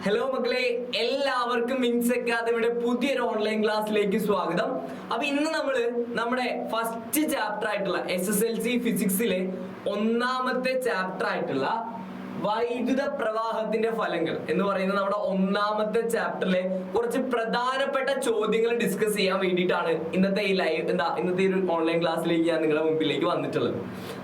Hello മക്കളെ, എല്ലാവർക്കും mince അക്കാദമിയുടെ പുതിയൊരു ഓൺലൈൻ ക്ലാസ്സിലേക്ക് സ്വാഗതം. അപ്പൊ ഇന്ന് നമ്മുടെ ഫസ്റ്റ് ചാപ്റ്റർ ആയിട്ടുള്ള SSLC ഫിസിക്സിലെ ഒന്നാമത്തെ ചാപ്റ്റർ ആയിട്ടുള്ള വൈദ്യുത പ്രവാഹത്തിന്റെ ഫലങ്ങൾ എന്ന് പറയുന്ന നമ്മുടെ ഒന്നാമത്തെ ചാപ്റ്ററിലെ കുറച്ച് പ്രധാനപ്പെട്ട ചോദ്യങ്ങൾ ഡിസ്കസ് ചെയ്യാൻ വേണ്ടിയിട്ടാണ് ഇന്നത്തെ ഒരു ഓൺലൈൻ ക്ലാസ്സിലേക്ക് ഞാൻ നിങ്ങളുടെ മുമ്പിലേക്ക് വന്നിട്ടുള്ളത്.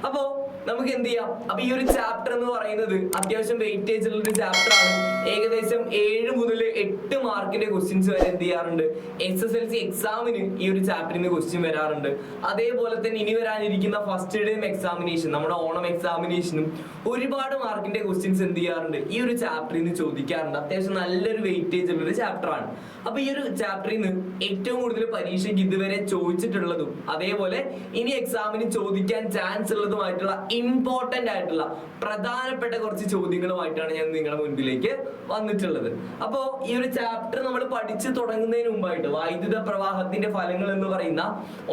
അപ്പോ നമുക്ക് എന്ത് ചെയ്യാം? അപ്പൊ ഈ ഒരു ചാപ്റ്റർ എന്ന് പറയുന്നത് അത്യാവശ്യം വെയിറ്റേജ് ഉള്ള ഒരു ചാപ്റ്റർ ആണ്. ഏകദേശം 7 മുതൽ 8 മാർക്കിന്റെ ക്വസ്റ്റ്യൻസ് വരെ എന്ത് ചെയ്യാറുണ്ട്? SSLC എക്സാമിന് ഈ ഒരു ചാപ്റ്ററിന് ക്വസ്റ്റ്യൻ വരാറുണ്ട്. അതേപോലെ തന്നെ ഇനി വരാനിരിക്കുന്ന ഫസ്റ്റ് ടൈം എക്സാമിനേഷൻ, നമ്മുടെ ഓണം എക്സാമിനേഷനും ഒരുപാട് മാർക്കിന്റെ ക്വസ്റ്റ്യൻസ് എന്ത് ചെയ്യാറുണ്ട്? ഈ ഒരു ചാപ്റ്ററിൽ നിന്ന് ചോദിക്കാറുണ്ട്. അത്യാവശ്യം നല്ലൊരു വെയിറ്റേജ് ഉള്ള ഒരു ചാപ്റ്റർ ആണ്. അപ്പൊ ഈ ഒരു ചാപ്റ്ററിൽ നിന്ന് ഏറ്റവും കൂടുതൽ പരീക്ഷയ്ക്ക് ഇതുവരെ ചോദിച്ചിട്ടുള്ളതും അതേപോലെ ഇനി എക്സാമിന് ചോദിക്കാൻ ചാൻസ് ഉള്ളതുമായിട്ടുള്ള ഇമ്പോർട്ടന്റ് ആയിട്ടുള്ള പ്രധാനപ്പെട്ട കുറച്ച് ചോദ്യങ്ങളുമായിട്ടാണ് ഞാൻ നിങ്ങളുടെ മുൻപിലേക്ക് വന്നിട്ടുള്ളത്. അപ്പോ ഈ ഒരു ചാപ്റ്റർ നമ്മൾ പഠിച്ചു തുടങ്ങുന്നതിന് മുമ്പായിട്ട്, വൈദ്യുത പ്രവാഹത്തിന്റെ ഫലങ്ങൾ എന്ന് പറയുന്ന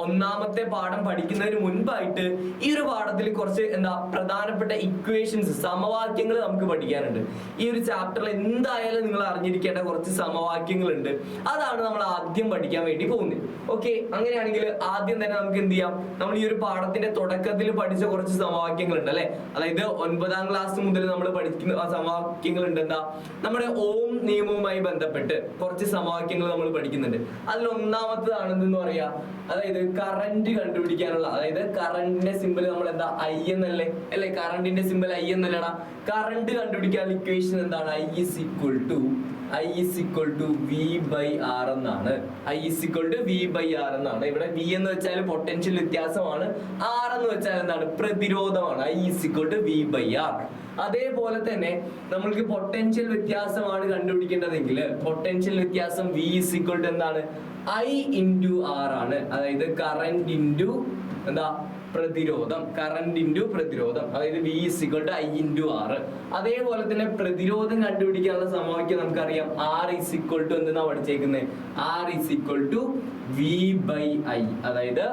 ഒന്നാമത്തെ പാഠം പഠിക്കുന്നതിന് മുൻപായിട്ട് ഈ ഒരു പാഠത്തിൽ കുറച്ച് പ്രധാനപ്പെട്ട ഇക്വേഷൻസ്, സമവാക്യങ്ങൾ നമുക്ക് പഠിക്കാനുണ്ട്. ഈ ഒരു ചാപ്റ്ററിൽ എന്തായാലും നിങ്ങൾ അറിഞ്ഞിരിക്കേണ്ട കുറച്ച് സമവാക്യങ്ങളുണ്ട്. അതാണ് നമ്മൾ ആദ്യം പഠിക്കാൻ വേണ്ടി പോകുന്നത്. ഓക്കെ, അങ്ങനെയാണെങ്കിൽ ആദ്യം തന്നെ നമുക്ക് എന്ത് ചെയ്യാം? നമ്മൾ ഈ ഒരു പാഠത്തിന്റെ തുടക്കത്തിൽ പഠിച്ച കുറച്ച് സമവാക്യങ്ങളുണ്ട് അല്ലെ. അതായത് 9ാം ക്ലാസ് മുതൽ നമ്മൾ പഠിക്കുന്ന സമവാക്യങ്ങളുണ്ട്. നമ്മുടെ ഓം നിയമവുമായി ബന്ധപ്പെട്ട് കുറച്ച് സമവാക്യങ്ങൾ നമ്മൾ പഠിക്കുന്നുണ്ട്. അതിൽ ഒന്നാമത്തേതാണെന്ന് പറയാ, അതായത് കറന്റ് കണ്ടുപിടിക്കാനുള്ള, അതായത് കറന്റിന്റെ സിമ്പിൾ നമ്മൾ I എന്നല്ലേ അല്ലെ? കറന്റിന്റെ സിമ്പിൾ I എന്നല്ലടാ. കറന്റ് കണ്ടുപിടിക്കാനുള്ള ഇക്വേഷൻ എന്താണ്? I is equal to V/R എന്നാണ്. I is equal to V/R എന്നാണ്. ഇവിടെ V എന്ന് വെച്ചാൽ പൊട്ടൻഷ്യൽ വ്യത്യാസമാണ്, R എന്ന് വെച്ചാൽ എന്താണ്? പ്രതിരോധമാണ്. I is equal to V/R. അതേപോലെ തന്നെ നമ്മൾക്ക് പൊട്ടൻഷ്യൽ വ്യത്യാസമാണ് കണ്ടുപിടിക്കേണ്ടതെങ്കിൽ പൊട്ടൻഷ്യൽ വ്യത്യാസം V is equal to എന്താണ്? I into R ആണ്. അതായത് കറന്റ് ഇൻറ്റു പ്രതിരോധം. കറന്റ് ഇൻറ്റു പ്രതിരോധം, അതായത് V is equal to I into R. അതേപോലെ തന്നെ പ്രതിരോധം കണ്ടുപിടിക്കാനുള്ള സമവാക്യം നമുക്കറിയാം. R is equal to എന്തെന്നാ പഠിച്ചേക്കുന്നത്? R is equal to V/I. അതായത്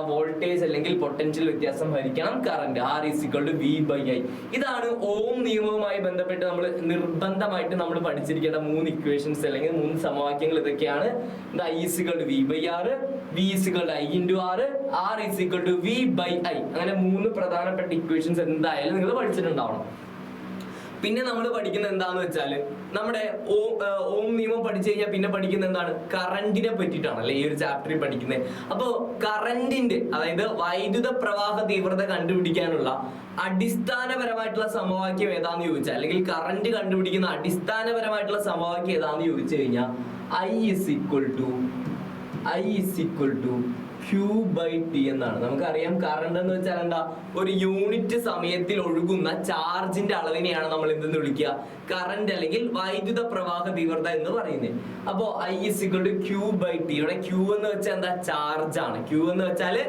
വോൾട്ടേജ് അല്ലെങ്കിൽ പൊട്ടൻഷ്യൽ വ്യത്യാസം ഹരിക്കണം current. R is equal to V/I. ഇതാണ് ഓം നിയമവുമായി ബന്ധപ്പെട്ട് നമ്മൾ നിർബന്ധമായിട്ട് നമ്മൾ പഠിച്ചിരിക്കേണ്ട 3 ഇക്വേഷൻസ് അല്ലെങ്കിൽ 3 സമവാക്യങ്ങൾ. ഇതൊക്കെയാണ്. I is equal to V/R, V is equal to I into R, R is equal to V/I. അങ്ങനെ 3 പ്രധാനപ്പെട്ട ഇക്വേഷൻസ് എന്തായാലും നിങ്ങൾ പഠിച്ചിട്ടുണ്ടാവണം. പിന്നെ നമ്മൾ പഠിക്കുന്നത് എന്താന്ന് വെച്ചാൽ, നമ്മുടെ ഓം നിയമം പഠിച്ചു കഴിഞ്ഞാൽ പിന്നെ പഠിക്കുന്നത് എന്താണ്? കറന്റിനെ പറ്റിയിട്ടാണ് അല്ലെ ഈ ഒരു ചാപ്റ്ററിൽ പഠിക്കുന്നത്. അപ്പോ കറന്റിന്റെ, അതായത് വൈദ്യുത പ്രവാഹ തീവ്രത കണ്ടുപിടിക്കാനുള്ള അടിസ്ഥാനപരമായിട്ടുള്ള സമവാക്യം ഏതാന്ന് ചോദിച്ചാൽ, അല്ലെങ്കിൽ കറന്റ് കണ്ടുപിടിക്കുന്ന അടിസ്ഥാനപരമായിട്ടുള്ള സമവാക്യം ഏതാന്ന് ചോദിച്ചു കഴിഞ്ഞാൽ I is equal to Q/T എന്നാണ്. നമുക്കറിയാം കറണ്ട് എന്ന് വെച്ചാൽ എന്താ? ഒരു യൂണിറ്റ് സമയത്തിൽ ഒഴുകുന്ന ചാർജിന്റെ അളവിനെയാണ് നമ്മൾ എന്തെന്ന് വിളിക്കുക? കറന്റ് അല്ലെങ്കിൽ വൈദ്യുത പ്രവാഹ തീവ്രത എന്ന് പറയുന്നത്. അപ്പോ I is equal to Q/T. ഇവിടെ Q എന്ന് വെച്ചാൽ എന്താ? ചാർജ് ആണ്. Q എന്ന് വെച്ചാല്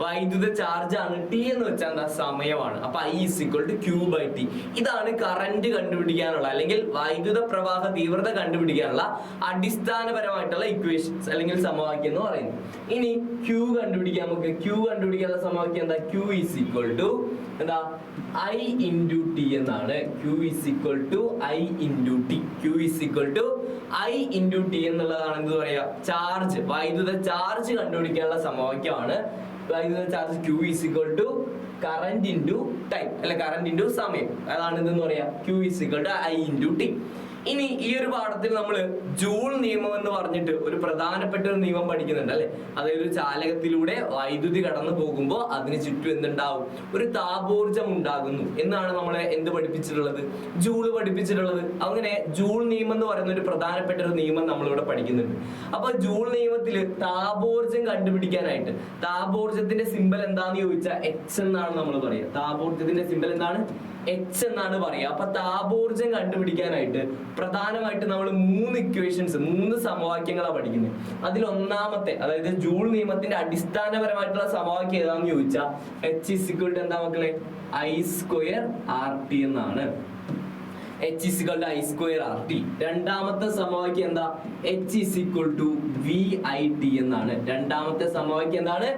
വൈദ്യുത ചാർജ് ആണ്. T എന്ന് വെച്ചാൽ എന്താ? സമയമാണ്. അപ്പൊ I is equal to Q/T. ഇതാണ് കറന്റ് കണ്ടുപിടിക്കാനുള്ള അല്ലെങ്കിൽ വൈദ്യുത പ്രവാഹ തീവ്രത കണ്ടുപിടിക്കാനുള്ള അടിസ്ഥാനപരമായിട്ടുള്ള ഇക്വേഷൻസ് അല്ലെങ്കിൽ സമവാക്യം എന്ന് പറയുന്നത്. ഇനി Q കണ്ടുപിടിക്കാൻ, നമുക്ക് Q കണ്ടുപിടിക്കാനുള്ള സമവാക്യം എന്താ? Q is equal to I into T എന്നാണ്. Q is equal to I into T. Q is equal to I into T എന്നുള്ളതാണ് എന്ത് പറയാ? ചാർജ്, വൈദ്യുത ചാർജ് കണ്ടുപിടിക്കാനുള്ള സമവാക്യമാണ്. വൈദ്യുത charge Q is equal to current into time അല്ലെ, current into സമയം. അതാണ് എന്തെന്ന് പറയാ? Q is equal to I into T. ഇനി ഈ ഒരു പാഠത്തിൽ നമ്മൾ ജൂൾ നിയമം എന്ന് പറഞ്ഞിട്ട് ഒരു പ്രധാനപ്പെട്ട ഒരു നിയമം പഠിക്കുന്നുണ്ട് അല്ലെ. അതായത് ഒരു ചാലകത്തിലൂടെ വൈദ്യുതി കടന്നു പോകുമ്പോൾ അതിന് ചുറ്റും എന്തുണ്ടാവും? ഒരു താപോർജം ഉണ്ടാകുന്നു എന്നാണ് നമ്മളെ എന്ത് പഠിപ്പിച്ചിട്ടുള്ളത്? ജൂള് പഠിപ്പിച്ചിട്ടുള്ളത്. അങ്ങനെ ജൂൾ നിയമം എന്ന് പറയുന്ന ഒരു പ്രധാനപ്പെട്ട ഒരു നിയമം നമ്മളിവിടെ പഠിക്കുന്നുണ്ട്. അപ്പൊ ജൂൾ നിയമത്തില് താപോർജം കണ്ടുപിടിക്കാനായിട്ട്, താപോർജത്തിന്റെ സിമ്പൽ എന്താന്ന് ചോദിച്ചാൽ H എന്നാണ് നമ്മൾ പറയുക. താപോർജത്തിന്റെ സിമ്പൽ എന്താണ്? H എന്നാണ് പറയുക. അപ്പൊ താപോർജം കണ്ടുപിടിക്കാനായിട്ട് പ്രധാനമായിട്ട് നമ്മൾ 3 ഇക്വേഷൻസ്, 3 സമവാക്യങ്ങളാണ് പഠിക്കുന്നത്. അതിൽ ഒന്നാമത്തെ, അതായത് ജൂൾ നിയമത്തിന്റെ അടിസ്ഥാനപരമായിട്ടുള്ള സമവാക്യം ഏതാന്ന് ചോദിച്ചാൽ H is equal to എന്താ മക്കളെ? I² RT എന്നാണ്. H is equal to I² RT. രണ്ടാമത്തെ സമവാക്യം എന്താ? H is equal to VIT എന്നാണ്. രണ്ടാമത്തെ സമവാക്യം എന്താണ്?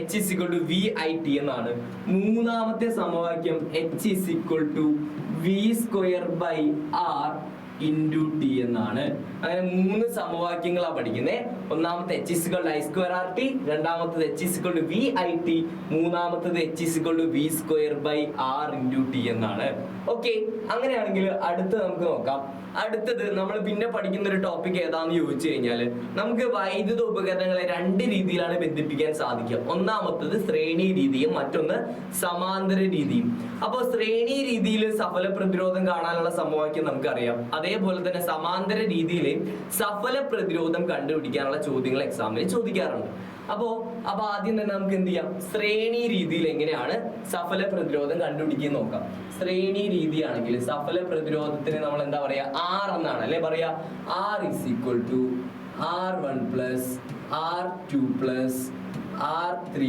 H is equal to VIT എന്നാണ്. മൂന്നാമത്തെ സമവാക്യം H is equal to V² by R into T എന്നാണ്. അങ്ങനെ 3 സമവാക്യങ്ങളാണ് പഠിക്കുന്നത്. ഒന്നാമത്തെ h = I²RT, രണ്ടാമത്തത് h = VIT, മൂന്നാമത്തത് h = V²/R × T എന്നാണ്. ഓക്കെ, അങ്ങനെയാണെങ്കിൽ അടുത്ത് നമുക്ക് നോക്കാം. അടുത്തത് നമ്മൾ പിന്നെ പഠിക്കുന്ന ഒരു ടോപ്പിക് ഏതാണെന്ന് ചോദിച്ചു കഴിഞ്ഞാൽ നമുക്ക് വൈദ്യുത ഉപകരണങ്ങളെ 2 രീതിയിലാണ് ബന്ധിപ്പിക്കാൻ സാധിക്കുക. ഒന്നാമത്തത് ശ്രേണി രീതിയും മറ്റൊന്ന് സമാന്തര രീതിയും. അപ്പോൾ ശ്രേണി രീതിയിൽ സഫല പ്രതിരോധം കാണാനുള്ള സമവാക്യം നമുക്കറിയാം. അതേപോലെ തന്നെ സമാന്തര രീതിയിൽ സഫല പ്രതിരോധം കണ്ടുപിടിക്കാനുള്ള ചോദ്യങ്ങൾ എക്സാമിൽ ചോദിക്കാറുണ്ട്. അപ്പൊ ആദ്യം തന്നെ നമുക്ക് എന്ത് ചെയ്യാം, ശ്രേണി രീതിയിൽ എങ്ങനെയാണ് സഫല പ്രതിരോധം കണ്ടുപിടിക്കുന്നത് നോക്കാം. ശ്രേണി രീതിയാണെങ്കിൽ സഫല പ്രതിരോധത്തിന് നമ്മൾ എന്താ പറയാ, R എന്നാണ് അല്ലെ പറയാ. R = R1 + R2 + R3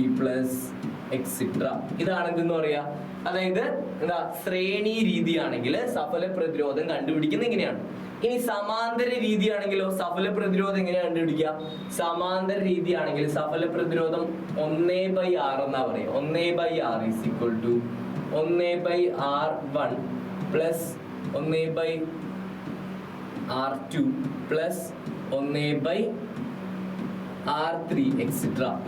etc. ഇതാണ് എന്തെന്ന് പറയാ. അതായത് എന്താ, ശ്രേണി രീതിയാണെങ്കിൽ സഫല പ്രതിരോധം കണ്ടുപിടിക്കുന്നത് ഇങ്ങനെയാണ്. ഇനി സമാന്തര രീതിയാണെങ്കിലോ സഫല പ്രതിരോധം എങ്ങനെയാണ് കണ്ടുപിടിക്കുക? സമാന്തര രീതിയാണെങ്കിൽ സഫല പ്രതിരോധം 1/R എന്നാ പറയാ. 1/R = 1/R1 + 1/R2 + 1/R3 etc.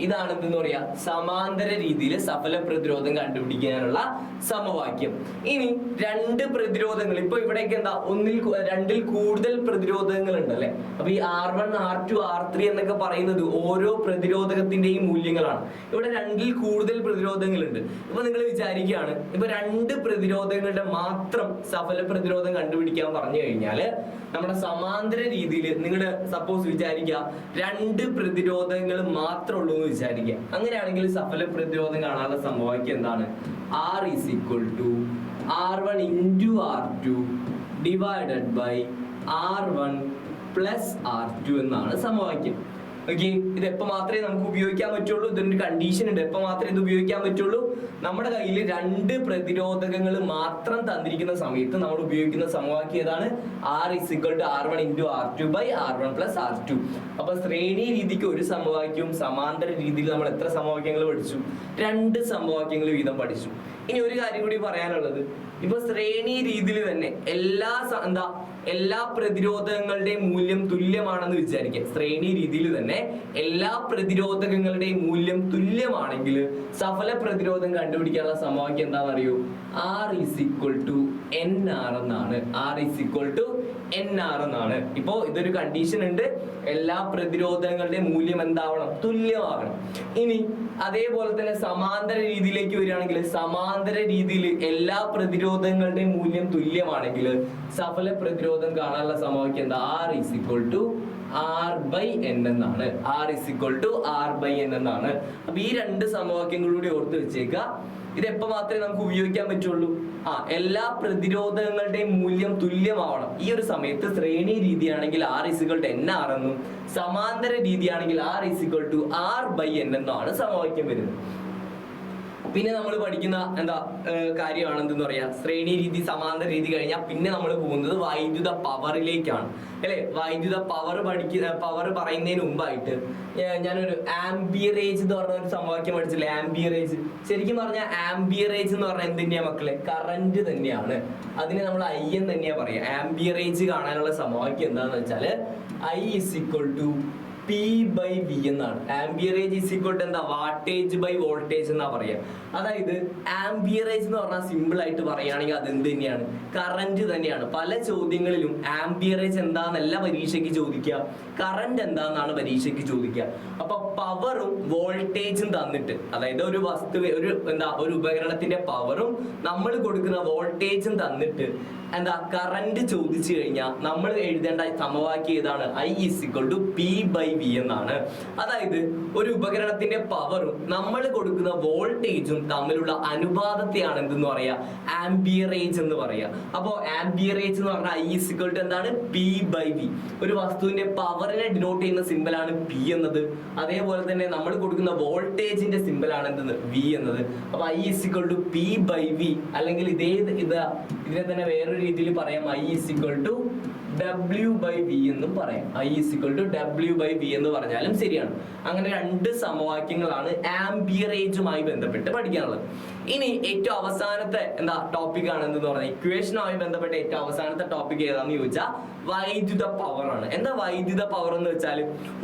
ഇതാണ് എന്തെന്ന് പറയാ സമാന്തര രീതിയിൽ സഫല പ്രതിരോധം കണ്ടുപിടിക്കാനുള്ള സമവാക്യം. ഇനി 2 പ്രതിരോധങ്ങൾ, ഇപ്പൊ ഇവിടേക്ക് എന്താ, 2ൽ കൂടുതൽ പ്രതിരോധങ്ങൾ ഉണ്ട് അല്ലെ. അപ്പൊ ഈ R1, R2, R3 എന്നൊക്കെ പറയുന്നത് ഓരോ പ്രതിരോധകത്തിന്റെയും മൂല്യങ്ങളാണ്. ഇവിടെ 2ൽ കൂടുതൽ പ്രതിരോധങ്ങളുണ്ട്. ഇപ്പൊ നിങ്ങൾ വിചാരിക്കുകയാണ്, ഇപ്പൊ 2 പ്രതിരോധങ്ങളുടെ മാത്രം സഫല പ്രതിരോധം കണ്ടുപിടിക്കാൻ പറഞ്ഞു കഴിഞ്ഞാല് നമ്മുടെ സമാന്തര രീതിയിൽ നിങ്ങളുടെ സപ്പോസ് വിചാരിക്കുക 2 പ്രതിരോധങ്ങൾ മാത്രമേ ഉള്ളൂ എന്ന് വിചാരിക്കുക. അങ്ങനെയാണെങ്കിൽ സഫല പ്രതിരോധം കാണാനുള്ള സമവാക്യം എന്താണ്? R = R1 × R2 / R1 + R2 എന്നാണ് സമവാക്യം. ഓക്കെ, ഇത് എപ്പോ മാത്രമേ നമുക്ക് ഉപയോഗിക്കാൻ പറ്റുള്ളൂ? ഇതിന്റെ കണ്ടീഷൻ ഉണ്ട്. എപ്പോ മാത്രമേ ഇത് ഉപയോഗിക്കാൻ പറ്റുള്ളൂ? നമ്മുടെ കയ്യിൽ 2 പ്രതിരോധകങ്ങൾ മാത്രം തന്നിരിക്കുന്ന സമയത്ത് നമ്മൾ ഉപയോഗിക്കുന്ന സമവാക്യം ഏതാണ്? R = R1 × R2 / R1 + R2. അപ്പൊ ശ്രേണി രീതിക്ക് ഒരു സമവാക്യവും സമാന്തര രീതിയിൽ നമ്മൾ എത്ര സമവാക്യങ്ങൾ പഠിച്ചു? 2 സമവാക്യങ്ങൾ വീതം പഠിച്ചു. ഇനി ഒരു കാര്യം കൂടി പറയാനുള്ളത്, ഇപ്പൊ ശ്രേണി രീതിയിൽ തന്നെ എല്ലാ പ്രതിരോധങ്ങളുടെയും മൂല്യം തുല്യമാണെന്ന് വിചാരിക്കുക. ശ്രേണി രീതിയിൽ തന്നെ എല്ലാ പ്രതിരോധകങ്ങളുടെയും മൂല്യം തുല്യമാണെങ്കിൽ സഫല പ്രതിരോധം കണ്ടുപിടിക്കാനുള്ള സമവാക്യം എന്താണെന്ന് അറിയൂ? R = NR എന്നാണ്. R = NR എന്നാണ്. ഇപ്പോ ഇതൊരു കണ്ടീഷൻ ഉണ്ട്, എല്ലാ പ്രതിരോധങ്ങളുടെയും മൂല്യം എന്താവണം? തുല്യമാകണം. ഇനി അതേപോലെ തന്നെ സമാന്തര രീതിയിലേക്ക് വരികയാണെങ്കിൽ സമാന്തര രീതിയിൽ എല്ലാ പ്രതിരോധങ്ങളുടെയും മൂല്യം തുല്യമാണെങ്കിൽ സഫല പ്രതിരോധം കാണാനുള്ള സമവാക്യം എന്താ? R = R/N എന്നാണ്. R = R/N എന്നാണ്. അപ്പൊ ഈ 2 സമവാക്യങ്ങളൂടെ ഓർത്ത് വെച്ചേക്കുക. ഇത് എപ്പോ മാത്രമേ നമുക്ക് ഉപയോഗിക്കാൻ പറ്റുള്ളൂ? എല്ലാ പ്രതിരോധങ്ങളുടെയും മൂല്യം തുല്യമാവണം. ഈ ഒരു സമയത്ത് ശ്രേണി രീതിയാണെങ്കിൽ R = NR എന്നും സമാന്തര രീതിയാണെങ്കിൽ R = R/N എന്നാണ് സമവാക്യം വരുന്നത്. പിന്നെ നമ്മൾ പഠിക്കുന്ന കാര്യമാണ് എന്തെന്ന് പറയാ, ശ്രേണി രീതി സമാന്തര രീതി കഴിഞ്ഞാൽ പിന്നെ നമ്മൾ പോകുന്നത് വൈദ്യുത പവറിലേക്കാണ് അല്ലെ. വൈദ്യുത പവർ പറയുന്നതിന് മുമ്പായിട്ട് ഞാനൊരു ആംബിയറേജ് എന്ന് പറഞ്ഞ ഒരു സമവാക്യം പഠിച്ചില്ലേ? ആംബിയറേജ് ശരിക്കും പറഞ്ഞാൽ ആംബിയറേജ് എന്ന് പറഞ്ഞാൽ എന്തിനാ മക്കളെ? കറന്റ് തന്നെയാണ്. അതിനെ നമ്മൾ I എന്ന് തന്നെയാ പറയാ. ആംബിയറേജ് കാണാനുള്ള സമവാക്യം എന്താന്ന് വെച്ചാല് I = P/V എന്നാണ്. ആംബിയറേജ് = എന്താ? വാട്ടേജ് ബൈ വോൾട്ടേജ് എന്നാ പറയാ. അതായത് ആംബിയറേജ് എന്ന് പറഞ്ഞാൽ സിമ്പിൾ ആയിട്ട് പറയുകയാണെങ്കിൽ അത് എന്ത് തന്നെയാണ്? കറന്റ് തന്നെയാണ്. പല ചോദ്യങ്ങളിലും ആംബിയറേജ് എന്താന്നല്ല പരീക്ഷയ്ക്ക് ചോദിക്കുക, കറന്റ് എന്താന്നാണ് പരീക്ഷയ്ക്ക് ചോദിക്കുക. അപ്പൊ പവറും വോൾട്ടേജും തന്നിട്ട്, അതായത് ഒരു ഒരു ഉപകരണത്തിന്റെ പവറും നമ്മൾ കൊടുക്കുന്ന വോൾട്ടേജും തന്നിട്ട് കറന്റ് ചോദിച്ചു കഴിഞ്ഞാൽ നമ്മൾ എഴുതേണ്ട സമവാക്യം ഏതാണ്? I = P/V എന്നാണ്. അതായത് ഒരു ഉപകരണത്തിന്റെ പവറും നമ്മൾ കൊടുക്കുന്ന വോൾട്ടേജും തമ്മിലുള്ള അനുപാതത്തെയാണ് എന്തെന്ന് പറയാ? ആംബിയറേജ് എന്ന് പറയാ. അപ്പോ ആംബിയറേജ് എന്ന് പറഞ്ഞാൽ I = എന്താണ്? P/V. ഒരു വസ്തുവിന്റെ പവറിനെ ഡിനോട്ട് ചെയ്യുന്ന സിമ്പലാണ് P എന്നത്. അതേപോലെ തന്നെ നമ്മൾ കൊടുക്കുന്ന വോൾട്ടേജിന്റെ സിമ്പലാണ് എന്തെന്ന്? V എന്നത്. അപ്പൊ I = P/V. അല്ലെങ്കിൽ ഇതിനെ തന്നെ വേറൊരു രീതിയിൽ പറയാം, I = W/V എന്നും പറയാം. I = W/V എന്ന് പറഞ്ഞാലും ശരിയാണ്. അങ്ങനെ 2 സമവാക്യങ്ങളാണ് ആംബിയറേജുമായി ബന്ധപ്പെട്ട് പഠിക്കാനുള്ളത്. ഇനി ഏറ്റവും അവസാനത്തെ ടോപ്പിക് ആണ് എന്തെന്ന് പറഞ്ഞാൽ ഇക്വേഷനുമായി ബന്ധപ്പെട്ട ഏറ്റവും അവസാനത്തെ ടോപ്പിക് ഏതാന്ന് ചോദിച്ചാൽ വൈദ്യുത പവർ ആണ്. എന്താ വൈദ്യുത പവർ എന്ന് വെച്ചാൽ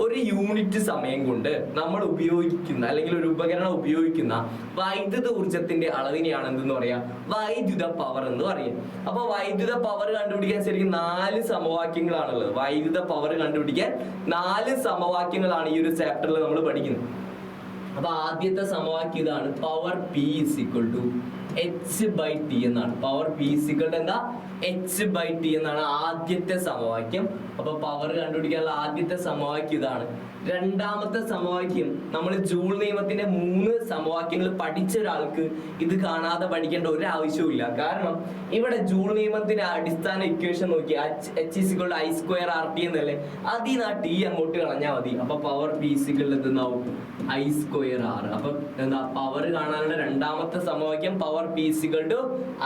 ഒരു യൂണിറ്റ് സമയം കൊണ്ട് നമ്മൾ ഉപയോഗിക്കുന്ന അല്ലെങ്കിൽ ഒരു ഉപകരണം ഉപയോഗിക്കുന്ന വൈദ്യുത ഊർജത്തിന്റെ അളവിനെയാണ് എന്തെന്ന് പറയാ വൈദ്യുത പവർ എന്ന് പറയും. അപ്പൊ വൈദ്യുത പവർ കണ്ടുപിടിക്കാൻ ശരിക്കും 4 സമവാക്യങ്ങളാണുള്ളത്. വൈദ്യുത പവർ കണ്ടുപിടിക്കാൻ 4 സമവാക്യങ്ങളാണ് ഈ ഒരു ചാപ്റ്ററിൽ നമ്മൾ പഠിക്കുന്നത്. അപ്പൊ ആദ്യത്തെ സമവാക്യം ഇതാണ്, പവർ P = h/t എന്നാണ്. പവർ P = എന്താ h/t എന്നാണ് ആദ്യത്തെ സമവാക്യം. അപ്പൊ പവർ കണ്ടുപിടിക്കാനുള്ള ആദ്യത്തെ സമവാക്യം ഇതാണ്. രണ്ടാമത്തെ സമവാക്യം നമ്മൾ ജൂൾ നിയമത്തിന്റെ 3 സമവാക്യങ്ങൾ പഠിച്ച ഒരാൾക്ക് ഇത് കാണാതെ പഠിക്കേണ്ട ഒരു ആവശ്യവും. കാരണം ഇവിടെ ജൂൾ നിയമത്തിന്റെ അടിസ്ഥാന ഇക്വേഷൻ നോക്കി h = I²RT എന്നല്ലേ, അതിന് ആ ടി അങ്ങോട്ട് കളഞ്ഞാൽ മതി. അപ്പൊ പവർ P = എന്താവും I²R. അപ്പൊ എന്താ പവർ കാണാനുള്ള രണ്ടാമത്തെ സമവാക്യം പവർ P =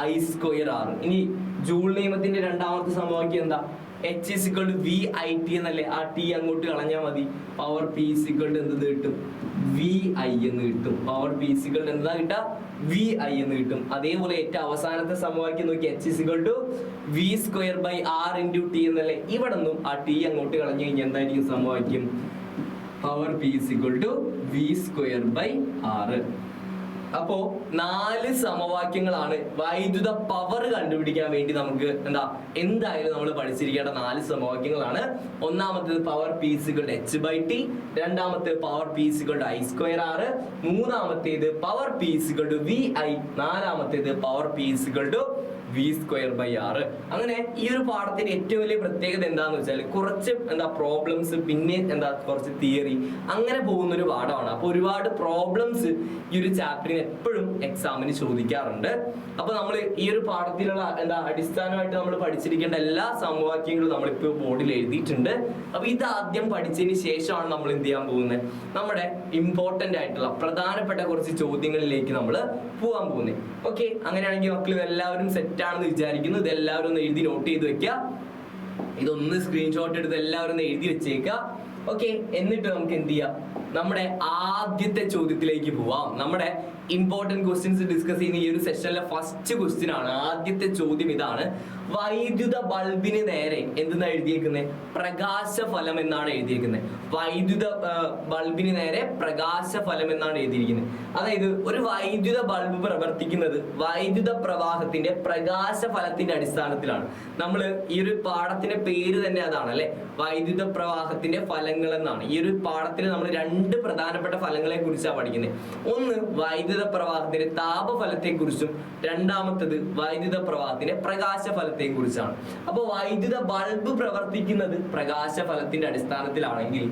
I²R. ഇനി ജൂൾ നിയമത്തിന്റെ രണ്ടാമത്തെ സമവാക്യം എന്താ, h = VIT എന്നല്ലേ, ആ ടി അങ്ങോട്ട് കളഞ്ഞാൽ മതി. പവർ P = എന്ത് കിട്ടും, VI എന്ന് കിട്ടും. പവർ P = എന്താ കിട്ടുക, VI എന്ന് കിട്ടും. അതേപോലെ ഏറ്റവും അവസാനത്തെ സമവാക്യം നോക്കി h = V²/R × T എന്നല്ലേ, ഇവിടെ നിന്നും ആ ടി അങ്ങോട്ട് കളഞ്ഞു കഴിഞ്ഞാൽ എന്തായിരിക്കും സമവാക്യം, പവർ P = V²/R. അപ്പോ 4 സമവാക്യങ്ങളാണ് വൈദ്യുത പവർ കണ്ടുപിടിക്കാൻ വേണ്ടി നമുക്ക് എന്തായാലും നമ്മൾ പഠിച്ചിരിക്കേണ്ട 4 സമവാക്യങ്ങളാണ്. ഒന്നാമത്തേത് പവർ P = h/t, രണ്ടാമത്തേത് പവർ P = I²R, മൂന്നാമത്തേത് പവർ P = VI, നാലാമത്തേത് പവർ P = V²/R. അങ്ങനെ ഈ ഒരു പാഠത്തിന്റെ ഏറ്റവും വലിയ പ്രത്യേകത എന്താന്ന് വെച്ചാൽ കുറച്ച് പ്രോബ്ലംസ്, പിന്നെ കുറച്ച് തിയറി, അങ്ങനെ പോകുന്ന ഒരു പാഠമാണ്. അപ്പൊ ഒരുപാട് പ്രോബ്ലംസ് ഈ ഒരു ചാപ്റ്ററിന് എപ്പോഴും എക്സാമിന് ചോദിക്കാറുണ്ട്. അപ്പൊ നമ്മൾ ഈ ഒരു പാഠത്തിലുള്ള അടിസ്ഥാനമായിട്ട് നമ്മൾ പഠിച്ചിരിക്കേണ്ട എല്ലാ സമവാക്യങ്ങളും നമ്മളിപ്പോ ബോർഡിൽ എഴുതിയിട്ടുണ്ട്. അപ്പൊ ഇത് ആദ്യം പഠിച്ചതിന് ശേഷമാണ് നമ്മൾ എന്ത് ചെയ്യാൻ പോകുന്നത്, നമ്മുടെ ഇമ്പോർട്ടന്റ് ആയിട്ടുള്ള പ്രധാനപ്പെട്ട കുറച്ച് ചോദ്യങ്ങളിലേക്ക് നമ്മൾ പോകാൻ പോകുന്നത്. ഓക്കെ, അങ്ങനെയാണെങ്കിൽ മക്കൾ എല്ലാവരും സെറ്റ് ആണെന്ന് വിചാരിക്കുന്നു. ഇതെല്ലാവരും ഒന്ന് എഴുതി നോട്ട് ചെയ്ത് വെക്കുക. ഇതൊന്ന് സ്ക്രീൻഷോട്ട് എടുത്ത് എല്ലാവരും ഒന്ന് എഴുതി വെച്ചേക്കുക. ഓക്കെ, എന്നിട്ട് നമുക്ക് എന്ത് ചെയ്യാം, നമ്മുടെ ആദ്യത്തെ ചോദ്യത്തിലേക്ക് പോവാം. നമ്മുടെ ഇമ്പോർട്ടന്റ് ക്വസ്റ്റ്യൻസ് ഡിസ്കസ് ചെയ്യുന്ന ഈ ഒരു സെഷനിലെ ഫസ്റ്റ് ക്വസ്റ്റ്യൻ ആണ്. ആദ്യത്തെ ചോദ്യം ഇതാണ്, വൈദ്യുത ബൾബിന് നേരെ എന്തെന്നാ എഴുതിയേക്കുന്നത്, പ്രകാശഫലം എന്നാണ് എഴുതിയേക്കുന്നത്. വൈദ്യുത ബൾബിന് നേരെ പ്രകാശഫലം എന്നാണ് എഴുതിയിരിക്കുന്നത്. അതായത് ഒരു വൈദ്യുത ബൾബ് പ്രവർത്തിക്കുന്നത് വൈദ്യുത പ്രവാഹത്തിന്റെ പ്രകാശഫലത്തിന്റെ അടിസ്ഥാനത്തിലാണ്. നമ്മൾ ഈ ഒരു പാഠത്തിന്റെ പേര് തന്നെ അതാണ് അല്ലെ, വൈദ്യുത പ്രവാഹത്തിന്റെ ഫലങ്ങൾ എന്നാണ്. ഈ ഒരു പാഠത്തിൽ നമ്മൾ 2 പ്രധാനപ്പെട്ട ഫലങ്ങളെ കുറിച്ചാണ് പഠിക്കുന്നത്. ഒന്ന് വൈദ്യുത പ്രവാഹത്തിന്റെ താപഫലത്തെ കുറിച്ചും, രണ്ടാമത്തത് വൈദ്യുത പ്രവാഹത്തിന്റെ പ്രകാശഫലത്തെ കുറിച്ചാണ്. അപ്പൊ വൈദ്യുത ബൾബ് പ്രവർത്തിക്കുന്നത് പ്രകാശഫലത്തിന്റെ അടിസ്ഥാനത്തിലാണെങ്കിൽ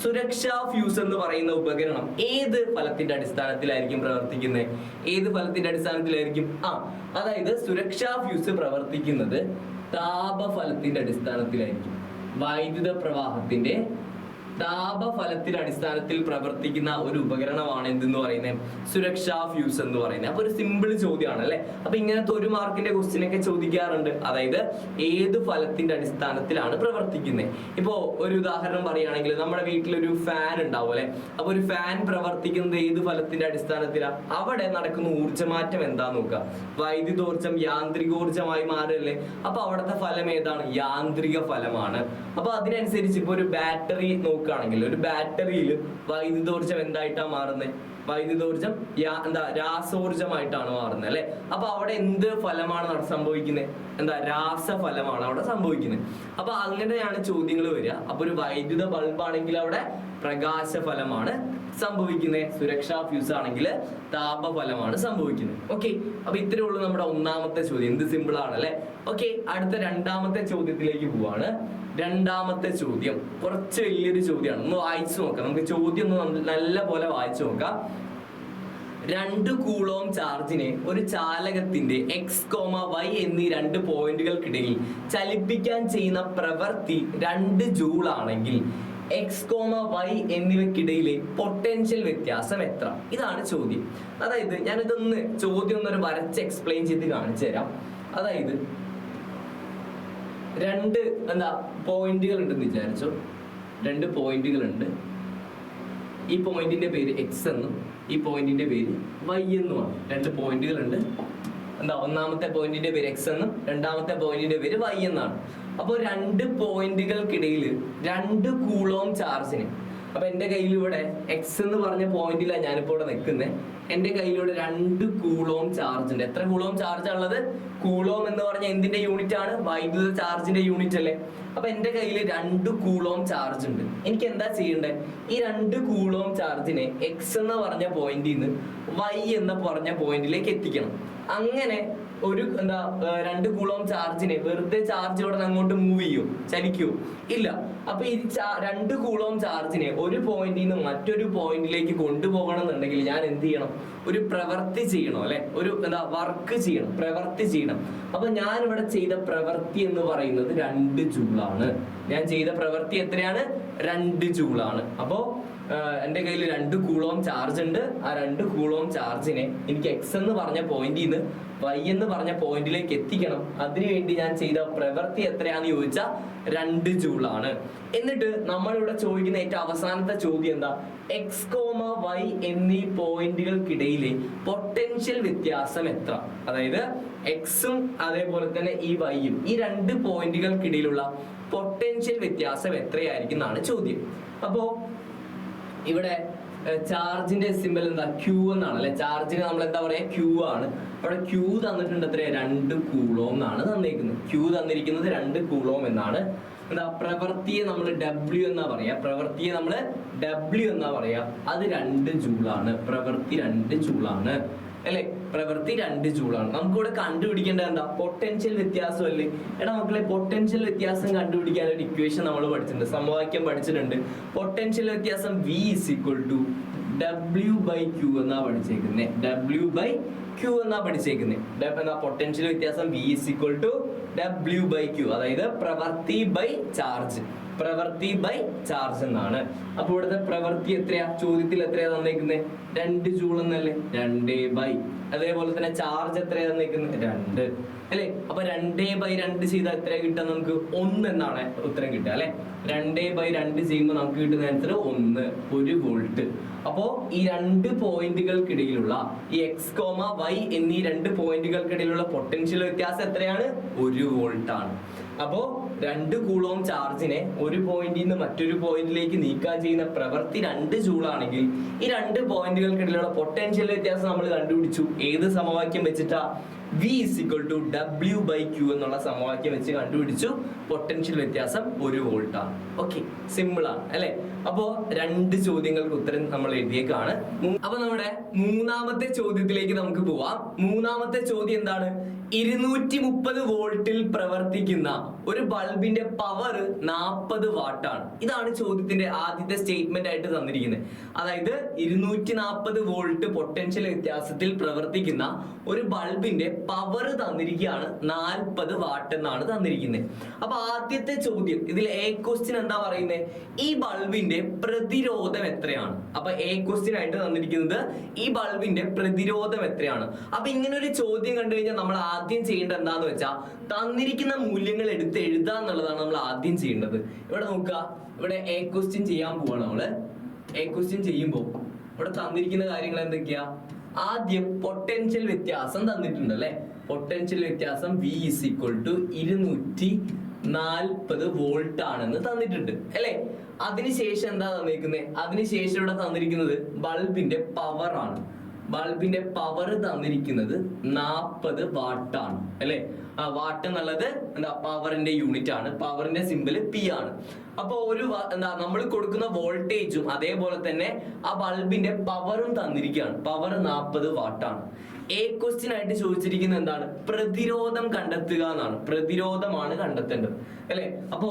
സുരക്ഷാ ഫ്യൂസ് എന്ന് പറയുന്ന ഉപകരണം ഏത് ഫലത്തിന്റെ അടിസ്ഥാനത്തിലായിരിക്കും പ്രവർത്തിക്കുന്നത്, ഏത് ഫലത്തിന്റെ അടിസ്ഥാനത്തിലായിരിക്കും, അതായത് സുരക്ഷാ ഫ്യൂസ് പ്രവർത്തിക്കുന്നത് താപഫലത്തിന്റെ അടിസ്ഥാനത്തിലായിരിക്കും. വൈദ്യുത പ്രവാഹത്തിന്റെ താപഫലത്തിന്റെ അടിസ്ഥാനത്തിൽ പ്രവർത്തിക്കുന്ന ഒരു ഉപകരണമാണ് എന്തെന്ന് പറയുന്നത്, സുരക്ഷാ ഫ്യൂസ് എന്ന് പറയുന്നത്. അപ്പൊ ഒരു സിമ്പിൾ ചോദ്യമാണ് അല്ലെ. അപ്പൊ ഇങ്ങനത്തെ 1 മാർക്കിന്റെ ക്വസ്റ്റ്യൻ ഒക്കെ ചോദിക്കാറുണ്ട്. അതായത് ഏത് ഫലത്തിന്റെ അടിസ്ഥാനത്തിലാണ് പ്രവർത്തിക്കുന്നത്. ഇപ്പോ ഒരു ഉദാഹരണം പറയുകയാണെങ്കിൽ നമ്മുടെ വീട്ടിലൊരു ഫാൻ ഉണ്ടാവും അല്ലെ. അപ്പൊ ഒരു ഫാൻ പ്രവർത്തിക്കുന്നത് ഏത് ഫലത്തിന്റെ അടിസ്ഥാനത്തിലാണ്, അവിടെ നടക്കുന്ന ഊർജ്ജമാറ്റം എന്താന്ന് നോക്കുക. വൈദ്യുതോർജ്ജം യാന്ത്രികോർജ്ജമായി മാറല്ലേ. അപ്പൊ അവിടുത്തെ ഫലം ഏതാണ്, യാന്ത്രിക ഫലമാണ്. അപ്പൊ അതിനനുസരിച്ച് ഇപ്പൊ ഒരു ബാറ്ററി നോക്കുകയാണെങ്കിൽ ഒരു ബാറ്ററിയിൽ വൈദ്യുതോർജ്ജം എന്തായിട്ടാണ് മാറുന്നത്, വൈദ്യുതോർജ്ജം രാസോർജ്ജമായിട്ടാണ് മാറുന്നത് അല്ലെ. അപ്പൊ അവിടെ എന്ത് ഫലമാണ് സംഭവിക്കുന്നത്, രാസഫലമാണ് അവിടെ സംഭവിക്കുന്നത്. അപ്പൊ അങ്ങനെയാണ് ചോദ്യങ്ങൾ വരിക. അപ്പൊ ഒരു വൈദ്യുത ബൾബ് ആണെങ്കിൽ അവിടെ പ്രകാശഫലമാണ് സംഭവിക്കുന്നത്, സുരക്ഷാ ഫ്യൂസ് ആണെങ്കിൽ താപഫലമാണ് സംഭവിക്കുന്നത്. ഓക്കെ, അപ്പൊ ഇത്രേ ഉള്ളൂ നമ്മുടെ ഒന്നാമത്തെ ചോദ്യം. എന്ത് സിമ്പിൾ ആണ് അല്ലെ. ഓക്കെ, അടുത്ത രണ്ടാമത്തെ ചോദ്യത്തിലേക്ക് പോവാണ്. രണ്ടാമത്തെ ചോദ്യം കുറച്ച് വലിയൊരു ചോദ്യമാണ്. ഒന്ന് വായിച്ചു നോക്കാം. നമുക്ക് ചോദ്യം ഒന്ന് നല്ല പോലെ വായിച്ചു നോക്കാം. 2 കൂളോം ചാർജിനെ ഒരു ചാലകത്തിന്റെ x, y എന്നീ 2 പോയിന്റുകൾക്കിടയിൽ ചലിപ്പിക്കാൻ ചെയ്യുന്ന പ്രവൃത്തി 2 ജൂൾ ആണെങ്കിൽ x, y എന്നിവയ്ക്കിടയിലെ പൊട്ടൻഷ്യൽ വ്യത്യാസം എത്ര? ഇതാണ് ചോദ്യം. അതായത് ഞാനിതൊന്ന് ചോദ്യം ഒന്നൊരു വരച്ച് എക്സ്പ്ലെയിൻ ചെയ്ത് കാണിച്ചു തരാം. അതായത് 2 പോയിന്റുകൾ ഉണ്ടെന്ന് വിചാരിച്ചോ. 2 പോയിന്റുകൾ ഉണ്ട്. ഈ പോയിന്റിന്റെ പേര് എക്സ് എന്നും ഈ പോയിന്റിന്റെ പേര് വൈ എന്നുമാണ്. രണ്ട് പോയിന്റുകളുണ്ട്. എന്താ, ഒന്നാമത്തെ പോയിന്റിന്റെ പേര് എക്സ് എന്നും രണ്ടാമത്തെ പോയിന്റിന്റെ പേര് വൈ എന്നാണ്. അപ്പോൾ രണ്ട് പോയിന്റുകൾക്കിടയിൽ 2 കൂളോം ചാർജിന്, അപ്പൊ എന്റെ കയ്യിൽ ഇവിടെ എക്സ് എന്ന് പറഞ്ഞ പോയിന്റിലാണ് ഞാനിപ്പോ ഇവിടെ നിൽക്കുന്നത്. എന്റെ കയ്യിലൂടെ 2 കൂളോം ചാർജ് ഉണ്ട്. എത്ര കൂളോം ചാർജ് ഉള്ളത്? കൂളോം എന്ന് പറഞ്ഞ എന്തിന്റെ യൂണിറ്റ് ആണ്? വൈദ്യുത ചാർജിന്റെ യൂണിറ്റ് അല്ലേ? അപ്പൊ എന്റെ കയ്യിൽ 2 കൂളോം ചാർജ് ഉണ്ട്. എനിക്ക് എന്താ ചെയ്യേണ്ടത്? ഈ 2 കൂളോം ചാർജിനെ എക്സ് എന്ന് പറഞ്ഞ പോയിന്റിൽ നിന്ന് വൈ എന്ന് പറഞ്ഞ പോയിന്റിലേക്ക് എത്തിക്കണം. അങ്ങനെ ഒരു 2 കൂളോം ചാർജിനെ വെറുതെ ചാർജ് ഇവിടെ അങ്ങോട്ട് മൂവ് ചെയ്യോ, ചലിക്കോ? ഇല്ല. അപ്പൊ ഈ 2 കൂളോം ചാർജിനെ ഒരു പോയിന്റിൽ നിന്ന് മറ്റൊരു പോയിന്റിലേക്ക് കൊണ്ടുപോകണം എന്നുണ്ടെങ്കിൽ ഞാൻ എന്ത് ചെയ്യണം? ഒരു പ്രവൃത്തി ചെയ്യണം അല്ലെ? ഒരു വർക്ക് ചെയ്യണം, പ്രവൃത്തി ചെയ്യണം. അപ്പൊ ഞാൻ ഇവിടെ ചെയ്ത പ്രവൃത്തി എന്ന് പറയുന്നത് 2 ജൂളാണ്. ഞാൻ ചെയ്ത പ്രവൃത്തി എത്രയാണ്? 2 ജൂളാണ്. അപ്പോ എന്റെ കയ്യിൽ 2 കൂളോം ചാർജ് ഉണ്ട്. ആ 2 കൂളോം ചാർജിനെ എനിക്ക് എക്സ് എന്ന് പറഞ്ഞ പോയിന്റിൽ നിന്ന് വൈ എന്ന് പറഞ്ഞ പോയിന്റിലേക്ക് എത്തിക്കണം. അതിനുവേണ്ടി ഞാൻ ചെയ്ത പ്രവൃത്തി എത്രയാന്ന് ചോദിച്ചാൽ 2 ജൂളാണ്. എന്നിട്ട് നമ്മളിവിടെ ചോദിക്കുന്ന ഏറ്റവും അവസാനത്തെ ചോദ്യം എന്താ? എക്സ് കോമ വൈ എന്നീ പോയിന്റുകൾക്കിടയിലെ പൊട്ടൻഷ്യൽ വ്യത്യാസം എത്ര? അതായത് എക്സും അതേപോലെ തന്നെ ഈ വൈയും, ഈ 2 പോയിന്റുകൾക്കിടയിലുള്ള പൊട്ടൻഷ്യൽ വ്യത്യാസം എത്രയായിരിക്കും എന്നാണ് ചോദ്യം. അപ്പോ ഇവിടെ ചാർജിന്റെ സിമ്പൽ എന്താ? ക്യൂ എന്നാണ് അല്ലെ? ചാർജിന് നമ്മൾ എന്താ പറയാ? ക്യൂ ആണ്. അവിടെ ക്യൂ തന്നിട്ടുണ്ട് എത്രയാ? 2 കൂളോം എന്നാണ് തന്നിരിക്കുന്നത്. ക്യൂ തന്നിരിക്കുന്നത് 2 കൂളോം എന്നാണ്. എന്താ, പ്രവൃത്തിയെ നമ്മൾ ഡബ്ല്യു എന്നാ പറയാ. പ്രവൃത്തിയെ നമ്മൾ ഡബ്ല്യു എന്നാ പറയാ. അത് 2 ജൂളാണ്. പ്രവൃത്തി 2 ജൂളാണ് അല്ലെ? പ്രവൃത്തി 2 ജൂളാണ്. നമുക്കിവിടെ കണ്ടുപിടിക്കേണ്ടത് എന്താ? പൊട്ടൻഷ്യൽ വ്യത്യാസം അല്ലേ? എടാ മക്കളെ, പൊട്ടൻഷ്യൽ വ്യത്യാസം കണ്ടുപിടിക്കാൻ ഒരു ഇക്വേഷൻ നമ്മൾ പഠിച്ചിട്ടുണ്ട്, സമവാക്യം പഠിച്ചിട്ടുണ്ട്. പൊട്ടൻഷ്യൽ വ്യത്യാസം V = W/Q എന്നാ പഠിച്ചേക്കുന്നത്. W/Q എന്നാ പഠിച്ചേക്കുന്നത്. പൊട്ടൻഷ്യൽ വ്യത്യാസം V = W/Q, അതായത് പ്രവൃത്തി ബൈ ചാർജ്. പ്രവൃത്തി ബൈ ചാർജ് എന്നാണ്. അപ്പൊ ഇവിടുത്തെ പ്രവൃത്തി എത്രയാ? ചോദ്യത്തിൽ എത്രയാ തന്നേക്കുന്നത്? 2 ജൂൾ എന്നല്ലേ? 2/. അതേപോലെ തന്നെ ചാർജ് എത്രയാ തന്നേക്കുന്നത്? 2 അല്ലെ? അപ്പൊ 2/2 ചെയ്താൽ എത്രയാ കിട്ടുക നമുക്ക്? 1 എന്നാണ് ഉത്തരം കിട്ടുക അല്ലെ? 2/2 ചെയ്യുമ്പോൾ നമുക്ക് കിട്ടുന്ന ആൻസർ 1 വോൾട്ട്. അപ്പോ ഈ 2 പോയിന്റുകൾക്കിടയിലുള്ള ഈ എക്സ് കോമ വൈ എന്നീ 2 പോയിന്റുകൾക്കിടയിലുള്ള പൊട്ടൻഷ്യൽ വ്യത്യാസം എത്രയാണ്? 1 വോൾട്ട് ആണ്. അപ്പോ 2 കൂളോം ചാർജിനെ ഒരു പോയിന്റിൽ നിന്ന് മറ്റൊരു പോയിന്റിലേക്ക് നീക്കാൻ ചെയ്യുന്ന പ്രവൃത്തി 2 ജൂൾ ആണെങ്കിൽ ഈ 2 പോയിന്റുകൾക്കിടയിലുള്ള പൊട്ടൻഷ്യൽ വ്യത്യാസം നമ്മൾ കണ്ടുപിടിച്ചു. ഏത് സമവാക്യം വെച്ചിട്ടാ? V = W/Q എന്നുള്ള സമവാക്യം വെച്ച് കണ്ടുപിടിച്ചു. പൊട്ടൻഷ്യൽ വ്യത്യാസം 1 വോൾട്ട് ആണ്. ഓക്കെ, സിമ്പിൾ ആണ് അല്ലെ? അപ്പോ 2 ചോദ്യങ്ങൾക്ക് ഉത്തരം നമ്മൾ എഴുതിയേക്കാണ്. അപ്പൊ നമ്മുടെ മൂന്നാമത്തെ ചോദ്യത്തിലേക്ക് നമുക്ക് പോവാം. മൂന്നാമത്തെ ചോദ്യം എന്താണ്? 230 വോൾട്ടിൽ പ്രവർത്തിക്കുന്ന ഒരു ബൾബിന്റെ പവർ 40 വാട്ടാണ്. ഇതാണ് ചോദ്യത്തിന്റെ ആദ്യത്തെ സ്റ്റേറ്റ്മെന്റ് ആയിട്ട് തന്നിരിക്കുന്നത്. അതായത് 240 വോൾട്ട് പൊട്ടൻഷ്യൽ വ്യത്യാസത്തിൽ പ്രവർത്തിക്കുന്ന ഒരു ബൾബിന്റെ പവർ തന്നിരിക്കുകയാണ് 40 വാട്ട് എന്നാണ് തന്നിരിക്കുന്നത്. അപ്പൊ ആദ്യത്തെ ചോദ്യം ഇതിൽ എ ക്വസ്റ്റ്യൻ എന്താ പറയുന്നത്? ഈ ബൾബിന്റെ പ്രതിരോധം എത്രയാണ്? അപ്പൊ എ ക്വസ്റ്റ്യൻ ആയിട്ട് തന്നിരിക്കുന്നത് ഈ ബൾബിന്റെ പ്രതിരോധം എത്രയാണ്. അപ്പൊ ഇങ്ങനെ ഒരു ചോദ്യം കണ്ടു കഴിഞ്ഞാൽ നമ്മൾ ആദ്യം ചെയ്യേണ്ടത് എന്താന്ന് വെച്ചാൽ തന്നിരിക്കുന്ന മൂല്യങ്ങൾ എടുത്ത് എഴുതുക എന്നുള്ളതാണ് നമ്മൾ ആദ്യം ചെയ്യേണ്ടത്. ഇവിടെ നോക്കുക, ഇവിടെ എ ക്വസ്റ്റ്യൻ ചെയ്യാൻ പോവാണ് നമ്മള്. എ ക്വസ്റ്റ്യൻ ചെയ്യുമ്പോൾ ഇവിടെ തന്നിരിക്കുന്ന കാര്യങ്ങൾ എന്തൊക്കെയാ? ആദ്യം പൊട്ടൻഷ്യൽ വ്യത്യാസം തന്നിട്ടുണ്ട് അല്ലെ? പൊട്ടൻഷ്യൽ വ്യത്യാസം V = 240 വോൾട്ട് ആണെന്ന് തന്നിട്ടുണ്ട് അല്ലെ? അതിനുശേഷം എന്താ തന്നിരിക്കുന്നത്? അതിനുശേഷം ഇവിടെ തന്നിരിക്കുന്നത് ബൾബിന്റെ പവർ ആണ്. ബൾബിന്റെ പവർ തന്നിരിക്കുന്നത് 40 വാട്ടാണ് അല്ലെ? വാട്ട് എന്നുള്ളത് എന്താ? പവറിന്റെ യൂണിറ്റ് ആണ്. പവറിന്റെ സിമ്പിൾ P ആണ്. അപ്പൊ ഒരു നമ്മൾ കൊടുക്കുന്ന വോൾട്ടേജും അതേപോലെ തന്നെ ആ ബൾബിന്റെ പവറും തന്നിരിക്കുകയാണ്. പവർ 40 വാട്ടാണ്. എ ക്വസ്റ്റ്യൻ ആയിട്ട് ചോദിച്ചിരിക്കുന്നത് എന്താണ്? പ്രതിരോധം കണ്ടെത്തുക എന്നാണ്. പ്രതിരോധമാണ് കണ്ടെത്തേണ്ടത് അല്ലെ? അപ്പോ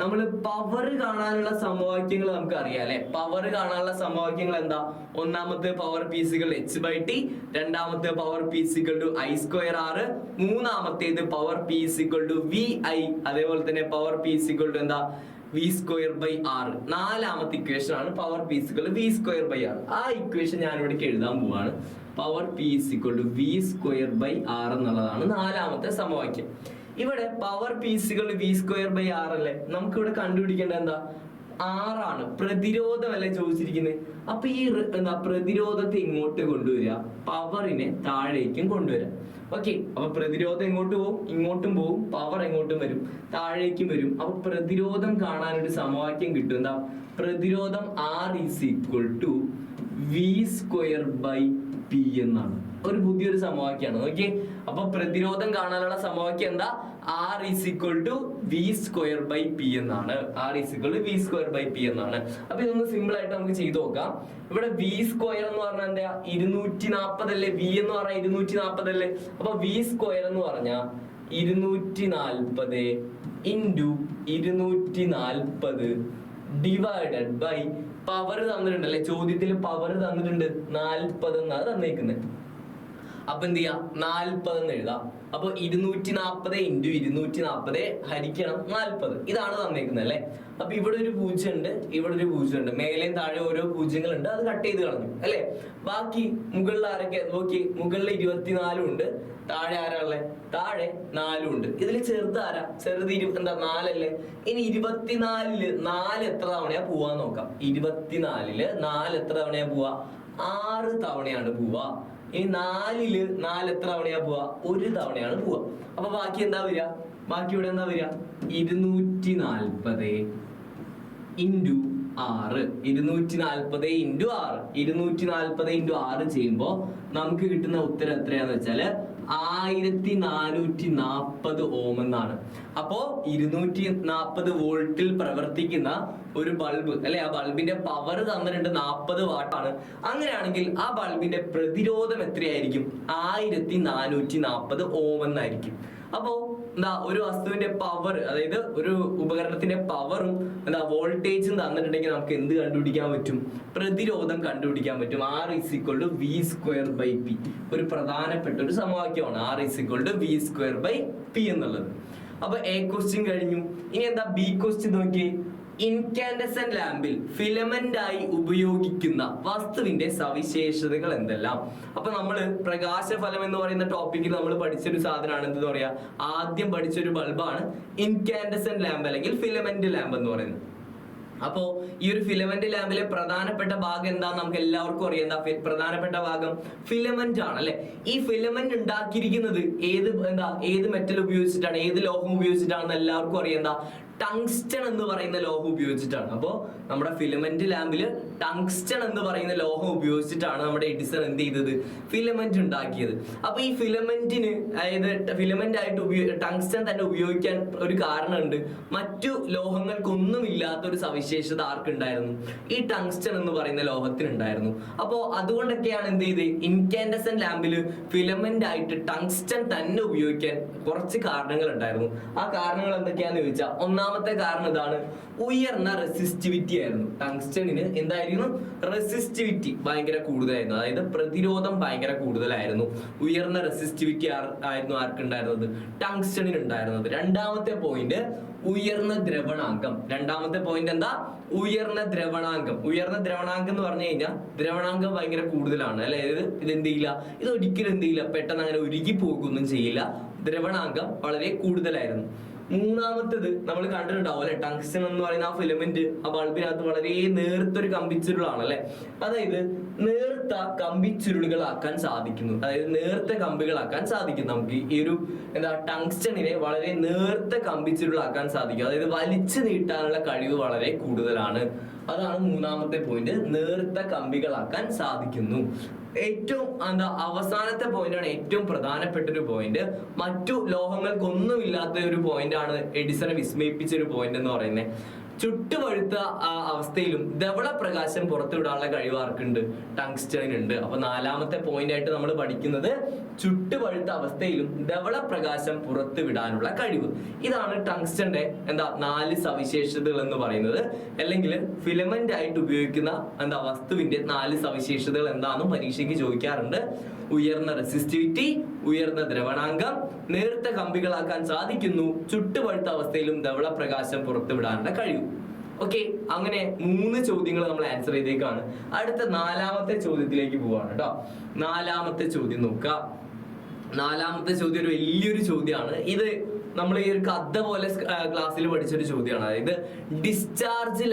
നമ്മൾ പവർ കാണാനുള്ള സമവാക്യങ്ങൾ നമുക്ക് അറിയാം അല്ലെ? പവർ കാണാനുള്ള സമവാക്യങ്ങൾ എന്താ? ഒന്നാമത്തെ പവർ P = h/t, രണ്ടാമത്തെ പവർ P = I²R, മൂന്നാമത്തേത് പവർ P = VI, അതേപോലെ തന്നെ പവർ P = എന്താ? V²/R. നാലാമത്തെ ഇക്വേഷൻ ആണ് പവർ P = V²/R. ആ ഇക്വേഷൻ ഞാൻ ഇവിടെ എഴുതാൻ പോവാണ്. പവർ P = V²/R എന്നുള്ളതാണ് നാലാമത്തെ സമവാക്യം. ഇവിടെ പവർ P = V²/R അല്ലേ? നമുക്ക് ഇവിടെ കണ്ടുപിടിക്കേണ്ടത് എന്താ? ആറാണ്. പ്രതിരോധമല്ലേ ചോദിച്ചിരിക്കുന്നത്. അപ്പൊ ഈ പ്രതിരോധത്തെ ഇങ്ങോട്ട് കൊണ്ടുവരിക, പവറിനെ താഴേക്കും കൊണ്ടുവരാം. ഓക്കെ, അപ്പൊ പ്രതിരോധം എങ്ങോട്ട് പോകും? ഇങ്ങോട്ടും പോകും. പവർ എങ്ങോട്ടും വരും? താഴേക്കും വരും. അപ്പൊ പ്രതിരോധം കാണാനൊരു സമവാക്യം കിട്ടും. എന്താ? പ്രതിരോധം R = V²/P എന്നാണ്. ഒരു പുതിയൊരു സമവാക്യമാണ്. ഓക്കെ, അപ്പൊ പ്രതിരോധം കാണാനുള്ള സമവാക്യം എന്താ? R = V²/P എന്നാണ്. R = V²/P എന്നാണ്. അപ്പൊ ഇതൊന്ന് സിമ്പിൾ ആയിട്ട് നമുക്ക് ചെയ്തു നോക്കാം. ഇവിടെ V² എന്ന് പറഞ്ഞാൽ എന്താ? 240 അല്ലേ? V എന്ന് പറഞ്ഞാൽ 240 അല്ലേ? അപ്പൊ V² എന്ന് പറഞ്ഞാൽ 240 × 240 ഡിവൈഡഡ് ബൈ പവർ തന്നിട്ടുണ്ട് അല്ലെ? ചോദ്യത്തിൽ പവർ തന്നിട്ടുണ്ട് 40 എന്നാണ് തന്നേക്കുന്നത്. അപ്പൊ എന്ത് ചെയ്യാം? 40 എന്ന് എഴുതാം. അപ്പൊ 240 × 240 ഹരിക്കണം 40. ഇതാണ് തന്നേക്കുന്നത് അല്ലെ? അപ്പൊ ഇവിടെ ഒരു 0 ഉണ്ട്, ഇവിടെ ഒരു 0 ഉണ്ട്. മേലെയും താഴെ ഓരോ പൂജ്യങ്ങളുണ്ട്. അത് കട്ട് ചെയ്ത് കളഞ്ഞു അല്ലെ? ബാക്കി മുകളിൽ ആരൊക്കെ നോക്കി? മുകളിൽ 24 ഉണ്ട്. താഴെ ആരാ ഉള്ളത്? താഴെ 4 ഉണ്ട്. ഇതിൽ ചെറുത് ആരാ? ചെറുത് 4 അല്ലേ? ഇനി 24-ല് 4 എത്ര തവണയാ പോവാന്ന് നോക്കാം. 24-ല് 4 എത്ര തവണയാ പോവാ? 6 തവണയാണ് പോവാ. ഇനി 4-ല് 4 എത്ര തവണയാ പോവാ? 1 തവണയാണ് പോവാ. അപ്പൊ ബാക്കി എന്താ വരിക? ബാക്കി ഇവിടെ എന്താ വരിക? 240 × 6. 240 × 6. 240 × 6 ചെയ്യുമ്പോ നമുക്ക് കിട്ടുന്ന ഉത്തരം എത്രയാന്ന് വെച്ചാല് 1440 ഓം എന്നാണ്. അപ്പോ 240 വോൾട്ടിൽ പ്രവർത്തിക്കുന്ന ഒരു ബൾബ് അല്ലെ? ആ ബൾബിന്റെ പവർ തന്നിട്ടുണ്ട് 40 വാട്ടാണ്. അങ്ങനെയാണെങ്കിൽ ആ ബൾബിന്റെ പ്രതിരോധം എത്രയായിരിക്കും? 1440 ഓം എന്നായിരിക്കും. അപ്പോ എന്താ? ഒരു വസ്തുവിന്റെ പവർ, അതായത് ഒരു ഉപകരണത്തിന്റെ പവറും വോൾട്ടേജും തന്നിട്ടുണ്ടെങ്കിൽ നമുക്ക് എന്ത് കണ്ടുപിടിക്കാൻ പറ്റും? പ്രതിരോധം കണ്ടുപിടിക്കാൻ പറ്റും. R = V²/P. ഒരു പ്രധാനപ്പെട്ട ഒരു സമവാക്യമാണ് R = V²/P എന്നുള്ളത്. അപ്പൊ A ക്വസ്റ്റ്യൻ കഴിഞ്ഞു. ഇനി എന്താ B ക്വസ്റ്റ്യൻ നോക്കിയേ. ഇൻകാൻഡസെന്റ് ലാമ്പിൽ ഫിലമെന്റ് ആയി ഉപയോഗിക്കുന്ന വസ്തുവിന്റെ സവിശേഷതകൾ എന്തെല്ലാം? അപ്പൊ നമ്മള് പ്രകാശഫലം എന്ന് പറയുന്ന ടോപ്പിക്കിൽ നമ്മൾ പഠിച്ചൊരു സാധനമാണ് എന്തെന്ന് പറയാ? ആദ്യം പഠിച്ചൊരു ബൾബാണ് ഇൻകാൻഡസെന്റ് ലാമ്പ് അല്ലെങ്കിൽ ഫിലമെന്റ് ലാമ്പ് എന്ന് പറയുന്നത്. അപ്പോ ഈ ഒരു ഫിലമെന്റ് ലാമ്പിലെ പ്രധാനപ്പെട്ട ഭാഗം എന്താന്ന് നമുക്ക് എല്ലാവർക്കും അറിയാം. എന്താ പ്രധാനപ്പെട്ട ഭാഗം? ഫിലമെന്റ് ആണ് അല്ലെ? ഈ ഫിലമെന്റ് ഉണ്ടാക്കിയിരിക്കുന്നത് ഏത് മെറ്റൽ ഉപയോഗിച്ചിട്ടാണ്? ഏത് ലോഹം ഉപയോഗിച്ചിട്ടാണെന്ന് എല്ലാവർക്കും അറിയാം. എന്താ? ടങ്സ്റ്റൺ എന്ന് പറയുന്ന ലോഹം ഉപയോഗിച്ചിട്ടാണ്. അപ്പോ നമ്മുടെ ഫിലമെന്റ് ലാമ്പില് ടങ്സ്റ്റൺ എന്ന് പറയുന്ന ലോഹം ഉപയോഗിച്ചിട്ടാണ് നമ്മുടെ എഡിസൺ എന്ത് ചെയ്തത്? ഫിലമെന്റ് ഉണ്ടാക്കിയത്. അപ്പൊ ഈ ഫിലമെന്റിന്, അതായത് ഫിലമെന്റ് ആയിട്ട് ടങ്സ്റ്റൺ തന്നെ ഉപയോഗിക്കാൻ ഒരു കാരണമുണ്ട്. മറ്റു ലോഹങ്ങൾക്കൊന്നും ഇല്ലാത്ത ഒരു സവിശേഷത ആർക്കുണ്ടായിരുന്നു? ഈ ടങ്സ്റ്റൺ എന്ന് പറയുന്ന ലോഹത്തിനുണ്ടായിരുന്നു. അപ്പോ അതുകൊണ്ടൊക്കെയാണ് എന്ത് ചെയ്ത് ഇൻകാൻഡസെന്റ് ലാമ്പില് ഫിലമെന്റ് ആയിട്ട് ടങ്സ്റ്റൺ തന്നെ ഉപയോഗിക്കാൻ കുറച്ച് കാരണങ്ങൾ ഉണ്ടായിരുന്നു. ആ കാരണങ്ങൾ എന്തൊക്കെയാന്ന് ചോദിച്ചാൽ, ഒന്നാമത്തെ കാരണം ഇതാണ്, ഉയർന്ന റെസിസ്റ്റിവിറ്റി ആയിരുന്നു. ടങ്സ്റ്റണിന് എന്തായിരുന്നു? റെസിസ്റ്റിവിറ്റി ഭയങ്കര കൂടുതലായിരുന്നു. അതായത് പ്രതിരോധം ഭയങ്കര കൂടുതലായിരുന്നു. ഉയർന്ന റെസിസ്റ്റിവിറ്റി ആയിരുന്നു ആർക്കുണ്ടായിരുന്നത്? ടങ്സ്റ്റണിന് ഉണ്ടായിരുന്നത്. രണ്ടാമത്തെ പോയിന്റ് ഉയർന്ന ദ്രവണാങ്കം. രണ്ടാമത്തെ പോയിന്റ് എന്താ? ഉയർന്ന ദ്രവണാങ്കം. ഉയർന്ന ദ്രവണാങ്കം എന്ന് പറഞ്ഞു കഴിഞ്ഞാൽ ദ്രവണാങ്കം ഭയങ്കര കൂടുതലാണ് അല്ലെ? ഇത് എന്ത് ചെയ്യില്ല? ഇത് ഒരിക്കലും എന്ത് ചെയ്യില്ല? പെട്ടെന്ന് അങ്ങനെ ഉരുകി പോകുകയൊന്നും ചെയ്യില്ല. ദ്രവണാങ്കം വളരെ കൂടുതലായിരുന്നു. മൂന്നാമത്തേത് നമ്മൾ കണ്ടിട്ടുണ്ടാവും അല്ലെ? ടങ്സ്റ്റൺ എന്ന് പറയുന്ന ആ ഫിലമെന്റ് ആ ബൾബിനകത്ത് വളരെ നേർത്തൊരു കമ്പിച്ചുരുളാണ് അല്ലെ? അതായത് നേർത്ത കമ്പിച്ചുരുളുകളാക്കാൻ സാധിക്കുന്നു. അതായത് നേർത്ത കമ്പികളാക്കാൻ സാധിക്കും നമുക്ക്. ഈ ഒരു ടങ്സ്റ്റണിനെ വളരെ നേർത്ത കമ്പിച്ചുരുളാക്കാൻ സാധിക്കും. അതായത് വലിച്ചു നീട്ടാനുള്ള കഴിവ് വളരെ കൂടുതലാണ്. അതാണ് മൂന്നാമത്തെ പോയിന്റ്, നേർത്ത കമ്പികളാക്കാൻ സാധിക്കുന്നു. ഏറ്റവും അവസാനത്തെ പോയിന്റാണ് ഏറ്റവും പ്രധാനപ്പെട്ട ഒരു പോയിന്റ്. മറ്റു ലോഹങ്ങൾക്കൊന്നും ഇല്ലാത്ത ഒരു പോയിന്റ് ആണ് എഡിസനെ വിസ്മയിപ്പിച്ച ഒരു പോയിന്റ് എന്ന് പറയുന്നത്. ചുട്ടുപഴുത്ത അവസ്ഥയിലും ധവള പ്രകാശം പുറത്തുവിടാനുള്ള കഴിവ് ആർക്കുണ്ട്? ടങ്സ്റ്റണിനുണ്ട്. അപ്പൊ നാലാമത്തെ പോയിന്റ് ആയിട്ട് നമ്മൾ പഠിക്കുന്നത് ചുട്ടുപഴുത്ത അവസ്ഥയിലും ധവള പ്രകാശം പുറത്തുവിടാനുള്ള കഴിവ്. ഇതാണ് ടങ്സ്റ്റന്റെ 4 സവിശേഷതകൾ എന്ന് പറയുന്നത്. അല്ലെങ്കിൽ ഫിലമെന്റ് ആയിട്ട് ഉപയോഗിക്കുന്ന വസ്തുവിന്റെ 4 സവിശേഷതകൾ എന്താണെന്നും പരീക്ഷയ്ക്ക് ചോദിക്കാറുണ്ട്. ഉയർന്ന റെസിസ്റ്റിവിറ്റി, ഉയർന്ന ദ്രവണാങ്കം, നേർത്ത കമ്പികളാക്കാൻ സാധിക്കുന്നു, ചുട്ടുപഴുത്ത അവസ്ഥയിലും ധവള പ്രകാശം പുറത്തുവിടാനുള്ള കഴിവ്. ഓക്കെ, അങ്ങനെ 3 ചോദ്യങ്ങൾ നമ്മൾ ആൻസർ ചെയ്തേക്കാണ്. അടുത്ത 4ാമത്തെ ചോദ്യത്തിലേക്ക് പോവാണ് കേട്ടോ. 4ാമത്തെ ചോദ്യം നോക്കുക. 4ാമത്തെ ചോദ്യം ഒരു വലിയൊരു ചോദ്യമാണ്. ഇത് നമ്മൾ ഈ ഒരു കഥ പോലെ ക്ലാസ്സിൽ പഠിച്ചൊരു ചോദ്യമാണ്. അതായത് ഡിസ്ചാർജ്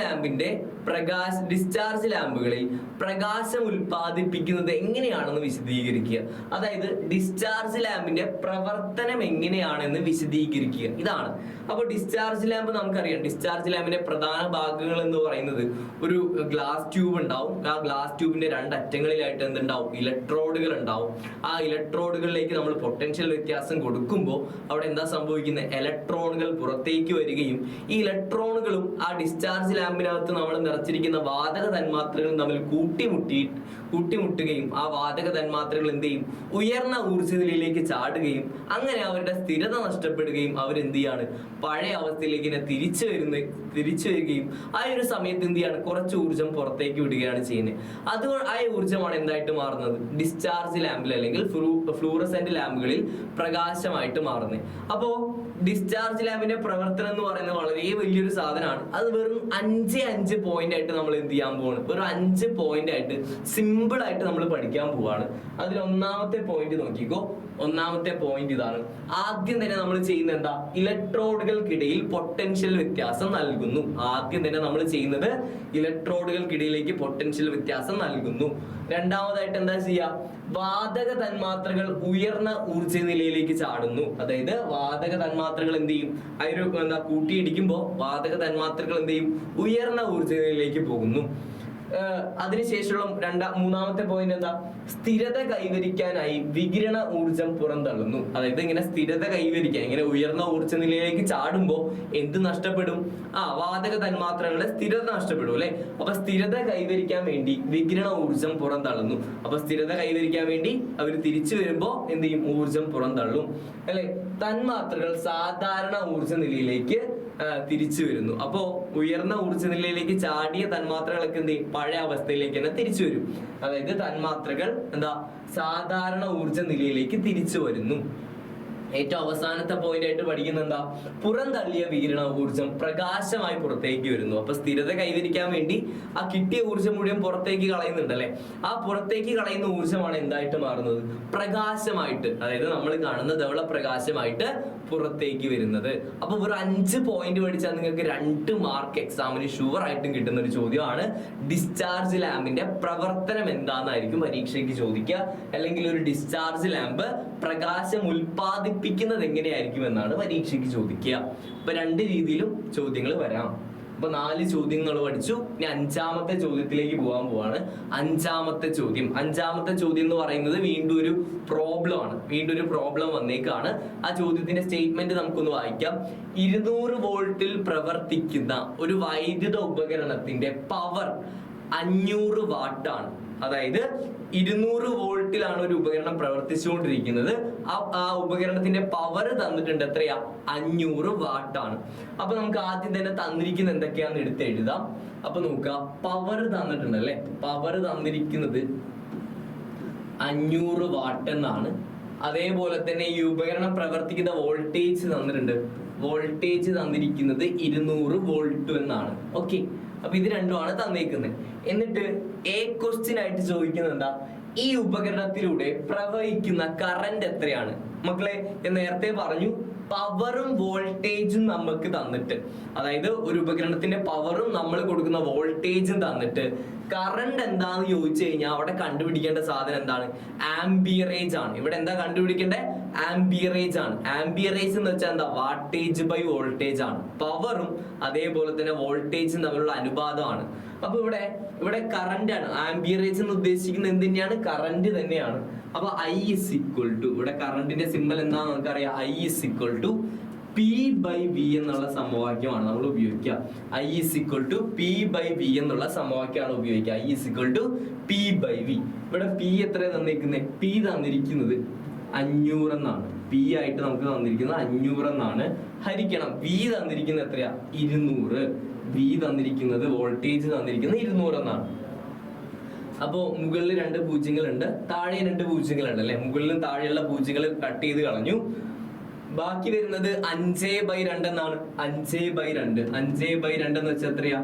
ലാമ്പുകളിൽ പ്രകാശം ഉൽപ്പാദിപ്പിക്കുന്നത് എങ്ങനെയാണെന്ന് വിശദീകരിക്കുക. അതായത് ഡിസ്ചാർജ് ലാമ്പിന്റെ പ്രവർത്തനം എങ്ങനെയാണെന്ന് വിശദീകരിക്കുക, ഇതാണ്. അപ്പോൾ ഡിസ്ചാർജ് ലാമ്പ് നമുക്കറിയാം. ഡിസ്ചാർജ് ലാമ്പിന്റെ പ്രധാന ഭാഗങ്ങൾ എന്ന് പറയുന്നത് ഒരു ഗ്ലാസ് ട്യൂബ് ഉണ്ടാവും. ആ ഗ്ലാസ് ട്യൂബിന്റെ രണ്ടറ്റങ്ങളിലായിട്ട് എന്തുണ്ടാവും? ഇലക്ട്രോഡുകൾ ഉണ്ടാവും. ആ ഇലക്ട്രോഡുകളിലേക്ക് നമ്മൾ പൊട്ടൻഷ്യൽ വ്യത്യാസം കൊടുക്കുമ്പോൾ അവിടെ എന്താ സംഭവിക്കുന്നത്? ഇലക്ട്രോണുകൾ പുറത്തേക്ക് വരികയും ഈ ഇലക്ട്രോണുകളും ആ ഡിസ്ചാർജ് ലാമ്പിനകത്ത് നമ്മൾ നിറച്ചിരിക്കുന്ന വാതക തന്മാത്രകളും തമ്മിൽ കൂട്ടിമുട്ടുകയും ആ വാതക തന്മാത്രകൾ എന്ത് ചെയ്യും? ഉയർന്ന ഊർജ്ജനിലയിലേക്ക് ചാടുകയും അങ്ങനെ അവരുടെ സ്ഥിരത നഷ്ടപ്പെടുകയും അവരെന്ത് ചെയ്യാണ്? പഴയ അവസ്ഥയിലേക്ക് തന്നെ തിരിച്ചു വരികയും ആ ഒരു സമയത്ത് എന്ത് ചെയ്യാണ്? കുറച്ച് ഊർജ്ജം പുറത്തേക്ക് വിടുകയാണ് ചെയ്യുന്നത്. അതുകൊണ്ട് ആ ഊർജ്ജമാണ് എന്തായിട്ട് മാറുന്നത്? ഡിസ്ചാർജ് ലാമ്പിൽ അല്ലെങ്കിൽ ഫ്ലൂറസെന്റ് ലാമ്പുകളിൽ പ്രകാശമായിട്ട് മാറുന്നത്. അപ്പോ ഡിസ്ചാർജ് ലാമ്പിന്റെ പ്രവർത്തനം എന്ന് പറയുന്നത് വളരെ വലിയൊരു സാധനമാണ്. അത് വെറും 5 പോയിന്റ് ആയിട്ട് നമ്മൾ എന്ത് ചെയ്യാൻ പോവാണ്? വെറും 5 പോയിന്റ് ആയിട്ട് സിമ്പിൾ ആയിട്ട് നമ്മൾ പഠിക്കാൻ പോവാണ്. അതിൽ ഒന്നാമത്തെ പോയിന്റ് നോക്കിക്കോ. ഒന്നാമത്തെ പോയിന്റ് ഇതാണ്. ആദ്യം തന്നെ നമ്മൾ ചെയ്യുന്നത് എന്താ? ഇലക്ട്രോഡുകൾക്കിടയിൽ പൊട്ടൻഷ്യൽ വ്യത്യാസം നൽകുന്നു. ആദ്യം തന്നെ നമ്മൾ ചെയ്യുന്നത് ഇലക്ട്രോഡുകൾക്കിടയിലേക്ക് പൊട്ടൻഷ്യൽ വ്യത്യാസം നൽകുന്നു. രണ്ടാമതായിട്ട് എന്താ ചെയ്യുക? വാതക തന്മാത്രകൾ ഉയർന്ന ഊർജ്ജ നിലയിലേക്ക് ചാടുന്നു. അതായത് വാതക തന്മാത്രകൾ എന്ത് ചെയ്യും? അതിന് കൂട്ടിയിടിക്കുമ്പോൾ വാതക തന്മാത്രകൾ എന്ത് ചെയ്യും? ഉയർന്ന ഊർജ്ജ നിലയിലേക്ക് പോകുന്നു. അതിനുശേഷമുള്ള മൂന്നാമത്തെ പോയിന്റ് എന്താ? സ്ഥിരത കൈവരിക്കാനായി വികിരണ ഊർജം പുറന്തള്ളുന്നു. അതായത് ഇങ്ങനെ സ്ഥിരത കൈവരിക്കാൻ, ഇങ്ങനെ ഉയർന്ന ഊർജ്ജ നിലയിലേക്ക് ചാടുമ്പോൾ എന്ത് നഷ്ടപ്പെടും? വാതക തന്മാത്രകളുടെ സ്ഥിരത നഷ്ടപ്പെടും അല്ലെ. അപ്പൊ സ്ഥിരത കൈവരിക്കാൻ വേണ്ടി വികിരണ ഊർജം പുറന്തള്ളുന്നു. അപ്പൊ സ്ഥിരത കൈവരിക്കാൻ വേണ്ടി അവർ തിരിച്ചു വരുമ്പോ എന്ത് ചെയ്യും? ഊർജം പുറന്തള്ളും അല്ലെ. തന്മാത്രകൾ സാധാരണ ഊർജ നിലയിലേക്ക് തിരിച്ചു വരുന്നു. അപ്പോ ഉയർന്ന ഊർജ്ജ നിലയിലേക്ക് ചാടിയ തന്മാത്രകളൊക്കെ എന്ത് ചെയ്യും? പഴയ അവസ്ഥയിലേക്ക് തന്നെ തിരിച്ചു വരും. അതായത് തന്മാത്രകൾ സാധാരണ ഊർജ്ജ നിലയിലേക്ക് തിരിച്ചു വരുന്നു. ഏറ്റവും അവസാനത്തെ പോയിന്റ് ആയിട്ട് പഠിക്കുന്നത് എന്താ? പുറന്തള്ളിയ വികിരണ ഊർജം പ്രകാശമായി പുറത്തേക്ക് വരുന്നു. അപ്പൊ സ്ഥിരത കൈവരിക്കാൻ വേണ്ടി ആ കിട്ടിയ ഊർജം മുഴുവൻ പുറത്തേക്ക് കളയുന്നുണ്ടല്ലേ. ആ പുറത്തേക്ക് കളയുന്ന ഊർജമാണ് എന്തായിട്ട് മാറുന്നത്? പ്രകാശമായിട്ട്, അതായത് നമ്മൾ കാണുന്ന ധവള പ്രകാശമായിട്ട് പുറത്തേക്ക് വരുന്നത്. അപ്പൊ ഒരു 5 പോയിന്റ് പഠിച്ചാൽ നിങ്ങൾക്ക് 2 മാർക്ക് എക്സാമിന് ഷുവർ ആയിട്ടും കിട്ടുന്ന ഒരു ചോദ്യമാണ്. ഡിസ്ചാർജ് ലാമ്പിന്റെ പ്രവർത്തനം എന്താണെന്നായിരിക്കും പരീക്ഷയ്ക്ക് ചോദിക്കുക. അല്ലെങ്കിൽ ഒരു ഡിസ്ചാർജ് ലാമ്പ് പ്രകാശം ഉൽപ്പാദിപ്പിക്കുന്നത് എങ്ങനെയായിരിക്കും എന്നാണ് പരീക്ഷയ്ക്ക് ചോദിക്കുക. അപ്പൊ 2 രീതിയിലും ചോദ്യങ്ങൾ വരാം. അപ്പൊ 4 ചോദ്യങ്ങൾ പഠിച്ചു. ഇനി 5ാമത്തെ ചോദ്യത്തിലേക്ക് പോകാൻ പോവാണ്. 5ാമത്തെ ചോദ്യം എന്ന് പറയുന്നത് വീണ്ടും ഒരു പ്രോബ്ലം ആണ്. വീണ്ടും ഒരു പ്രോബ്ലം വന്നേക്കാണ്. ആ ചോദ്യത്തിന്റെ സ്റ്റേറ്റ്മെന്റ് നമുക്കൊന്ന് വായിക്കാം. 200 വോൾട്ടിൽ പ്രവർത്തിക്കുന്ന ഒരു വൈദ്യുത ഉപകരണത്തിന്റെ പവർ 500 വാട്ടാണ്. അതായത് 200 വോൾട്ടിലാണ് ഒരു ഉപകരണം പ്രവർത്തിച്ചുകൊണ്ടിരിക്കുന്നത്. ആ ഉപകരണത്തിന്റെ പവർ തന്നിട്ടുണ്ട് എത്രയാ? 500 വാട്ടാണ്. അപ്പൊ നമുക്ക് ആദ്യം തന്നെ തന്നിരിക്കുന്നത് എന്തൊക്കെയാന്ന് എടുത്ത് എഴുതാം. അപ്പൊ നോക്കുക, പവർ തന്നിട്ടുണ്ട് അല്ലെ. പവർ തന്നിരിക്കുന്നത് 500 വാട്ട് എന്നാണ്. അതേപോലെ തന്നെ ഈ ഉപകരണം പ്രവർത്തിക്കുന്ന വോൾട്ടേജ് തന്നിട്ടുണ്ട്. വോൾട്ടേജ് തന്നിരിക്കുന്നത് 200 വോൾട്ട് എന്നാണ്. ഓക്കെ, അപ്പൊ ഇത് രണ്ടുമാണ് തന്നേക്കുന്നത്. എന്നിട്ട് ക്വസ്റ്റ്യൻ ആയിട്ട് ചോദിക്കുന്നത് എന്താ? ഈ ഉപകരണത്തിലൂടെ പ്രവഹിക്കുന്ന കറന്റ് എത്രയാണ്? മക്കളെ, ഞാൻ നേരത്തെ പറഞ്ഞു, പവറും വോൾട്ടേജും നമുക്ക് തന്നിട്ട്, അതായത് ഒരു ഉപകരണത്തിന്റെ പവറും നമ്മൾ കൊടുക്കുന്ന വോൾട്ടേജും തന്നിട്ട് കറണ്ട് എന്താന്ന് ചോദിച്ചു കഴിഞ്ഞാൽ അവിടെ കണ്ടുപിടിക്കേണ്ട സാധനം എന്താണ്? ആംബിയറേജ് ആണ്. ഇവിടെ എന്താ കണ്ടുപിടിക്കേണ്ടത്? ആംബിയറേജ് ആണ്. ആംബിയറേജ് എന്ന് വെച്ചാൽ എന്താ? വാട്ടേജ് ബൈ വോൾട്ടേജ് ആണ്. പവറും അതേപോലെ തന്നെ വോൾട്ടേജും തമ്മിലുള്ള അനുപാതമാണ്. അപ്പൊ ഇവിടെ കറന്റ് ആണ്. ആംബിയറേജ് എന്ന് ഉദ്ദേശിക്കുന്നത് എന്ത് തന്നെയാണ്? കറന്റ് തന്നെയാണ്. അപ്പൊ I is equal to, ഇവിടെ കറന്റിന്റെ സിമ്പൽ എന്താണെന്ന് നമുക്കറിയാം. I is equal to P/V എന്നുള്ള സമവാക്യമാണ് നമ്മൾ ഉപയോഗിക്കുക. I is equal to P/V എന്നുള്ള സമവാക്യമാണ് ഉപയോഗിക്കുക. I is equal to P/V. ഇവിടെ P എത്ര തന്നിരിക്കുന്നത്? P തന്നിരിക്കുന്നത് 500 എന്നാണ്. P ആയിട്ട് നമുക്ക് തന്നിരിക്കുന്നത് 500 എന്നാണ്. ഹരിക്കണം V തന്നിരിക്കുന്നത് എത്രയാ? 200. V തന്നിരിക്കുന്നത്, വോൾട്ടേജ് തന്നിരിക്കുന്നത് 200 എന്നാണ്. അപ്പോ മുകളിൽ 2 പൂജ്യങ്ങളുണ്ട്, താഴെ 2 പൂജ്യങ്ങളുണ്ട് അല്ലെ. മുകളിലും താഴെയുള്ള പൂജ്യങ്ങൾ കട്ട് ചെയ്ത് കളഞ്ഞു. ബാക്കി വരുന്നത് 5/2 എന്നാണ്. 5/2 എന്ന് വെച്ചാൽ എത്രയാ?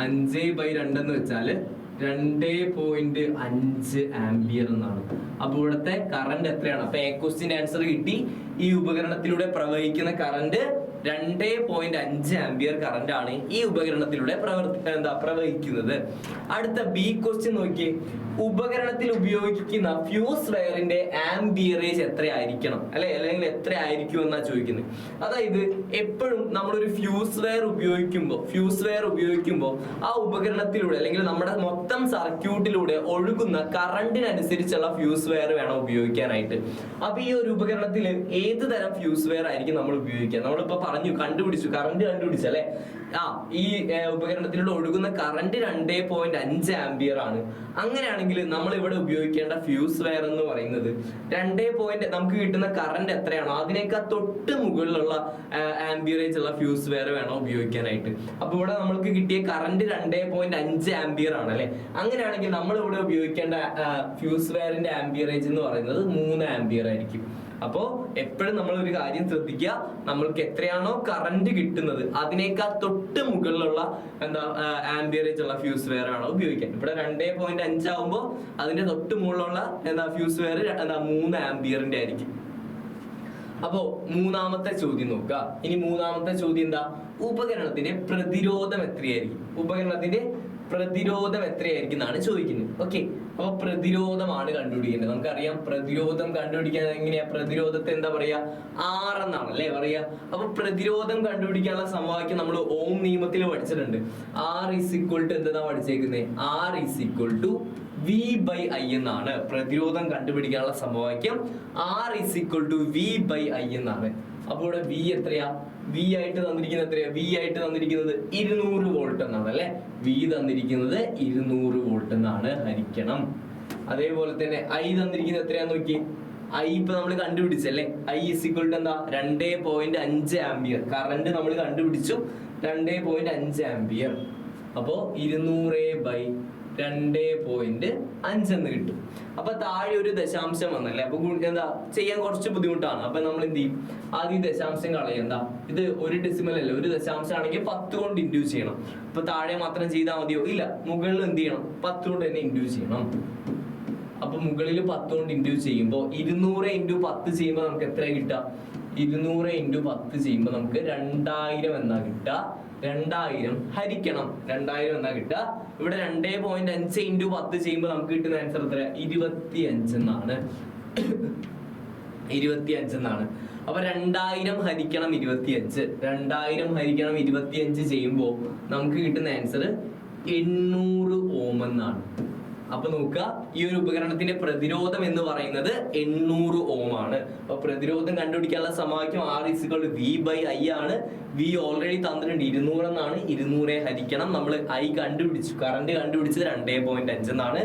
5/2 എന്ന് വെച്ചാല് 2.5 ആംപിയർ എന്നാണ്. അപ്പൊ ഇവിടുത്തെ കറണ്ട് എത്രയാണ്? അപ്പൊ എ ക്വസ്റ്റ്യൻ ആൻസർ കിട്ടി. ഈ ഉപകരണത്തിലൂടെ പ്രവഹിക്കുന്ന കറണ്ട് 2.5 ആംപിയർ കറണ്ട് ആണ് ഈ ഉപകരണത്തിലൂടെ പ്രവഹിക്കുന്നത്. അടുത്ത ബി ക്വസ്റ്റ്യൻ നോക്കിയേ. ഉപകരണത്തിൽ ഉപയോഗിക്കുന്ന ഫ്യൂസ് വയറിന്റെ ആംബിയറേജ് എത്രയായിരിക്കണം അല്ലെങ്കിൽ എത്ര ആയിരിക്കും എന്നാ ചോദിക്കുന്നത്. അതായത് എപ്പോഴും നമ്മളൊരു ഫ്യൂസ് വയർ ഉപയോഗിക്കുമ്പോൾ ആ ഉപകരണത്തിലൂടെ അല്ലെങ്കിൽ നമ്മുടെ മൊത്തം സർക്യൂട്ടിലൂടെ ഒഴുകുന്ന കറണ്ടിനനുസരിച്ചുള്ള ഫ്യൂസ് വയർ വേണം ഉപയോഗിക്കാനായിട്ട്. അപ്പൊ ഈ ഒരു ഉപകരണത്തിൽ ഏത് തരം ഫ്യൂസ് വയർ ആയിരിക്കും നമ്മൾ ഉപയോഗിക്കുക? നമ്മളിപ്പോ കണ്ടുപിടിച്ചു അല്ലെ? ഈ ഉപകരണത്തിലൂടെ ഒഴുകുന്ന കറണ്ട് 2.5 ആംപിയർ ആണ്. അങ്ങനെയാണെങ്കിൽ നമ്മൾ ഇവിടെ ഉപയോഗിക്കേണ്ട ഫ്യൂസ് വയർ എന്ന് പറയുന്നത് നമുക്ക് കിട്ടുന്ന കറണ്ട് എത്രയാണോ അതിനേക്കാൾ തൊട്ട് മുകളിലുള്ള ആംബിയറേജ് ഉള്ള ഫ്യൂസ് വയർ വേണം ഉപയോഗിക്കാനായിട്ട്. അപ്പൊ ഇവിടെ നമ്മൾക്ക് കിട്ടിയ കറണ്ട് 2.5 ആംപിയർ ആണ് അല്ലെ? അങ്ങനെയാണെങ്കിൽ നമ്മൾ ഇവിടെ ഉപയോഗിക്കേണ്ട ഫ്യൂസ് വയറിന്റെ ആംബിയറേജ് എന്ന് പറയുന്നത് 3 ആംപിയർ ആയിരിക്കും. അപ്പോ എപ്പോഴും നമ്മൾ ഒരു കാര്യം ശ്രദ്ധിക്കുക, നമ്മൾക്ക് എത്രയാണോ കറണ്ട് കിട്ടുന്നത് അതിനേക്കാൾ തൊട്ട് മുകളിലുള്ള ആംബിയറേജ് ഉള്ള ഫ്യൂസ് വയർ ആണ് ഉപയോഗിക്കാൻ. ഇവിടെ 2.5 ആകുമ്പോൾ അതിന്റെ തൊട്ട് മുകളിലുള്ള ഫ്യൂസ് വയർ 3 ആംബിയറിന്റെ ആയിരിക്കും. അപ്പോ മൂന്നാമത്തെ ചോദ്യം നോക്കുക. ഇനി മൂന്നാമത്തെ ചോദ്യം എന്താ? ഉപകരണത്തിന്റെ പ്രതിരോധം എത്രയായിരിക്കും എന്നാണ് ചോദിക്കുന്നത്. ഓക്കെ, അപ്പൊ പ്രതിരോധമാണ് കണ്ടുപിടിക്കേണ്ടത്. നമുക്കറിയാം പ്രതിരോധം കണ്ടുപിടിക്കാൻ എങ്ങനെയാ? പ്രതിരോധത്തെ എന്താ പറയാ? R എന്നാണ് അല്ലെ പറയാ. അപ്പൊ പ്രതിരോധം കണ്ടുപിടിക്കാനുള്ള സമവാക്യം നമ്മൾ ഓം നിയമത്തിൽ പഠിച്ചിട്ടുണ്ട്. R എന്താ പഠിച്ചേക്കുന്നത്? R V/I എന്നാണ്. പ്രതിരോധം കണ്ടുപിടിക്കാനുള്ള സമവാക്യം R V/I എന്നാണ്. അപ്പൊ ഇവിടെ V എത്രയാ? V ആയിട്ട് തന്നിരിക്കുന്നത് എത്രയാ? V ആയിട്ട് തന്നിരിക്കുന്നത് 200 വോൾട്ട് എന്നാണ് അല്ലെ? V തന്നിരിക്കുന്നത് 200 വോൾട്ട് എന്നാണ്, ഹരിക്കണം. അതേപോലെ തന്നെ I തന്നിരിക്കുന്നത് എത്രയാന്ന് നോക്കി. I ഇപ്പൊ നമ്മൾ കണ്ടുപിടിച്ചല്ലേ? I എന്താ? 2.5 ആംപിയർ കറണ്ട് നമ്മൾ കണ്ടുപിടിച്ചു. 2.5 ആംപിയർ. അപ്പോ 200/2.5 എന്ന് കിട്ടും. അപ്പൊ താഴെ ഒരു ദശാംശം വന്നല്ലേ? അപ്പൊ എന്താ ചെയ്യാൻ കുറച്ച് ബുദ്ധിമുട്ടാണ്. അപ്പൊ നമ്മൾ എന്ത് ചെയ്യും? ആദ്യം ദശാംശം കളയണ്ട. ഇത് ഒരു ഡെസിമൽ അല്ല, ഒരു ദശാംശം ആണെങ്കിൽ 10 കൊണ്ട് ഇൻഡ്യൂസ് ചെയ്യണം. അപ്പൊ താഴെ മാത്രം ചെയ്താൽ മതിയോ? ഇല്ല, മുകളിൽ എന്ത് ചെയ്യണം? 10 കൊണ്ട് തന്നെ ഇൻഡ്യൂസ് ചെയ്യണം. അപ്പൊ മുകളിൽ 10 കൊണ്ട് ഇൻഡ്യൂസ് ചെയ്യുമ്പോൾ 200 × 10 ചെയ്യുമ്പോൾ നമുക്ക് എത്ര കിട്ടുക? 200 × 10 ചെയ്യുമ്പോൾ നമുക്ക് 2000 എന്നാ കിട്ടുക. 2000 ഹരിക്കണം 2000 എന്നാ കിട്ടുക. ഇവിടെ 2.5 × 10 ചെയ്യുമ്പോൾ നമുക്ക് കിട്ടുന്ന ആൻസർ എത്ര? 25 എന്നാണ്. 25 എന്നാണ്. അപ്പൊ 2000 ഹരിക്കണം 25. 2000 ഹരിക്കണം 25 ചെയ്യുമ്പോൾ നമുക്ക് കിട്ടുന്ന ആൻസർ 800 ഓം എന്നാണ്. അപ്പൊ നോക്കുക, ഈ ഒരു ഉപകരണത്തിന്റെ പ്രതിരോധം എന്ന് പറയുന്നത് 800 ഓം ആണ്. അപ്പൊ പ്രതിരോധം കണ്ടുപിടിക്കാനുള്ള സമവാക്യം R V/I ആണ്. V ഓൾറെഡി തന്നിട്ടുണ്ട് 200 എന്നാണ്. 200 ഹരിക്കണം നമ്മൾ I കണ്ടുപിടിച്ചു, കറണ്ട് കണ്ടുപിടിച്ചത് 2.5 എന്നാണ്.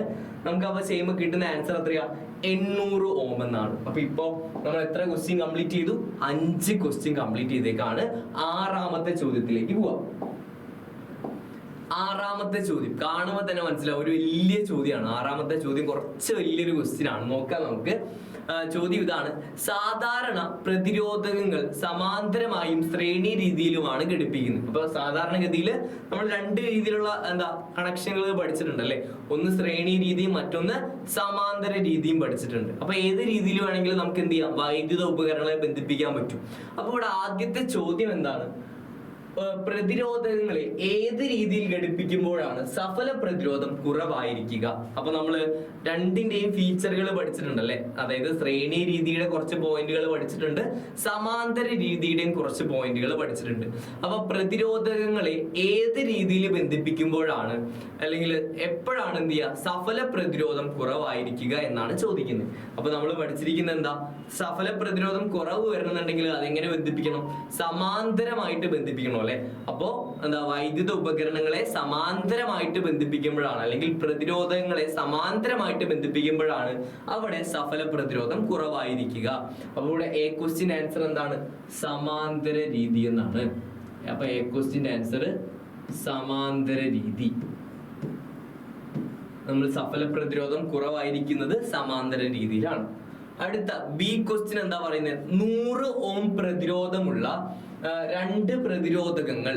നമുക്ക് അപ്പൊ ചെയ്യുമ്പോൾ കിട്ടുന്ന ആൻസർ എത്രയാ? 800 ഓം എന്നാണ്. അപ്പൊ ഇപ്പൊ നമ്മൾ എത്ര ക്വസ്റ്റ്യൻ കംപ്ലീറ്റ് ചെയ്തു? 5 ക്വസ്റ്റ്യൻ കംപ്ലീറ്റ് ചെയ്തേക്കാണ്. 6ാമത്തെ ചോദ്യത്തിലേക്ക് പോവാം. 6ാമത്തെ ചോദ്യം കാണുമ്പോൾ തന്നെ മനസ്സിലാവും, ഒരു വലിയ ചോദ്യമാണ്. 6ാമത്തെ ചോദ്യം കുറച്ച് വലിയൊരു ക്വസ്റ്റ്യൻ ആണ്. നോക്കാം നമുക്ക്. ചോദ്യം ഇതാണ്: സാധാരണ പ്രതിരോധകങ്ങൾ സമാന്തരമായും ശ്രേണി രീതിയിലുമാണ് ഘടിപ്പിക്കുന്നത്. അപ്പൊ സാധാരണഗതിയിൽ നമ്മൾ 2 രീതിയിലുള്ള കണക്ഷനുകൾ പഠിച്ചിട്ടുണ്ട് അല്ലെ? ഒന്ന് ശ്രേണി രീതിയും മറ്റൊന്ന് സമാന്തര രീതിയും പഠിച്ചിട്ടുണ്ട്. അപ്പൊ ഏത് രീതിയിൽ വേണമെങ്കിലും നമുക്ക് എന്ത് ചെയ്യാം? വൈദ്യുത ഉപകരണങ്ങളെ ബന്ധിപ്പിക്കാൻ പറ്റും. അപ്പൊ ഇവിടെ ആദ്യത്തെ ചോദ്യം എന്താണ്? പ്രതിരോധകങ്ങളെ ഏത് രീതിയിൽ ഘടിപ്പിക്കുമ്പോഴാണ് സഫല പ്രതിരോധം കുറവായിരിക്കുക? അപ്പൊ നമ്മള് രണ്ടിന്റെയും ഫീച്ചറുകൾ പഠിച്ചിട്ടുണ്ടല്ലേ? അതായത് ശ്രേണി രീതിയുടെ കുറച്ച് പോയിന്റുകൾ പഠിച്ചിട്ടുണ്ട്, സമാന്തര രീതിയുടെയും കുറച്ച് പോയിന്റുകൾ പഠിച്ചിട്ടുണ്ട്. അപ്പൊ പ്രതിരോധകങ്ങളെ ഏത് രീതിയിൽ ബന്ധിപ്പിക്കുമ്പോഴാണ് അല്ലെങ്കിൽ എപ്പോഴാണ് എന്ത് ചെയ്യുക? സഫല പ്രതിരോധം കുറവായിരിക്കുക എന്നാണ് ചോദിക്കുന്നത്. അപ്പൊ നമ്മൾ പഠിച്ചിരിക്കുന്നത് എന്താ? സഫല പ്രതിരോധം കുറവ് വരണമെന്നുണ്ടെങ്കിൽ അതെങ്ങനെ ബന്ധിപ്പിക്കണം? സമാന്തരമായിട്ട് ബന്ധിപ്പിക്കണം അല്ലെ? അപ്പോ വൈദ്യുത ഉപകരണങ്ങളെ സമാന്തരമായിട്ട് ബന്ധിപ്പിക്കുമ്പോഴാണ് അല്ലെങ്കിൽ പ്രതിരോധങ്ങളെ സമാന്തരമായിട്ട് ബന്ധിപ്പിക്കുമ്പോഴാണ് അവിടെ സഫല പ്രതിരോധം കുറവായിരിക്കുക. അപ്പൊ ഇവിടെ എ ക്വസ്റ്റ്യൻ ആൻസർ എന്താണ്? സമാന്തര രീതി എന്നാണ്. അപ്പൊ എ ക്വസ്റ്റ്യൻ ആൻസർ സമാന്തര രീതി. നമ്മൾ സഫല പ്രതിരോധം കുറവായിരിക്കുന്നത് സമാന്തര രീതിയിലാണ്. അടുത്ത ബി ക്വസ്റ്റ്യൻ എന്താ പറയുന്നത്? 100 ഓം പ്രതിരോധമുള്ള 2 പ്രതിരോധകങ്ങൾ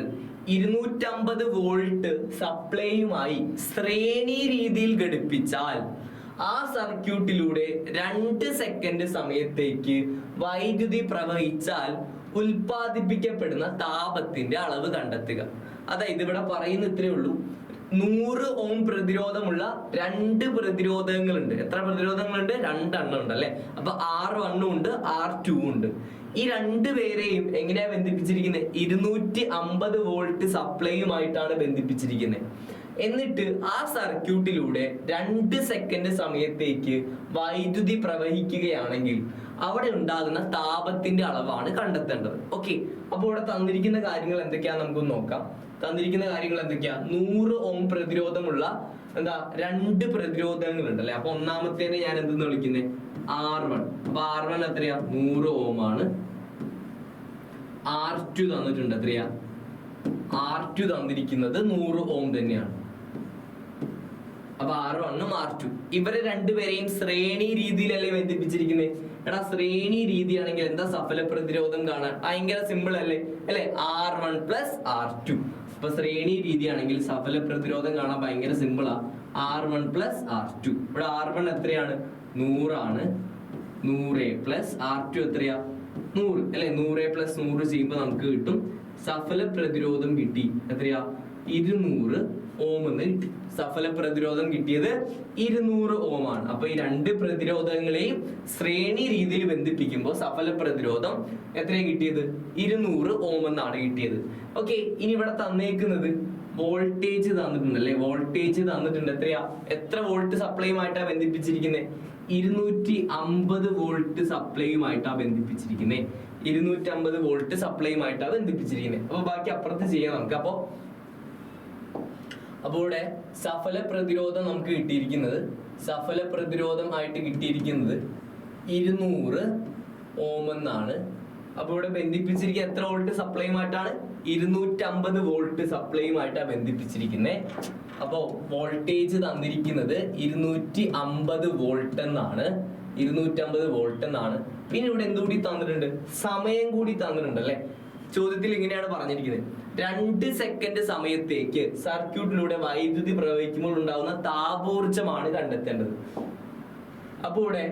250 വോൾട്ട് സപ്ലൈയുമായി ശ്രേണി രീതിയിൽ ഘടിപ്പിച്ചാൽ ആ സർക്യൂട്ടിലൂടെ 2 സെക്കൻഡ് സമയത്തേക്ക് വൈദ്യുതി പ്രവഹിച്ചാൽ ഉൽപ്പാദിപ്പിക്കപ്പെടുന്ന താപത്തിന്റെ അളവ് കണ്ടെത്തുക. അതായത് ഇവിടെ പറയുന്ന ഇത്രയേ ഉള്ളൂ. 100 ഓം പ്രതിരോധമുള്ള 2 പ്രതിരോധങ്ങളുണ്ട്. എത്ര പ്രതിരോധങ്ങളുണ്ട്? 2 എണ്ണം ഉണ്ട് അല്ലെ. അപ്പൊ R1 ഉണ്ട്, R2 ഉണ്ട്. ഈ 2 പേരെയും എങ്ങനെയാ ബന്ധിപ്പിച്ചിരിക്കുന്നത്? 250 വോൾട്ട് സപ്ലൈയുമായിട്ടാണ് ബന്ധിപ്പിച്ചിരിക്കുന്നത്. എന്നിട്ട് ആ സർക്യൂട്ടിലൂടെ 2 സെക്കൻഡ് സമയത്തേക്ക് വൈദ്യുതി പ്രവഹിക്കുകയാണെങ്കിൽ അവിടെ ഉണ്ടാകുന്ന താപത്തിന്റെ അളവാണ് കണ്ടെത്തേണ്ടത്. ഓക്കെ, അപ്പൊ ഇവിടെ തന്നിരിക്കുന്ന കാര്യങ്ങൾ എന്തൊക്കെയാന്ന് നമുക്ക് നോക്കാം. തന്നിരിക്കുന്ന കാര്യങ്ങൾ എന്തൊക്കെയാ? 100 ഓം പ്രതിരോധമുള്ള 2 പ്രതിരോധങ്ങളുണ്ട് അല്ലെ. അപ്പൊ ഒന്നാമത്തേനെ ഞാൻ എന്തെന്ന് വിളിക്കുന്നത്? R1. അപ്പൊ R1 എത്രയാ? 100 ഓം ആണ്. R2 തന്നിട്ടുണ്ട് എത്രയാ? R2 തന്നിരിക്കുന്നത് 100 ഓം തന്നെയാണ്. അപ്പൊ R1 ഉം R2 ഇവരെ രണ്ടുപേരെയും ശ്രേണി രീതിയിലല്ലേ ബന്ധിപ്പിച്ചിരിക്കുന്നത്. എടാ ശ്രേണി രീതിയാണെങ്കിൽ എന്താ സഫല പ്രതിരോധം കാണാൻ ഭയങ്കര സിമ്പിൾ അല്ലേ അല്ലെ? R1 plus R2. അപ്പൊ ശ്രേണി രീതിയാണെങ്കിൽ സഫല പ്രതിരോധം കാണാൻ ഭയങ്കര സിമ്പിളാ. R1 plus R2. ഇവിടെ R1 എത്രയാണ്? 100 ആണ്. 100 പ്ലസ് R2 എത്രയാ? 100 അല്ലെ. 100 പ്ലസ് 100 ചെയ്യുമ്പോൾ നമുക്ക് കിട്ടും സഫല പ്രതിരോധം കിട്ടി. എത്രയാ? 200 ഓം എന്ന് കിട്ടി. സഫല പ്രതിരോധം കിട്ടിയത് 200 ഓം ആണ്. അപ്പൊ ഈ 2 പ്രതിരോധങ്ങളെയും ശ്രേണി രീതിയിൽ ബന്ധിപ്പിക്കുമ്പോൾ സഫല പ്രതിരോധം എത്രയാണ് കിട്ടിയത്? 200 ഓം എന്നാണ് കിട്ടിയത്. ഓക്കെ, ഇനി ഇവിടെ തന്നേക്കുന്നത് വോൾട്ടേജ് തന്നിട്ടുണ്ട് അല്ലെ. വോൾട്ടേജ് തന്നിട്ടുണ്ട്. എത്രയാ? എത്ര വോൾട്ട് സപ്ലൈയുമായിട്ടാണ് ബന്ധിപ്പിച്ചിരിക്കുന്നത്? 250 വോൾട്ട് സപ്ലൈയുമായിട്ടാണ് ബന്ധിപ്പിച്ചിരിക്കുന്നത്. 250 വോൾട്ട് സപ്ലൈയുമായിട്ടാണ് ബന്ധിപ്പിച്ചിരിക്കുന്നത്. അപ്പൊ ബാക്കി അപ്പുറത്ത് ചെയ്യാം നമുക്ക്. അപ്പൊ ഇവിടെ സഫല പ്രതിരോധം നമുക്ക് കിട്ടിയിരിക്കുന്നത്, സഫല പ്രതിരോധം ആയിട്ട് കിട്ടിയിരിക്കുന്നത് 200 ഓം എന്നാണ്. അപ്പൊ ഇവിടെ ബന്ധിപ്പിച്ചിരിക്കുക എത്ര വോൾട്ട് സപ്ലൈയുമായിട്ടാണ്? 250 വോൾട്ട് സപ്ലൈയുമായിട്ടാണ് ബന്ധിപ്പിച്ചിരിക്കുന്നത്. അപ്പോ വോൾട്ടേജ് തന്നിരിക്കുന്നത് 250 വോൾട്ട് എന്നാണ്. 250 വോൾട്ട് എന്നാണ്. പിന്നെ ഇവിടെ എന്തുകൂടി തന്നിട്ടുണ്ട്? സമയം കൂടി തന്നിട്ടുണ്ട് അല്ലെ. ചോദ്യത്തിൽ ഇങ്ങനെയാണ് പറഞ്ഞിരിക്കുന്നത്: 2 സെക്കൻഡ് സമയത്തേക്ക് സർക്യൂട്ടിലൂടെ വൈദ്യുതി പ്രവഹിക്കുമ്പോൾ ഉണ്ടാകുന്ന താപോർജ്ജമാണ് കണ്ടെത്തേണ്ടത്. അപ്പൊ ഇവിടെ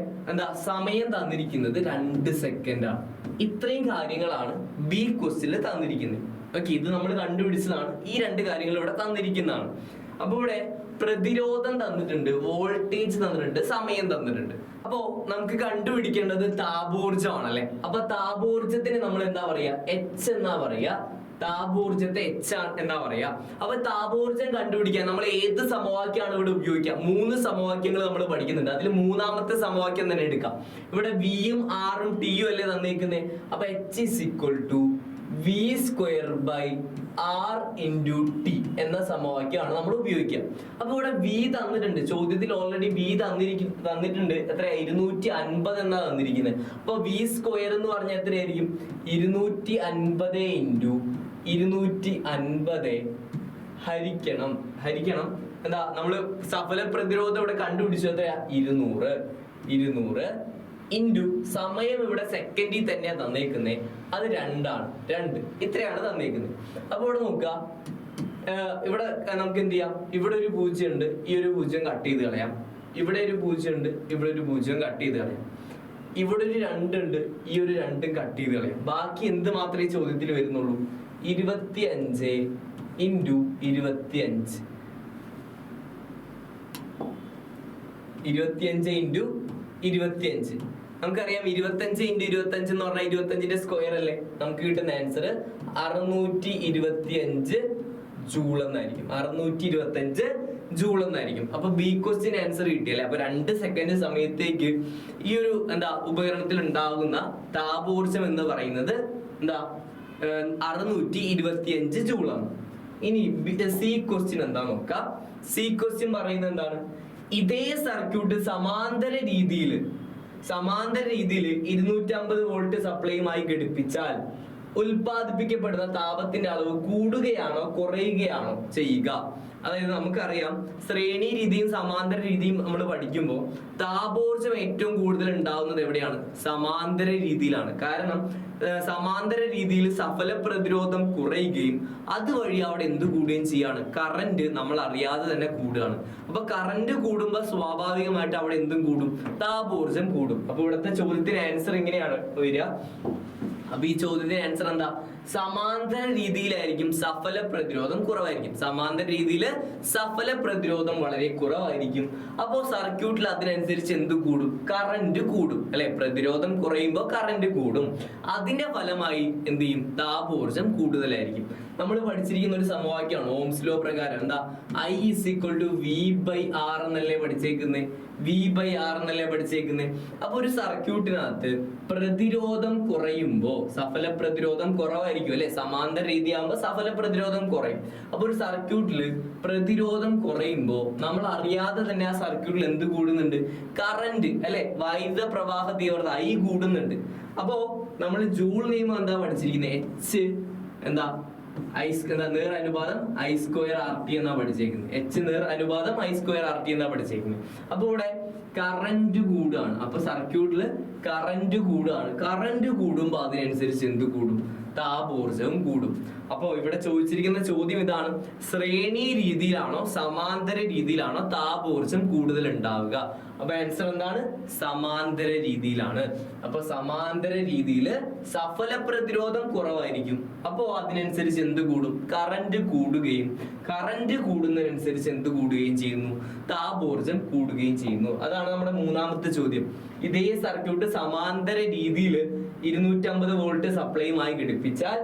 സമയം തന്നിരിക്കുന്നത് 2 സെക്കൻഡാണ്. ഇത്രയും കാര്യങ്ങളാണ് ബി ക്വസ്റ്റ്യനിൽ തന്നിരിക്കുന്നത്. ഓക്കെ, ഇത് നമ്മൾ കണ്ടുപിടിച്ചതാണ്. ഈ 2 കാര്യങ്ങൾ ഇവിടെ തന്നിരിക്കുന്നതാണ്. അപ്പൊ ഇവിടെ പ്രതിരോധം തന്നിട്ടുണ്ട്, വോൾട്ടേജ് തന്നിട്ടുണ്ട്, സമയം തന്നിട്ടുണ്ട്. അപ്പോ നമുക്ക് കണ്ടുപിടിക്കേണ്ടത് താപോർജ്ജമാണ് അല്ലെ. അപ്പൊ താപോർജ്ജത്തിന് നമ്മൾ എന്താ പറയാ? H എന്നാ പറയാ. താപോർജ്ജത്തെ H എന്നാ പറയാ. അപ്പൊ താപോർജ്ജം കണ്ടുപിടിക്കാൻ നമ്മൾ ഏത് സമവാക്യമാണ് ഇവിടെ ഉപയോഗിക്കുക? 3 സമവാക്യങ്ങൾ നമ്മൾ പഠിക്കുന്നുണ്ട്. അതിൽ 3ാമത്തെ സമവാക്യം തന്നെ എടുക്കാം. ഇവിടെ V യും R ഉം T യും അല്ലേ തന്നേക്കുന്നത്. അപ്പൊ H is equal to V square by R into T എന്ന സമവാക്യമാണ് നമ്മൾ ഉപയോഗിക്കുക. അപ്പൊ ഇവിടെ V തന്നിട്ടുണ്ട്. ചോദ്യത്തിൽ ഓൾറെഡി V തന്നിട്ടുണ്ട്. എത്ര? 250 എന്നാ തന്നിരിക്കുന്നത്. അപ്പൊ V സ്ക്വയർ എന്ന് പറഞ്ഞാൽ എത്രയായിരിക്കും? 250 into 250 ഹരിക്കണം നമ്മള് സഫല പ്രതിരോധം ഇവിടെ കണ്ടുപിടിച്ചു. എത്രയാ? 200 ഇൻറ്റു സമയം ഇവിടെ സെക്കൻഡിൽ തന്നെയാ തന്നേക്കുന്നത്. അത് 2 ആണ്. 2 ഇത്രയാണ് തന്നേക്കുന്നത്. അപ്പൊ ഇവിടെ നോക്കുക, ഇവിടെ നമുക്ക് എന്ത് ചെയ്യാം? ഇവിടെ ഒരു 0 ഉണ്ട്, ഈ ഒരു 0 കട്ട് ചെയ്ത് കളയാം. ഇവിടെ ഒരു 0 ഉണ്ട്, ഇവിടെ ഒരു 0 കട്ട് ചെയ്ത് കളയാം. ഇവിടെ ഒരു 2 ഉണ്ട്, ഈ ഒരു 2 കട്ട് ചെയ്ത് കളയാം. ബാക്കി എന്ത് മാത്രമേ ചോദ്യത്തിൽ വരുന്നുള്ളൂ? 25 ഇൻറ്റു 25 ഇൻറ്റു 25. നമുക്കറിയാം 25 ഇൻറ്റു 25 എന്ന് പറഞ്ഞാൽ 25ന്റെ സ്ക്വയർ അല്ലേ. നമുക്ക് കിട്ടുന്ന ആൻസർ 625 ജൂൾ എന്നായിരിക്കും. 625 ജൂൾ എന്നായിരിക്കും. അപ്പൊ ബി ക്വസ്റ്റ്യൻ ആൻസർ കിട്ടിയല്ലേ. അപ്പൊ 2 സെക്കൻഡ് സമയത്തേക്ക് ഈ ഒരു ഉപകരണത്തിൽ ഉണ്ടാകുന്ന താപോർജ്ജം എന്ന് പറയുന്നത് 625 ജൂളാണ്. ഇനി സി ക്വസ്റ്റ്യൻ എന്താ നോക്കാം. സി ക്വസ്റ്റ്യൻ പറയുന്നത് എന്താണ്? ഇതേ സർക്യൂട്ട് സമാന്തര രീതിയിൽ 250 വോൾട്ട് സപ്ലൈയുമായി ഘടിപ്പിച്ചാൽ ഉൽപ്പാദിപ്പിക്കപ്പെടുന്ന താപത്തിന്റെ അളവ് കൂടുകയാണോ കുറയുകയാണോ ചെയ്യുക? അതായത് നമുക്കറിയാം ശ്രേണി രീതിയും സമാന്തര രീതിയും നമ്മൾ പഠിക്കുമ്പോൾ താപോർജ്ജം ഏറ്റവും കൂടുതൽ ഉണ്ടാവുന്നത് എവിടെയാണ്? സമാന്തര രീതിയിലാണ്. കാരണം സമാന്തര രീതിയിൽ സഫല പ്രതിരോധം കുറയുകയും അതുവഴി അവിടെ എന്ത് കൂടുകയും ചെയ്യാണ്, കറന്റ് നമ്മൾ അറിയാതെ തന്നെ കൂടുകയാണ്. അപ്പൊ കറന്റ് കൂടുമ്പോൾ സ്വാഭാവികമായിട്ട് അവിടെ എന്തും കൂടും, താപോർജ്ജം കൂടും. അപ്പൊ ഇവിടുത്തെ ചോദ്യത്തിന് ആൻസർ ഇങ്ങനെയാണ് വരിക. അപ്പൊ ഈ ചോദ്യത്തിന്റെ ആൻസർ എന്താ, സമാന്തര രീതിയിലായിരിക്കും സഫല പ്രതിരോധം കുറവായിരിക്കും. സമാന്തര രീതിയിൽ സഫല പ്രതിരോധം വളരെ കുറവായിരിക്കും. അപ്പോ സർക്യൂട്ടിൽ അതിനനുസരിച്ച് എന്ത് കൂടും, കറന്റ് കൂടും അല്ലെ. പ്രതിരോധം കുറയുമ്പോൾ കറന്റ് കൂടും. അതിന്റെ ഫലമായി എന്ത് ചെയ്യും, താപോർജ്ജം കൂടുതലായിരിക്കും. നമ്മൾ പഠിച്ചിരിക്കുന്ന ഒരു സമവാക്യമാണ് ഓംസ് ലോ പ്രകാരം. എന്താ, I = V/R എന്നല്ലേ പഠിച്ചേക്കുന്നത്, V/R എന്നല്ലേ പഠിച്ചേക്കുന്നത്. അപ്പൊ ഒരു സർക്യൂട്ടിനകത്ത് പ്രതിരോധം കുറയുമ്പോ സഫല പ്രതിരോധം കുറവായിരിക്കും അല്ലെ. സമാന്തര രീതിയാകുമ്പോ സഫല പ്രതിരോധം കുറയും. അപ്പൊ ഒരു സർക്യൂട്ടിൽ പ്രതിരോധം കുറയുമ്പോ നമ്മൾ അറിയാതെ തന്നെ ആ സർക്യൂട്ടിൽ എന്ത് കൂടുന്നുണ്ട്, കറന്റ് അല്ലെ, വൈദ്യുത പ്രവാഹ തീവ്രത I കൂടുന്നുണ്ട്. അപ്പോ നമ്മൾ ജൂൾ നിയമം എന്താ പഠിച്ചിരിക്കുന്നത്, H എന്താ, നേർ അനുപാതം I² RT എന്നാ പഠിച്ചേക്കുന്നത്. H നേർ അനുപാതം I² RT എന്നാ പഠിച്ചേക്കുന്നത്. അപ്പൊ ഇവിടെ കറന്റ് കൂടുകയാണ്. അപ്പൊ സർക്യൂട്ടില് കറന്റ് കൂടുകയാണ്. കറന്റ് കൂടുമ്പോ അതിനനുസരിച്ച് എന്ത് കൂടും, താപോർജ്ജവും കൂടും. അപ്പൊ ഇവിടെ ചോദിച്ചിരിക്കുന്ന ചോദ്യം ഇതാണ്, ശ്രേണി രീതിയിലാണോ സമാന്തര രീതിയിലാണോ താപോർജ്ജം കൂടുതൽ ഉണ്ടാവുക? അപ്പൊ ആൻസർ എന്താണ്, സമാന്തര രീതിയിലാണ്. അപ്പൊ സമാന്തര രീതിയില് സഫല പ്രതിരോധം കുറവായിരിക്കും. അപ്പോ അതിനനുസരിച്ച് എന്ത് കൂടും, കറന്റ് കൂടുകയും കറന്റ് കൂടുന്നതിനനുസരിച്ച് എന്ത് കൂടുകയും ചെയ്യുന്നു, താപോർജ്ജം കൂടുകയും ചെയ്യുന്നു. അതാണ് നമ്മുടെ മൂന്നാമത്തെ ചോദ്യം. ഇതേ സർക്യൂട്ട് സമാന്തര രീതിയിൽ 250 വോൾട്ട് സപ്ലൈയുമായി ഘടിപ്പിച്ചാൽ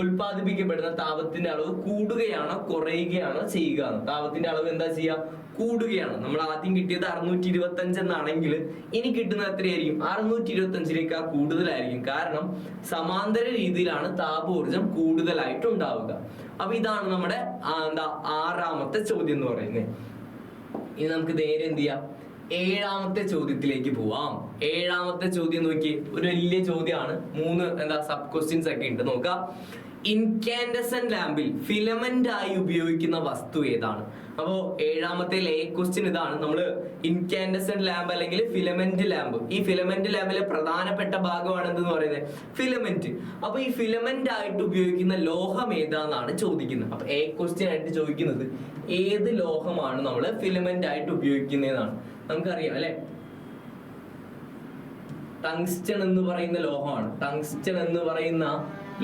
ഉൽപ്പാദിപ്പിക്കപ്പെടുന്ന താപത്തിന്റെ അളവ് കൂടുകയാണോ കുറയുകയാണോ ചെയ്യുക? താപത്തിന്റെ അളവ് എന്താ ചെയ്യുക, കൂടുകയാണ്. നമ്മൾ ആദ്യം കിട്ടിയത് 625 എന്നാണെങ്കിൽ ഇനി കിട്ടുന്നത് എത്രയായിരിക്കും, 625 കൂടുതലായിരിക്കും. കാരണം സമാന്തര രീതിയിലാണ് താപോർജ്ജം കൂടുതലായിട്ട് ഉണ്ടാവുക. അപ്പൊ ഇതാണ് നമ്മുടെ ആറാമത്തെ ചോദ്യം എന്ന് പറയുന്നത്. ഇനി നമുക്ക് നേരെ എന്ത് ചെയ്യാം, ഏഴാമത്തെ ചോദ്യത്തിലേക്ക് പോവാം. ഏഴാമത്തെ ചോദ്യം നോക്കി, ഒരു വലിയ ചോദ്യമാണ്. 3 സബ് ക്വസ്റ്റ്യൻസ് ഒക്കെ ഉണ്ട്. നോക്കാം. ഇൻകാൻഡസെന്റ് ലാമ്പിൽ ഫിലമെന്റ് ആയി ഉപയോഗിക്കുന്ന വസ്തു ഏതാണ്? അപ്പോ ഏഴാമത്തെ ക്വസ്റ്റ്യൻ ഇതാണ്. നമ്മള് ഇൻകാൻഡസെന്റ് ലാമ്പ് അല്ലെങ്കിൽ ഫിലമെന്റ് ലാമ്പ്, ഈ ഫിലമെന്റ് ലാമ്പിലെ പ്രധാനപ്പെട്ട ഭാഗമാണ് എന്തെന്ന് പറയുന്നത്, ഫിലമെന്റ്. അപ്പൊ ഈ ഫിലമെന്റ് ആയിട്ട് ഉപയോഗിക്കുന്ന ലോഹം ഏതാന്നാണ് ചോദിക്കുന്നത്. അപ്പൊ ക്വസ്റ്റ്യൻ ആയിട്ട് ചോദിക്കുന്നത് ഏത് ലോഹമാണ് നമ്മൾ ഫിലമെന്റ് ആയിട്ട് ഉപയോഗിക്കുന്നതാണ്. നമുക്കറിയാം അല്ലെ, ടങ്സ്റ്റൺ എന്ന് പറയുന്ന ലോഹമാണ്. ടങ്സ്റ്റൺ എന്ന് പറയുന്ന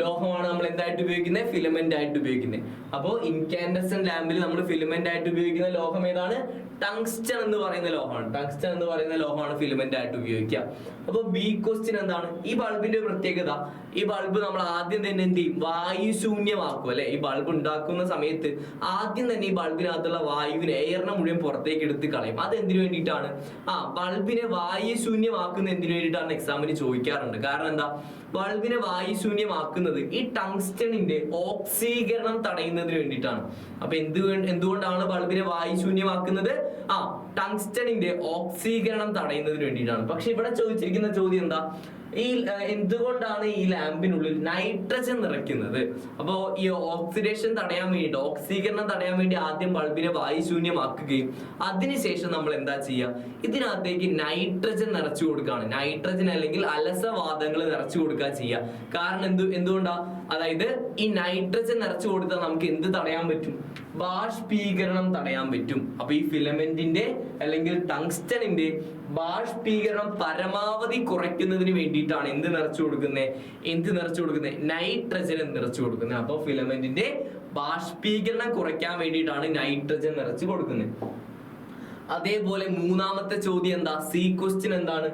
ലോഹമാണ് നമ്മൾ എന്തായിട്ട് ഉപയോഗിക്കുന്നത്, ഫിലമെന്റ് ആയിട്ട് ഉപയോഗിക്കുന്നത്. അപ്പോ ഇൻകാൻഡസെന്റ് ലാമ്പിൽ നമ്മൾ ഫിലമെന്റ് ആയിട്ട് ഉപയോഗിക്കുന്ന ലോഹം ഏതാണ്, ടങ്സ്റ്റൺ എന്ന് പറയുന്ന ലോഹമാണ്. ടങ്സ്റ്റൺ എന്ന് പറയുന്ന ലോഹമാണ് ഫിലമെന്റ് ആയിട്ട് ഉപയോഗിക്കുക. അപ്പൊ ബി ക്വസ്റ്റ്യൻ എന്താണ്, ഈ ബൾബിന്റെ പ്രത്യേകത, ഈ ബൾബ് നമ്മൾ ആദ്യം തന്നെ എന്ത് ചെയ്യും, വായുശൂന്യമാക്കും അല്ലെ. ഈ ബൾബ് ഉണ്ടാക്കുന്ന സമയത്ത് ആദ്യം തന്നെ ഈ ബൾബിനകത്തുള്ള വായുവിനെ, എയറിനെ മുഴുവൻ പുറത്തേക്ക് എടുത്ത് കളയും. അത് എന്തിനു വേണ്ടിയിട്ടാണ്, ബൾബിനെ വായുശൂന്യമാക്കുന്ന എന്തിനു വേണ്ടിയിട്ടാണ് എക്സാമിന് ചോദിക്കാറുണ്ട്. കാരണം എന്താ, ബൾബിനെ വായുശൂന്യമാക്കുന്നത് ഈ ടങ്സ്റ്റണിന്റെ ഓക്സീകരണം തടയുന്നതിന് വേണ്ടിയിട്ടാണ്. അപ്പൊ എന്തുകൊണ്ടാണ് ബൾബിനെ വായുശൂന്യമാക്കുന്നത്, ടങ്സ്റ്റണിന്റെ ഓക്സീകരണം തടയുന്നതിന് വേണ്ടിയിട്ടാണ്. പക്ഷെ ഇവിടെ ചോദിച്ചിരിക്കുന്ന ചോദ്യം എന്താ, എന്തുകൊണ്ടാണ് ഈ ലാമ്പിനുള്ളിൽ നൈട്രജൻ നിറയ്ക്കുന്നത്? അപ്പോ ഈ ഓക്സിഡേഷൻ തടയാൻ വേണ്ടി, ഓക്സീകരണം തടയാൻ വേണ്ടി ആദ്യം ബൾബിനെ വായുശൂന്യമാക്കുകയും അതിനുശേഷം നമ്മൾ എന്താ ചെയ്യുക, ഇതിനകത്തേക്ക് നൈട്രജൻ നിറച്ചു കൊടുക്കുകയാണ്. നൈട്രജൻ അല്ലെങ്കിൽ അലസവാതങ്ങൾ നിറച്ചു കൊടുക്കുക ചെയ്യുക. കാരണം എന്തുകൊണ്ടാ, അതായത് ഈ നൈട്രജൻ നിറച്ചു കൊടുത്താൽ നമുക്ക് എന്ത് തടയാൻ പറ്റും, ബാഷ്പീകരണം തടയാൻ പറ്റും. അപ്പൊ ഈ ഫിലമെന്റിന്റെ അല്ലെങ്കിൽ ടങ്സ്റ്റണിന്റെ ബാഷ്പീകരണം പരമാവധി കുറയ്ക്കുന്നതിന് വേണ്ടിയിട്ടാണ് എന്ത് നിറച്ചു കൊടുക്കുന്നത്, നൈട്രജൻ നിറച്ചു കൊടുക്കുന്നത്. അപ്പൊ ഫിലമെന്റിന്റെ ബാഷ്പീകരണം കുറയ്ക്കാൻ വേണ്ടിയിട്ടാണ് നൈട്രജൻ നിറച്ചു കൊടുക്കുന്നത്. അതേപോലെ മൂന്നാമത്തെ ചോദ്യം എന്താ, സി ക്വസ്റ്റ്യൻ എന്താണ്,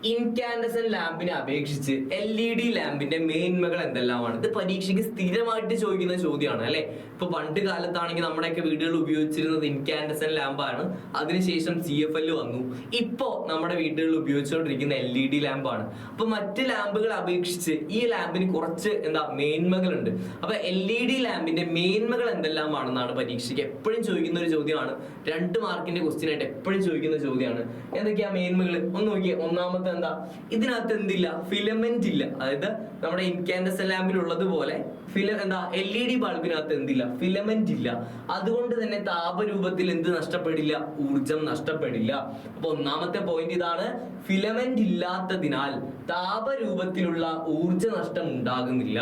ഇൻകാൻഡസെന്റ് ലാമ്പിനെ അപേക്ഷിച്ച് LED ലാമ്പിന്റെ മേന്മകൾ എന്തെല്ലാമാണ്? ഇത് പരീക്ഷയ്ക്ക് സ്ഥിരമായിട്ട് ചോദിക്കുന്ന ചോദ്യമാണ് അല്ലെ. ഇപ്പൊ പണ്ട് കാലത്താണെങ്കിൽ നമ്മുടെയൊക്കെ വീടുകളിൽ ഉപയോഗിച്ചിരുന്നത് ഇൻകാൻഡസെന്റ് ലാമ്പാണ്. അതിനുശേഷം CFL വന്നു. ഇപ്പോ നമ്മുടെ വീടുകളിൽ ഉപയോഗിച്ചുകൊണ്ടിരിക്കുന്ന LED ലാമ്പാണ്. അപ്പൊ മറ്റ് ലാമ്പുകളെ അപേക്ഷിച്ച് ഈ ലാമ്പിന് കുറച്ച് മേന്മകളുണ്ട്. അപ്പൊ LED ലാമ്പിന്റെ മേന്മകൾ എന്തെല്ലാമാണെന്നാണ് പരീക്ഷയ്ക്ക് എപ്പോഴും ചോദിക്കുന്ന ഒരു ചോദ്യമാണ്. 2 മാർക്കിന്റെ ക്വസ്റ്റ്യൻ ആയിട്ട് എപ്പോഴും ചോദിക്കുന്ന ചോദ്യമാണ്. എന്തൊക്കെയാ മേന്മകൾ ഒന്ന് നോക്കിയേ. ഒന്നാമത്തെ എന്താ, ഇതിനകത്ത് എന്തില്ല, ഫിലമെന്റ് ഇല്ല. അതായത് നമ്മുടെ ഇൻകാൻഡസെന്റ് ലാമ്പിൽ ഉള്ളതുപോലെ എന്താ LED ബൾബിനകത്ത് എന്തില്ല, ഫിലമെന്റ് ഇല്ല. അതുകൊണ്ട് തന്നെ താപരൂപത്തിൽ എന്ത് നഷ്ടപ്പെടില്ല, ഊർജം നഷ്ടപ്പെടില്ല. അപ്പൊ ഒന്നാമത്തെ പോയിന്റ് ഇതാണ്, ഫിലമെന്റ് ഇല്ലാത്തതിനാൽ താപരൂപത്തിലുള്ള ഊർജ നഷ്ടം ഉണ്ടാകുന്നില്ല.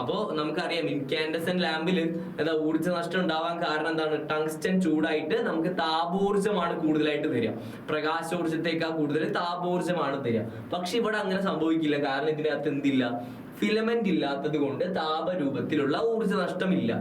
അപ്പോ നമുക്കറിയാം ഇൻകാൻഡസെന്റ് ലാമ്പിൽ എന്താ ഊർജ നഷ്ടം ഉണ്ടാവാൻ കാരണം എന്താണ്, ടങ്സ്റ്റൻ ചൂടായിട്ട് നമുക്ക് താപോർജ്ജമാണ് കൂടുതലായിട്ട് തരിക, പ്രകാശോർജത്തേക്കാൾ കൂടുതൽ താപോർജ്ജമാണ് തരിക. പക്ഷെ ഇവിടെ അങ്ങനെ സംഭവിക്കില്ല, കാരണം ഇതിനകത്ത് എന്തില്ല, ഫിലമെന്റ് ഇല്ലാത്തത് കൊണ്ട് താപരൂപത്തിലുള്ള ഊർജ നഷ്ടമില്ല.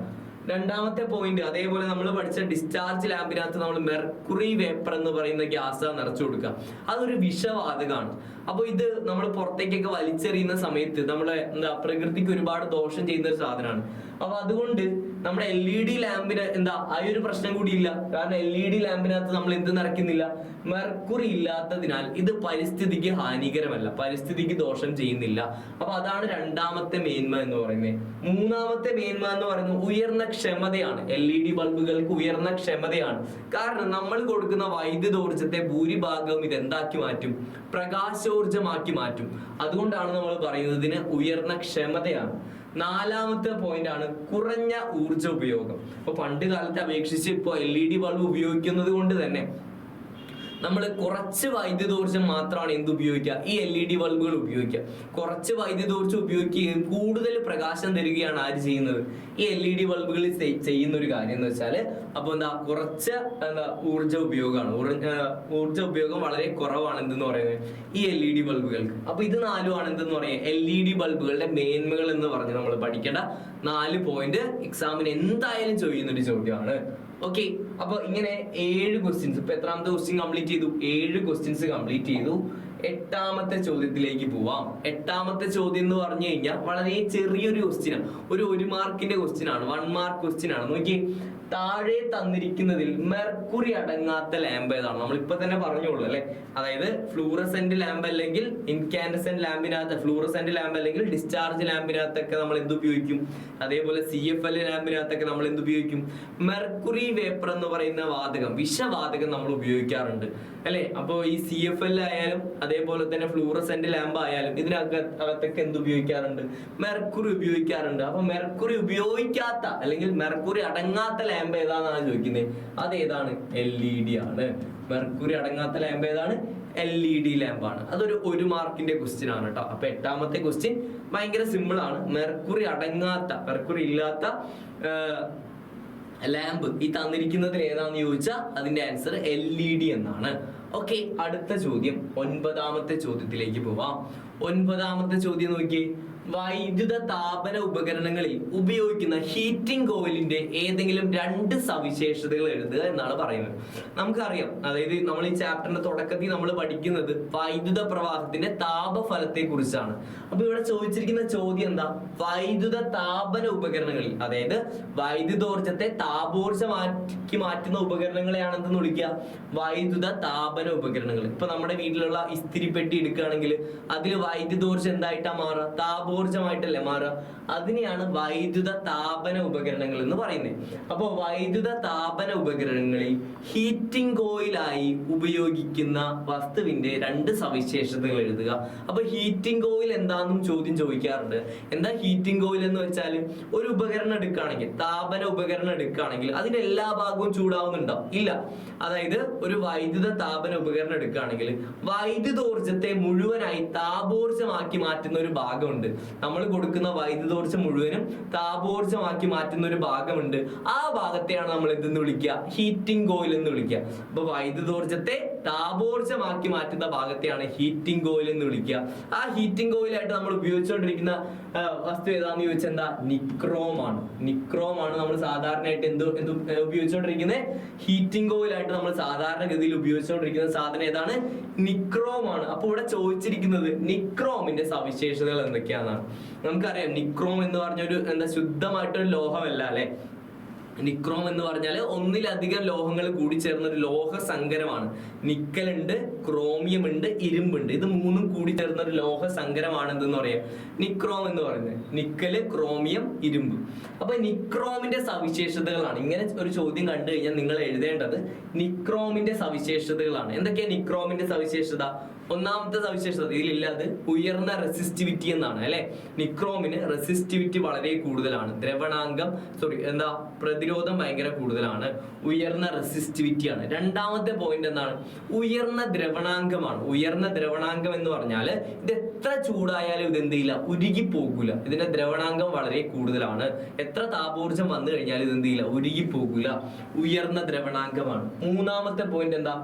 രണ്ടാമത്തെ പോയിന്റ്, അതേപോലെ നമ്മൾ പഠിച്ച ഡിസ്ചാർജ് ലാമ്പിനകത്ത് നമ്മൾ മെർക്കുറി വേപ്പർ എന്ന് പറയുന്ന ഗ്യാസ് നിറച്ചു കൊടുക്കുക. അതൊരു വിഷവാതകമാണ്. അപ്പൊ ഇത് നമ്മൾ പുറത്തേക്കൊക്കെ വലിച്ചെറിയുന്ന സമയത്ത് നമ്മുടെ എന്താ പ്രകൃതിക്ക് ഒരുപാട് ദോഷം ചെയ്യുന്ന ഒരു സാധനമാണ്. അപ്പൊ അതുകൊണ്ട് നമ്മുടെ LED ലാമ്പിന് എന്താ ആ ഒരു പ്രശ്നം കൂടി ഇല്ല. കാരണം LED ലാമ്പിനകത്ത് നമ്മൾ എന്ത് നിറയ്ക്കുന്നില്ല, മെർക്കുറി ഇല്ലാത്തതിനാൽ ഇത് പരിസ്ഥിതിക്ക് ഹാനികരമല്ല, പരിസ്ഥിതിക്ക് ദോഷം ചെയ്യുന്നില്ല. അപ്പൊ അതാണ് രണ്ടാമത്തെ മേന്മ എന്ന് പറയുന്നത്. മൂന്നാമത്തെ മേന്മ എന്ന് പറയുന്നത് ഉയർന്ന ക്ഷമതയാണ്. LED ബൾബുകൾക്ക് ഉയർന്ന ക്ഷമതയാണ്. കാരണം നമ്മൾ കൊടുക്കുന്ന വൈദ്യുതോർജ്ജത്തെ ഭൂരിഭാഗവും ഇത് എന്താക്കി മാറ്റും, പ്രകാശോർജ്ജമാക്കി മാറ്റും. അതുകൊണ്ടാണ് നമ്മൾ പറയുന്നത് ഇതിന് ഉയർന്ന ക്ഷമതയാണ്. നാലാമത്തെ പോയിന്റ് ആണ് കുറഞ്ഞ ഊർജ ഉപയോഗം. അപ്പൊ പണ്ട് കാലത്തെ അപേക്ഷിച്ച് ഇപ്പോൾ LED ബൾബ് ഉപയോഗിക്കുന്നത് കൊണ്ട് തന്നെ നമ്മൾ കുറച്ച് വൈദ്യുതോർജ്ജം മാത്രമാണ് എന്ത് ഉപയോഗിക്കുക, ഈ LED ബൾബുകൾ ഉപയോഗിക്കുക. കുറച്ച് വൈദ്യുതോർജ്ജം ഉപയോഗിക്കുകയും കൂടുതൽ പ്രകാശം തരികയാണ് ആര് ചെയ്യുന്നത്, ഈ LED ബൾബുകൾ ചെയ്യുന്ന ഒരു കാര്യം എന്ന് വെച്ചാൽ, അപ്പൊ എന്താ കുറച്ച് ഊർജ ഉപയോഗമാണ്, ഊർജ ഉപയോഗം വളരെ കുറവാണ് എന്തെന്ന് പറയുന്നത് ഈ LED ബൾബുകൾക്ക്. അപ്പൊ ഇത് നാലുമാണ് എന്തെന്ന് പറയുക LED ബൾബുകളുടെ മേന്മകൾ എന്ന് പറഞ്ഞ് നമ്മൾ പഠിക്കേണ്ട 4 പോയിന്റ് എക്സാമിന് എന്തായാലും ചോദിക്കുന്ന ഒരു ചോദ്യമാണ്. ഓക്കെ, അപ്പൊ ഇങ്ങനെ 7 ക്വസ്റ്റ്യൻസ്, ഇപ്പൊ എത്രാമത്തെ ക്വസ്റ്റ്യൻ കംപ്ലീറ്റ് ചെയ്തു, 7 ക്വസ്റ്റ്യൻസ് കംപ്ലീറ്റ് ചെയ്തു. 8ാമത്തെ ചോദ്യത്തിലേക്ക് പോവാം. 8ാമത്തെ ചോദ്യം എന്ന് പറഞ്ഞു കഴിഞ്ഞാൽ വളരെ ചെറിയൊരു ക്വസ്റ്റ്യൻ ആണ്, ഒരു 1 മാർക്കിന്റെ ക്വസ്റ്റ്യൻ ആണ്, 1 മാർക്ക് ക്വസ്റ്റ്യൻ ആണ്. നോക്കി, താഴെ തന്നിരിക്കുന്നതിൽ മെർക്കുറി അടങ്ങാത്ത ലാമ്പ് ഏതാണ്? നമ്മൾ ഇപ്പൊ തന്നെ പറഞ്ഞോളൂ അല്ലെ. അതായത് ഫ്ലൂറസെന്റ് ലാമ്പ് അല്ലെങ്കിൽ ഇൻകാൻഡസെന്റ് ലാമ്പിനകത്ത്, ഫ്ലൂറസെന്റ് ലാമ്പ് അല്ലെങ്കിൽ ഡിസ്ചാർജ് ലാമ്പിനകത്തൊക്കെ നമ്മൾ എന്ത് ഉപയോഗിക്കും, അതേപോലെ CFL ലാമ്പിനകത്തൊക്കെ നമ്മൾ എന്ത് ഉപയോഗിക്കും, മെർക്കുറി വേപ്പർ എന്ന് പറയുന്ന വാതകം, വിഷവാതകം നമ്മൾ ഉപയോഗിക്കാറുണ്ട് അല്ലെ. അപ്പൊ ഈ CFL ആയാലും അതേപോലെ തന്നെ ഫ്ലൂറസെന്റ് ലാമ്പ് ആയാലും ഇതിനകത്തൊക്കെ എന്ത് ഉപയോഗിക്കാറുണ്ട്, മെർക്കുറി ഉപയോഗിക്കാറുണ്ട്. അപ്പൊ മെർക്കുറി ഉപയോഗിക്കാത്ത അല്ലെങ്കിൽ മെർക്കുറി അടങ്ങാത്ത ലാമ്പ് ഏതാണെന്നാണ് ചോദിക്കുന്നത്. അതേതാണ്, LED ആണ്. മെർക്കുറി അടങ്ങാത്ത ലാമ്പ് ഏതാണ്, LED ലാമ്പാണ്. അതൊരു 1 മാർക്കിന്റെ ക്വസ്റ്റ്യൻ ആണ് കേട്ടോ. അപ്പൊ 8ാമത്തെ ക്വസ്റ്റ്യൻ ഭയങ്കര സിമ്പിൾ ആണ്. മെർക്കുറി അടങ്ങാത്ത, മെർക്കുറി ഇല്ലാത്ത ലാമ്പ് ഈ തന്നിരിക്കുന്നതിൽ ഏതാണെന്ന് ചോദിച്ചാൽ അതിന്റെ ആൻസർ LED എന്നാണ്. ഓക്കെ, അടുത്ത ചോദ്യം 9ാമത്തെ ചോദ്യത്തിലേക്ക് പോവാം. 9ാമത്തെ ചോദ്യം നോക്കിയേ, വൈദ്യുത താപന ഉപകരണങ്ങളിൽ ഉപയോഗിക്കുന്ന ഹീറ്റിംഗ് കോയിലിന്റെ ഏതെങ്കിലും 2 സവിശേഷതകൾ എഴുതുക എന്നാണ് പറയുന്നത്. നമുക്കറിയാം, അതായത് നമ്മൾ ഈ ചാപ്റ്ററിന്റെ തുടക്കത്തിൽ നമ്മൾ പഠിക്കുന്നത് വൈദ്യുത പ്രവാഹത്തിന്റെ താപഫലത്തെ കുറിച്ചാണ്. അപ്പൊ ഇവിടെ ചോദിച്ചിരിക്കുന്ന ചോദ്യം എന്താ, വൈദ്യുത താപന ഉപകരണങ്ങളിൽ, അതായത് വൈദ്യുതോർജ്ജത്തെ താപോർജ്ജമാക്കി മാറ്റുന്ന ഉപകരണങ്ങളെയാണ് എന്തെന്ന് വിളിക്കുക, വൈദ്യുത താപന ഉപകരണങ്ങൾ. ഇപ്പൊ നമ്മുടെ വീട്ടിലുള്ള ഇസ്തിരിപ്പെട്ടി എടുക്കുകയാണെങ്കിൽ അതിൽ വൈദ്യുതോർജ്ജം എന്തായിട്ടാ മാറുക, താപോർജ്ജമായിട്ടല്ലേ മാറുക. അതിനെയാണ് വൈദ്യുത താപന ഉപകരണങ്ങൾ എന്ന് പറയുന്നത്. അപ്പോൾ വൈദ്യുത താപന ഉപകരണങ്ങളിൽ ഹീറ്റിംഗ് കോയിലായി ഉപയോഗിക്കുന്ന വസ്തുവിന്റെ 2 സവിശേഷതകൾ എഴുതുക. അപ്പൊ ഹീറ്റിംഗ് കോയിൽ എന്താണെന്നും ചോദ്യം ചോദിക്കാറുണ്ട്. എന്താ ഹീറ്റിംഗ് കോയിൽ എന്ന് വെച്ചാൽ, ഒരു ഉപകരണം എടുക്കുകയാണെങ്കിൽ, താപന ഉപകരണം എടുക്കുകയാണെങ്കിൽ അതിന്റെ എല്ലാ ഭാഗവും ചൂടാവുന്നുണ്ടോ, ഇല്ല. അതായത് ഒരു വൈദ്യുത താപന ഉപകരണം എടുക്കുകയാണെങ്കിൽ വൈദ്യുതോർജ്ജത്തെ മുഴുവനായി താപോർജ്ജമാക്കി മാറ്റുന്ന ഒരു ഭാഗമുണ്ട്. നമ്മൾ കൊടുക്കുന്ന വൈദ്യുതോർജ്ജം മുഴുവനും താപോർജ്ജമാക്കി മാറ്റുന്ന ഒരു ഭാഗമുണ്ട്. ആ ഭാഗത്തെയാണ് നമ്മൾ എന്തെന്ന് വിളിക്കുക, ഹീറ്റിംഗ് കോയിൽ എന്ന് വിളിക്കുക. അപ്പൊ വൈദ്യുതോർജ്ജത്തെ താപോർജ്ജമാക്കി മാറ്റുന്ന ഭാഗത്തെയാണ് ഹീറ്റിംഗ് കോയിൽ എന്ന് വിളിക്കുക. ആ ഹീറ്റിംഗ് കോയിലായിട്ട് നമ്മൾ ഉപയോഗിച്ചുകൊണ്ടിരിക്കുന്ന വസ്തു ഏതാന്ന് ചോദിച്ചാൽ എന്താ, നിക്രോം ആണ്. നിക്രോം ആണ് നമ്മൾ സാധാരണയായിട്ട് എന്ത് ഉപയോഗിച്ചുകൊണ്ടിരിക്കുന്നത്, ഹീറ്റിംഗ് കോയിലായിട്ട് നമ്മൾ സാധാരണഗതിയിൽ ഉപയോഗിച്ചുകൊണ്ടിരിക്കുന്ന സാധനം ഏതാണ്, നിക്രോം ആണ്. അപ്പൊ ഇവിടെ ചോദിച്ചിരിക്കുന്നത് നിക്രോമിന്റെ സവിശേഷതകൾ എന്തൊക്കെയാണെന്നാണ്. നമുക്കറിയാം നിക്രോം എന്ന് പറഞ്ഞൊരു ശുദ്ധമായിട്ടൊരു ലോഹമല്ല അല്ലെ. നിക്രോം എന്ന് പറഞ്ഞാൽ ഒന്നിലധികം ലോഹങ്ങൾ കൂടി ചേർന്ന ഒരു ലോഹ സങ്കരമാണ്. നിക്കൽ ഉണ്ട്, ക്രോമിയം ഉണ്ട്, ഇരുമ്പുണ്ട്. ഇത് 3ഉം കൂടി ചേർന്ന ഒരു ലോഹ സങ്കരമാണ് എന്തെന്ന് പറയാം, നിക്രോം എന്ന് പറയുന്നത്. നിക്കല്, ക്രോമിയം, ഇരുമ്പ്. അപ്പൊ നിക്രോമിന്റെ സവിശേഷതകളാണ്. ഇങ്ങനെ ഒരു ചോദ്യം കണ്ടു കഴിഞ്ഞാൽ നിങ്ങൾ എഴുതേണ്ടത് നിക്രോമിന്റെ സവിശേഷതകളാണ്. എന്തൊക്കെയാ നിക്രോമിന്റെ സവിശേഷത? ഒന്നാമത്തെ സവിശേഷത ഇതിലില്ല, അത് ഉയർന്ന റെസിസ്റ്റിവിറ്റി എന്നാണ് അല്ലെ. നിക്രോമിന് റെസിസ്റ്റിവിറ്റി വളരെ കൂടുതലാണ്, ദ്രവണാങ്കം പ്രതിരോധം ഭയങ്കര കൂടുതലാണ്, ഉയർന്ന റെസിസ്റ്റിവിറ്റി ആണ്. രണ്ടാമത്തെ പോയിന്റ് എന്താണ്? ഉയർന്ന ദ്രവണാങ്കമാണ്. ഉയർന്ന ദ്രവണാങ്കം എന്ന് പറഞ്ഞാൽ ഇത് എത്ര ചൂടായാലും ഇത് എന്ത് ചെയ്യില്ല, ഉരുകി പോകൂല. ഇതിന്റെ ദ്രവണാങ്കം വളരെ കൂടുതലാണ്. എത്ര താപോർജ്ജം വന്നു കഴിഞ്ഞാൽ ഇത് എന്ത് ചെയ്യില്ല, ഉരുകി പോകൂല. ഉയർന്ന ദ്രവണാങ്കമാണ്. മൂന്നാമത്തെ പോയിന്റ് എന്താ?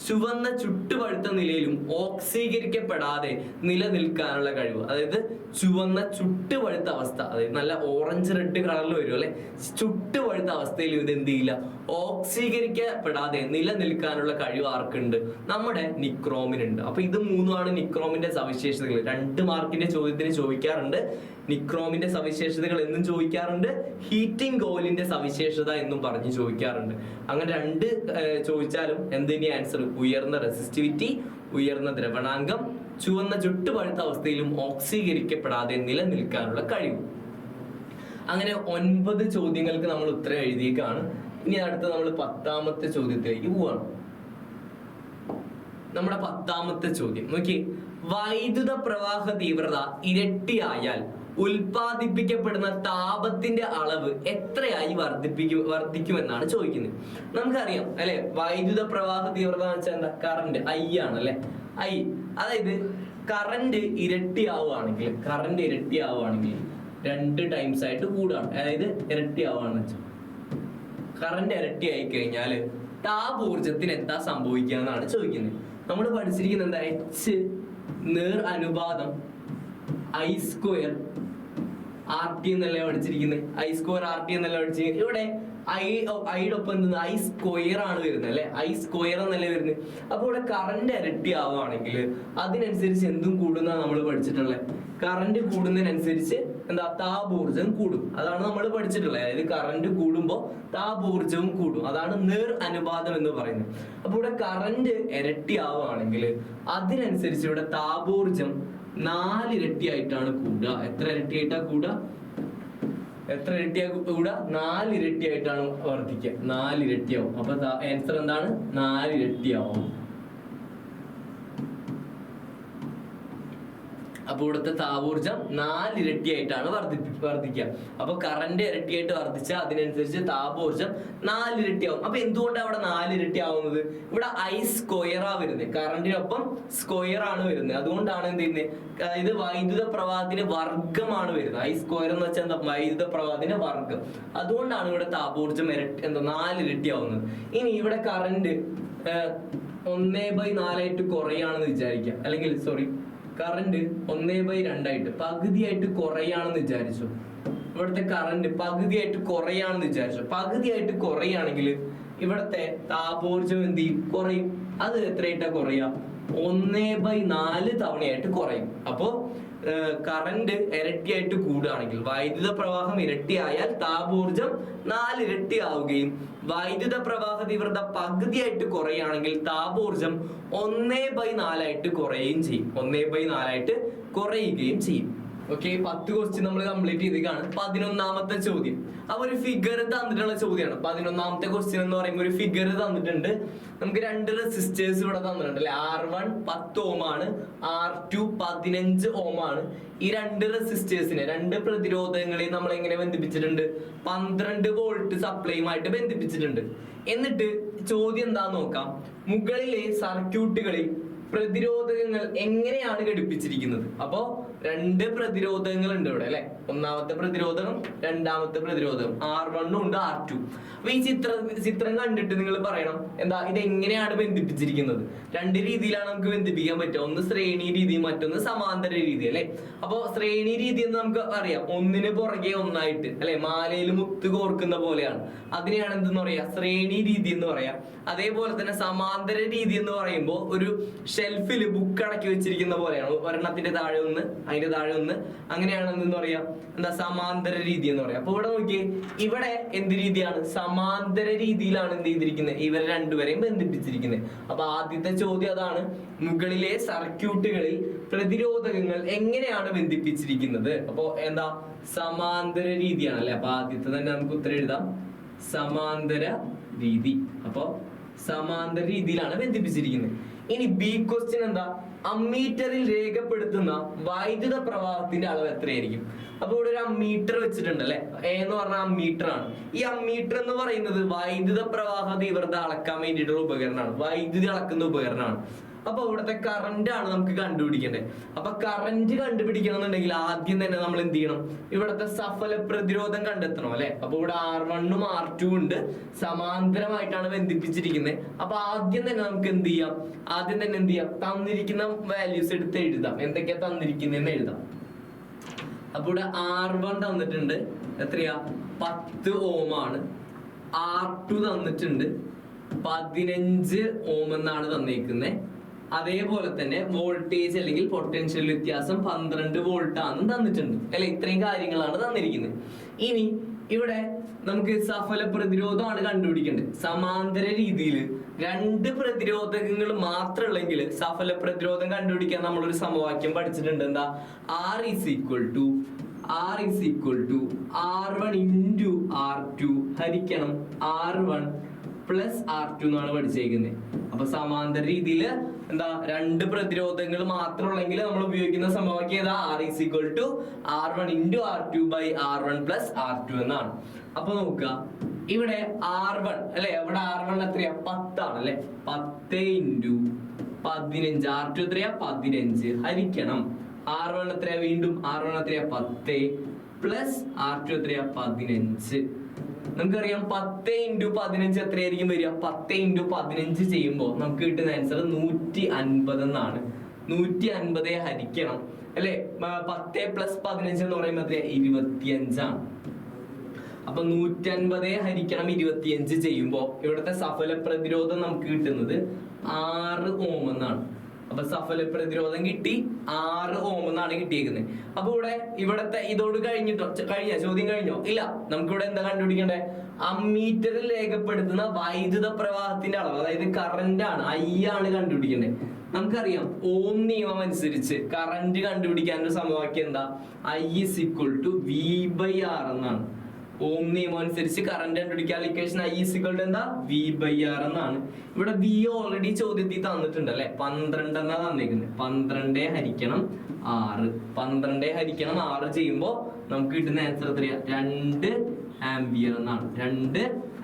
ചുവന്ന ചുട്ടുപഴുത്ത നിലയിലും ഓക്സീകരിക്കപ്പെടാതെ നിലനിൽക്കാനുള്ള കഴിവ്. അതായത് ചുവന്ന ചുട്ടുപഴുത്ത അവസ്ഥ, അതായത് നല്ല ഓറഞ്ച് റെഡ് കളറിൽ വരും അല്ലെ, ചുട്ടുപഴുത്ത അവസ്ഥയിൽ ഇത് എന്ത് ചെയ്യില്ല, ഓക്സീകരിക്കപ്പെടാതെ നിലനിൽക്കാനുള്ള കഴിവ് ആർക്കുണ്ട്? നമ്മുടെ നിക്രോമിനുണ്ട്. അപ്പൊ ഇത് മൂന്നുമാണ് നിക്രോമിന്റെ സവിശേഷതകൾ. 2 മാർക്കിന്റെ ചോദ്യത്തിന് ചോദിക്കാറുണ്ട്. നിക്രോമിന്റെ സവിശേഷതകൾ എന്നും ചോദിക്കാറുണ്ട്, ഹീറ്റിംഗ് ഓയിലിന്റെ സവിശേഷത എന്നും പറഞ്ഞ് ചോദിക്കാറുണ്ട്. അങ്ങനെ 2 ചോദിച്ചാലും എന്തിന്റെ ആൻസർ? ഉയർന്ന റെസിസ്റ്റിവിറ്റി, ഉയർന്ന ദ്രവണാങ്കം, ചുവന്ന ചുട്ടുപഴുത്ത അവസ്ഥയിലും ഓക്സീകരിക്കപ്പെടാതെ നിലനിൽക്കാനുള്ള കഴിവ്. അങ്ങനെ 9 ചോദ്യങ്ങൾക്ക് നമ്മൾ ഉത്തരം എഴുതിയേക്കാണ്. ഇനി അടുത്ത നമ്മൾ 10ാമത്തെ ചോദ്യത്തിലേക്ക് പോവാണ്. നമ്മുടെ 10ാമത്തെ ചോദ്യം നോക്കി, വൈദ്യുത പ്രവാഹ തീവ്രത ഇരട്ടിയായാൽ ഉൽപാദിപ്പിക്കപ്പെടുന്ന താപത്തിന്റെ അളവ് എത്രയായി വർദ്ധിക്കുമെന്നാണ് ചോദിക്കുന്നത്. നമുക്കറിയാം അല്ലെ, വൈദ്യുത പ്രവാഹ തീവ്രത എന്ന് വെച്ചാൽ എന്താ? കറണ്ട് ഐ ആണ് അല്ലെ, ഐ. അതായത് കറണ്ട് ഇരട്ടിയാവുകയാണെങ്കിൽ 2 ടൈംസ് ആയിട്ട് കൂടാണ്. അതായത് ഇരട്ടിയാവുകയാണെന്ന് വെച്ചാൽ കറണ്ട് ഇരട്ടിയായി കഴിഞ്ഞാൽ താപോർജ്ജത്തിന് എന്താ സംഭവിക്കുക എന്നാണ് ചോദിക്കുന്നത്. നമ്മൾ പഠിച്ചിരിക്കുന്നത് എന്താ? എച്ച് നേർ അനുപാതം ഐ സ്ക്വയർ ആർ ടി എന്നല്ലേ പഠിച്ചിരിക്കുന്നത്. ഐ സ്ക്വയർ ആർ ടി എന്നല്ലേ പഠിച്ചിരിക്കുന്നത്. ഇവിടെ ഐയുടെ ഒപ്പം എന്ത്? ഐ സ്ക്വയർ ആണ് വരുന്നത് അല്ലെ, ഐ സ്ക്വയർ എന്നല്ലേ വരുന്നത്. അപ്പൊ ഇവിടെ കറണ്ട് ഇരട്ടി ആവുകയാണെങ്കിൽ അതിനനുസരിച്ച് എന്തും കൂടുന്ന നമ്മൾ പഠിച്ചിട്ടുള്ളത്. കറണ്ട് കൂടുന്നതിനനുസരിച്ച് എന്താ? താപോർജ്ജം കൂടും. അതാണ് നമ്മൾ പഠിച്ചിട്ടുള്ളത്. അതായത് കറണ്ട് കൂടുമ്പോൾ താപോർജ്ജവും കൂടും. അതാണ് നേർ അനുപാതം എന്ന് പറയുന്നത്. അപ്പൊ ഇവിടെ കറണ്ട് ഇരട്ടി ആവുകയാണെങ്കിൽ അതിനനുസരിച്ച് ഇവിടെ താപോർജ്ജം 4 ഇരട്ടിയായിട്ടാണ് കൂടുക. എത്ര ഇരട്ടിയായിട്ടാ കൂടുക? 4 ഇരട്ടിയായിട്ടാണ് വർദ്ധിക്കുക. 4 ഇരട്ടിയാവും. അപ്പൊ ആൻസർ എന്താണ്? 4 ഇരട്ടിയാവും. അപ്പൊ ഇവിടുത്തെ താപോർജ്ജം 4 ഇരട്ടിയായിട്ടാണ് വർദ്ധിക്കുക. അപ്പൊ കറണ്ട് ഇരട്ടിയായിട്ട് വർദ്ധിച്ചാൽ അതിനനുസരിച്ച് താപോർജ്ജം 4 ഇരട്ടിയാവും. അപ്പൊ എന്തുകൊണ്ടാണ് അവിടെ 4 ഇരട്ടി ആവുന്നത്? ഇവിടെ ഐ സ്ക്വയറാ വരുന്നത്, കറണ്ടിനൊപ്പം സ്ക്വയർ ആണ് വരുന്നത്. അതുകൊണ്ടാണ് എന്ത് ചെയ്യുന്നത്? അതായത് വൈദ്യുത പ്രവാഹത്തിന് വർഗമാണ് വരുന്നത്. ഐ സ്ക്വയർ എന്ന് വെച്ചാൽ എന്താ? വൈദ്യുത പ്രവാഹത്തിന് വർഗം. അതുകൊണ്ടാണ് ഇവിടെ താപോർജ്ജം 4 ഇരട്ടിയാവുന്നത്. ഇനി ഇവിടെ കറണ്ട് 1/4 ആയിട്ട് കുറയാണെന്ന് വിചാരിക്കാം. അല്ലെങ്കിൽ കറണ്ട് 1/2 ആയിട്ട് പകുതിയായിട്ട് കുറയാണെന്ന് വിചാരിച്ചു. ഇവിടുത്തെ കറണ്ട് പകുതിയായിട്ട് കുറയാണെന്ന് വിചാരിച്ചു. പകുതിയായിട്ട് കുറയാണെങ്കിൽ ഇവിടുത്തെ താപോർജ്ജം എന്ത് ചെയ്യും? കുറയും. അത് എത്രയായിട്ടാ കുറയാ? 1/4 തവണയായിട്ട് കുറയും. അപ്പോ കറണ്ട് ഇരട്ടിയായിട്ട് കൂടുകയാണെങ്കിൽ, വൈദ്യുത പ്രവാഹം ഇരട്ടിയായാൽ താപോർജ്ജം 4 ഇരട്ടി ആവുകയും വൈദ്യുത പ്രവാഹ തീവ്രത പകുതിയായിട്ട് കുറയുകയാണെങ്കിൽ താപോർജ്ജം 1/4 ആയിട്ട് കുറയുകയും ചെയ്യും. 1/4 ആയിട്ട് കുറയുകയും ചെയ്യും. ഓക്കെ, 10 ക്വസ്റ്റ്യൻ നമ്മൾ കംപ്ലീറ്റ് ചെയ്തേക്കാണ്. 11ാമത്തെ ചോദ്യം. അപ്പൊ ഒരു ഫിഗർ തന്നിട്ടുള്ള ചോദ്യമാണ്. 11ാമത്തെ ക്വസ്റ്റ്യൻ എന്ന് പറയുമ്പോൾ ഒരു ഫിഗർ തന്നിട്ടുണ്ട്. നമുക്ക് 2 റെസിസ്റ്റേഴ്സ് ഇവിടെ തന്നിട്ടുണ്ട് അല്ലെ. R1 10 ഓം ആണ്, R2 15 ഓം ആണ്. ഈ 2 റെസിസ്റ്റേഴ്സിനെ, 2 പ്രതിരോധങ്ങളെ നമ്മൾ എങ്ങനെ ബന്ധിപ്പിച്ചിട്ടുണ്ട്? 12 വോൾട്ട് സപ്ലൈയുമായിട്ട് ബന്ധിപ്പിച്ചിട്ടുണ്ട്. എന്നിട്ട് ചോദ്യം എന്താന്ന് നോക്കാം. മുകളിലെ സർക്യൂട്ടുകളിൽ പ്രതിരോധകങ്ങൾ എങ്ങനെയാണ് ഘടിപ്പിച്ചിരിക്കുന്നത്? അപ്പോ 2 പ്രതിരോധകങ്ങൾ ഉണ്ട് ഇവിടെ അല്ലെ. ഒന്നാമത്തെ പ്രതിരോധകം, രണ്ടാമത്തെ പ്രതിരോധകം, R1 ഉണ്ട്, R2. അപ്പൊ ഈ ചിത്രം കണ്ടിട്ട് നിങ്ങൾ പറയണം എന്താ ഇത് എങ്ങനെയാണ് ബന്ധിപ്പിച്ചിരിക്കുന്നത്. 2 രീതിയിലാണ് നമുക്ക് ബന്ധിപ്പിക്കാൻ പറ്റുക. ഒന്ന് ശ്രേണി രീതി, മറ്റൊന്ന് സമാന്തര രീതി അല്ലെ. അപ്പൊ ശ്രേണി രീതി എന്ന് നമുക്ക് അറിയാം, ഒന്നിന് പുറകെ ഒന്നായിട്ട് അല്ലെ, മാലയിൽ മുത്ത് കോർക്കുന്ന പോലെയാണ്. അതിനെയാണ് എന്തെന്ന് പറയാ? ശ്രേണി രീതി എന്ന് പറയാം. അതേപോലെ തന്നെ സമാന്തര രീതി എന്ന് പറയുമ്പോൾ ഒരു ഷെൽഫിൽ ബുക്ക് അടക്കി വെച്ചിരിക്കുന്ന പോലെയാണ്. ഒരെണ്ണത്തിന്റെ താഴെ ഒന്ന്, അതിന്റെ താഴെ ഒന്ന്, അങ്ങനെയാണ് എന്തെന്ന് പറയാ? എന്താ? സമാന്തര രീതി എന്ന് പറയാം. അപ്പൊ ഇവിടെ നോക്കിയേ, ഇവിടെ എന്ത് രീതിയാണ്? സമാന്തര രീതിയിലാണ് എന്ത് ചെയ്തിരിക്കുന്നത്? ഇവരെ രണ്ടുപേരെയും ബന്ധിപ്പിച്ചിരിക്കുന്നത്. അപ്പൊ ആദ്യത്തെ ചോദ്യം അതാണ്, മുകളിലെ സർക്യൂട്ടുകളിൽ പ്രതിരോധകങ്ങൾ എങ്ങനെയാണ് ബന്ധിപ്പിച്ചിരിക്കുന്നത്? അപ്പൊ എന്താ? സമാന്തര രീതിയാണ് അല്ലെ. അപ്പൊ ആദ്യത്തെ തന്നെ നമുക്ക് ഉത്തരം എഴുതാം, സമാന്തര രീതി. അപ്പൊ സമാന്തര രീതിയിലാണ് ബന്ധിപ്പിച്ചിരിക്കുന്നത്. ഇനി ബി ക്വസ്റ്റ്യൻ എന്താ? അമ്മീറ്ററിൽ രേഖപ്പെടുത്തുന്ന വൈദ്യുത പ്രവാഹത്തിന്റെ അളവ് എത്രയായിരിക്കും? അപ്പൊ ഇവിടെ ഒരു അമ്മീറ്റർ വെച്ചിട്ടുണ്ട് അല്ലെ. എന്ന് പറഞ്ഞാൽ അമ്മീറ്റർ ആണ്. ഈ അമ്മീറ്റർ എന്ന് പറയുന്നത് വൈദ്യുത പ്രവാഹ തീവ്രത അളക്കാൻ വേണ്ടിയിട്ടുള്ള ഉപകരണമാണ്, വൈദ്യുതി അളക്കുന്ന ഉപകരണമാണ്. അപ്പൊ ഇവിടുത്തെ കറന്റ് ആണ് നമുക്ക് കണ്ടുപിടിക്കേണ്ടത്. അപ്പൊ കറന്റ് കണ്ടുപിടിക്കണം എന്നുണ്ടെങ്കിൽ ആദ്യം തന്നെ നമ്മൾ എന്ത് ചെയ്യണം? ഇവിടുത്തെ സഫല പ്രതിരോധം കണ്ടെത്തണം അല്ലെ. അപ്പൊ ഇവിടെ R1ഉം R2 ഉണ്ട്, സമാന്തരമായിട്ടാണ് ബന്ധിപ്പിച്ചിരിക്കുന്നത്. അപ്പൊ ആദ്യം തന്നെ നമുക്ക് എന്ത് ചെയ്യാം? തന്നിരിക്കുന്ന വാല്യൂസ് എടുത്ത് എഴുതാം. എന്തൊക്കെയാ തന്നിരിക്കുന്നതെന്ന് എഴുതാം. അപ്പൊ ഇവിടെ R1 തന്നിട്ടുണ്ട്, എത്രയാ? 10 ഓം ആണ്. R2 തന്നിട്ടുണ്ട് 15 ഓം എന്നാണ് തന്നിരിക്കുന്നത്. അതേപോലെ തന്നെ വോൾട്ടേജ് അല്ലെങ്കിൽ പൊട്ടൻഷ്യൽ വ്യത്യാസം 12 വോൾട്ട് ആണെന്ന് തന്നിട്ടുണ്ട് അല്ലെ. ഇത്രയും കാര്യങ്ങളാണ് തന്നിരിക്കുന്നത്. ഇനി ഇവിടെ നമുക്ക് സഫല പ്രതിരോധമാണ് കണ്ടുപിടിക്കേണ്ടത്. സമാന്തര രീതിയിൽ 2 പ്രതിരോധകങ്ങൾ മാത്രമുള്ളെങ്കിൽ സഫല പ്രതിരോധം കണ്ടുപിടിക്കാൻ നമ്മളൊരു സമവാക്യം പഠിച്ചിട്ടുണ്ട്. എന്താ? R is equal to R1 into R2 ഹരിക്കണം R1 പ്ലസ് R2 എന്നാണ് പഠിച്ചേക്കുന്നത്. അപ്പൊ സമാന്തര രീതിയിൽ എന്താ? 2 പ്രതിരോധങ്ങൾ മാത്രമുള്ളെങ്കിൽ നമ്മൾ ഉപയോഗിക്കുന്ന സമവാക്യം ഏതാ? R is equal to R1 into R2 by R1 plus R2 എന്നാണ്. അപ്പൊ നോക്കുക, ഇവിടെ R1 അല്ലെ, ഇവിടെ R1 എത്രയാ? 10 ആണ് അല്ലെ. 10 into 15. R2 എത്രയാ? 15 ഹരിക്കണം R1 എത്രയാ? വീണ്ടും R1 എത്രയാ? 10 പ്ലസ് R2 എത്രയാ? 15. നമുക്കറിയാം 10 into 15 എത്രയായിരിക്കും വരിക? 10 into 15 ചെയ്യുമ്പോൾ നമുക്ക് കിട്ടുന്ന ആൻസർ 150 എന്നാണ്. 150 ഹരിക്കണം അല്ലെ. 10 പ്ലസ് 15 എന്ന് പറയുമ്പോൾ എത്രയാ? 25 ആണ്. അപ്പൊ 150 ഹരിക്കണം 25 ചെയ്യുമ്പോൾ ഇവിടുത്തെ സഫല പ്രതിരോധം നമുക്ക് കിട്ടുന്നത് 6 ഓം എന്നാണ്. അപ്പൊ സഫല പ്രതിരോധം കിട്ടി 6 ഓം എന്നാണ് കിട്ടിയേക്കുന്നത്. അപ്പൊ ഇവിടത്തെ ഇതോട് ചോദ്യം കഴിഞ്ഞോ? ഇല്ല. നമുക്കിവിടെ എന്താ കണ്ടുപിടിക്കണ്ടേ? അമ്മീറ്ററിൽ രേഖപ്പെടുത്തുന്ന വൈദ്യുത പ്രവാഹത്തിന്റെ അളവ്, അതായത് കറന്റ് ആണ്, I ആണ് കണ്ടുപിടിക്കേണ്ടത്. നമുക്കറിയാം ഓം നിയമം അനുസരിച്ച് കറന്റ് കണ്ടുപിടിക്കാനൊരു സമവാക്യം എന്താ? I is equal to V by R എന്നാണ്. ഓം നിയമം അനുസരിച്ച് കറന്റ് കണ്ടുപിടിക്കാൻ equation I is equal to എന്താ? V by R എന്നാണ്. ഇവിടെ V ഓൾറെഡി ചോദ്യത്തിൽ തന്നിട്ടുണ്ട് അല്ലെ. 12 എന്നാ തന്നിരിക്കുന്നത്. 12 ഹരിക്കണം 6. 12 ഹരിക്കണം 6 ചെയ്യുമ്പോൾ നമുക്ക് കിട്ടുന്ന ആൻസർ എത്രയാ? 2 ആംപിയർ എന്നാണ്. 2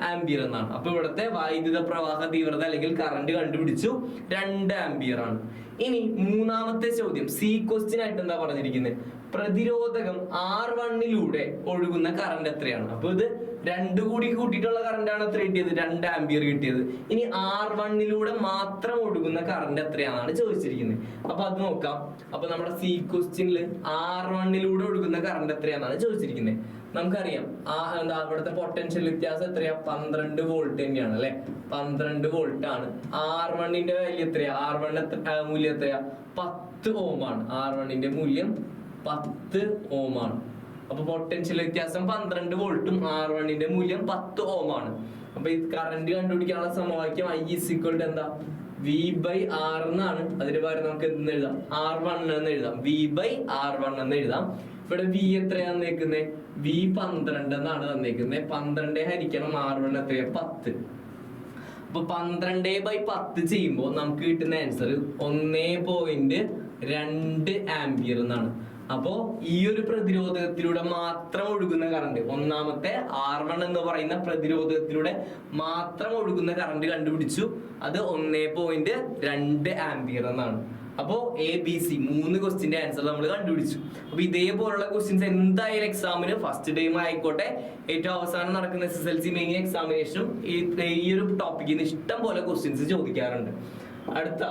ആംപിയർ എന്നാണ്. അപ്പൊ ഇവിടുത്തെ വൈദ്യുത പ്രവാഹ തീവ്രത അല്ലെങ്കിൽ കറന്റ് കണ്ടുപിടിച്ചു, 2 ആംപിയർ ആണ്. ഇനി മൂന്നാമത്തെ ചോദ്യം, സി ക്വസ്റ്റ്യൻ ആയിട്ട് എന്താ പറഞ്ഞിരിക്കുന്നത്? പ്രതിരോധകം R1ലൂടെ ഒഴുകുന്ന കറന്റ് എത്രയാണ്? അപ്പൊ ഇത് 2 കൂടി കൂട്ടിയിട്ടുള്ള കറന്റ് ആണ് എത്ര കിട്ടിയത്? 2 ആംപിയർ കിട്ടിയത്. ഇനി R1ലൂടെ മാത്രം ഒഴുകുന്ന കറന്റ് എത്രയാണെന്നാണ് ചോദിച്ചിരിക്കുന്നത്. അപ്പൊ അത് നോക്കാം. അപ്പൊ നമ്മുടെ സി ക്വസ്റ്റ്യനിൽ R1ലൂടെ ഒഴുകുന്ന കറന്റ് എത്രയാണെന്നാണ് ചോദിച്ചിരിക്കുന്നത്. നമുക്കറിയാം എന്താ ഇവിടുത്തെ പൊട്ടൻഷ്യൽ വ്യത്യാസം എത്രയാ? 12 വോൾട്ട് തന്നെയാണ് അല്ലെ. 12 വോൾട്ട് ആണ്. R1ന്റെ വാല്യൂ എത്രയാ? R1 മൂല്യം എത്രയാ? 10 ഓം ആണ്. R1ന്റെ മൂല്യം 10 ഓം ആണ്. അപ്പൊ പൊട്ടൻഷ്യൽ വ്യത്യാസം 12 വോൾട്ടും R1ന്റെ മൂല്യം 10 ഓം ആണ്. അപ്പൊ ഈ കറന്റ് കണ്ടുപിടിക്കാനുള്ള സമവാക്യം I is equal to എന്താ? V by R എന്നാണ്. അതിന് പകരം നമുക്ക് എന്ത് എഴുതാം? R1 എന്ന് എഴുതാം. V by R1 എന്ന് എഴുതാം. ഇവിടെ V എത്രയാ തന്നേക്കുന്നത്? V 12 എന്നാണ് തന്നേക്കുന്നത്. 12 ഹരിക്കണം R1 എത്രയാ? 10. അപ്പൊ 12/10 ചെയ്യുമ്പോൾ നമുക്ക് കിട്ടുന്ന ആൻസർ 1.2 ആംപിയർ എന്നാണ്. അപ്പോ ഈ ഒരു പ്രതിരോധത്തിലൂടെ മാത്രം ഒഴുകുന്ന കറന്റ്, ഒന്നാമത്തെ R1 എന്ന് പറയുന്ന പ്രതിരോധത്തിലൂടെ മാത്രം ഒഴുകുന്ന കറന്റ് കണ്ടുപിടിച്ചു. അത് 1.2 ആംപിയർ എന്നാണ്. അപ്പോ ABC 3 ക്വസ്റ്റ്യന്റെ ആൻസർ നമ്മൾ കണ്ടുപിടിച്ചു. അപ്പൊ ഇതേപോലുള്ള ക്വസ്റ്റ്യൻസ് എന്തായാലും എക്സാമിന് ഫസ്റ്റ് ടൈം ആയിക്കോട്ടെ ഏറ്റവും അവസാനം നടക്കുന്ന SSLC മെയിൻ എക്സാമിനേഷനും ഈ ഒരു ടോപ്പിക്കിൽ നിന്ന് ഇഷ്ടം പോലെ ക്വസ്റ്റ്യൻസ് ചോദിക്കാറുണ്ട്. അടുത്ത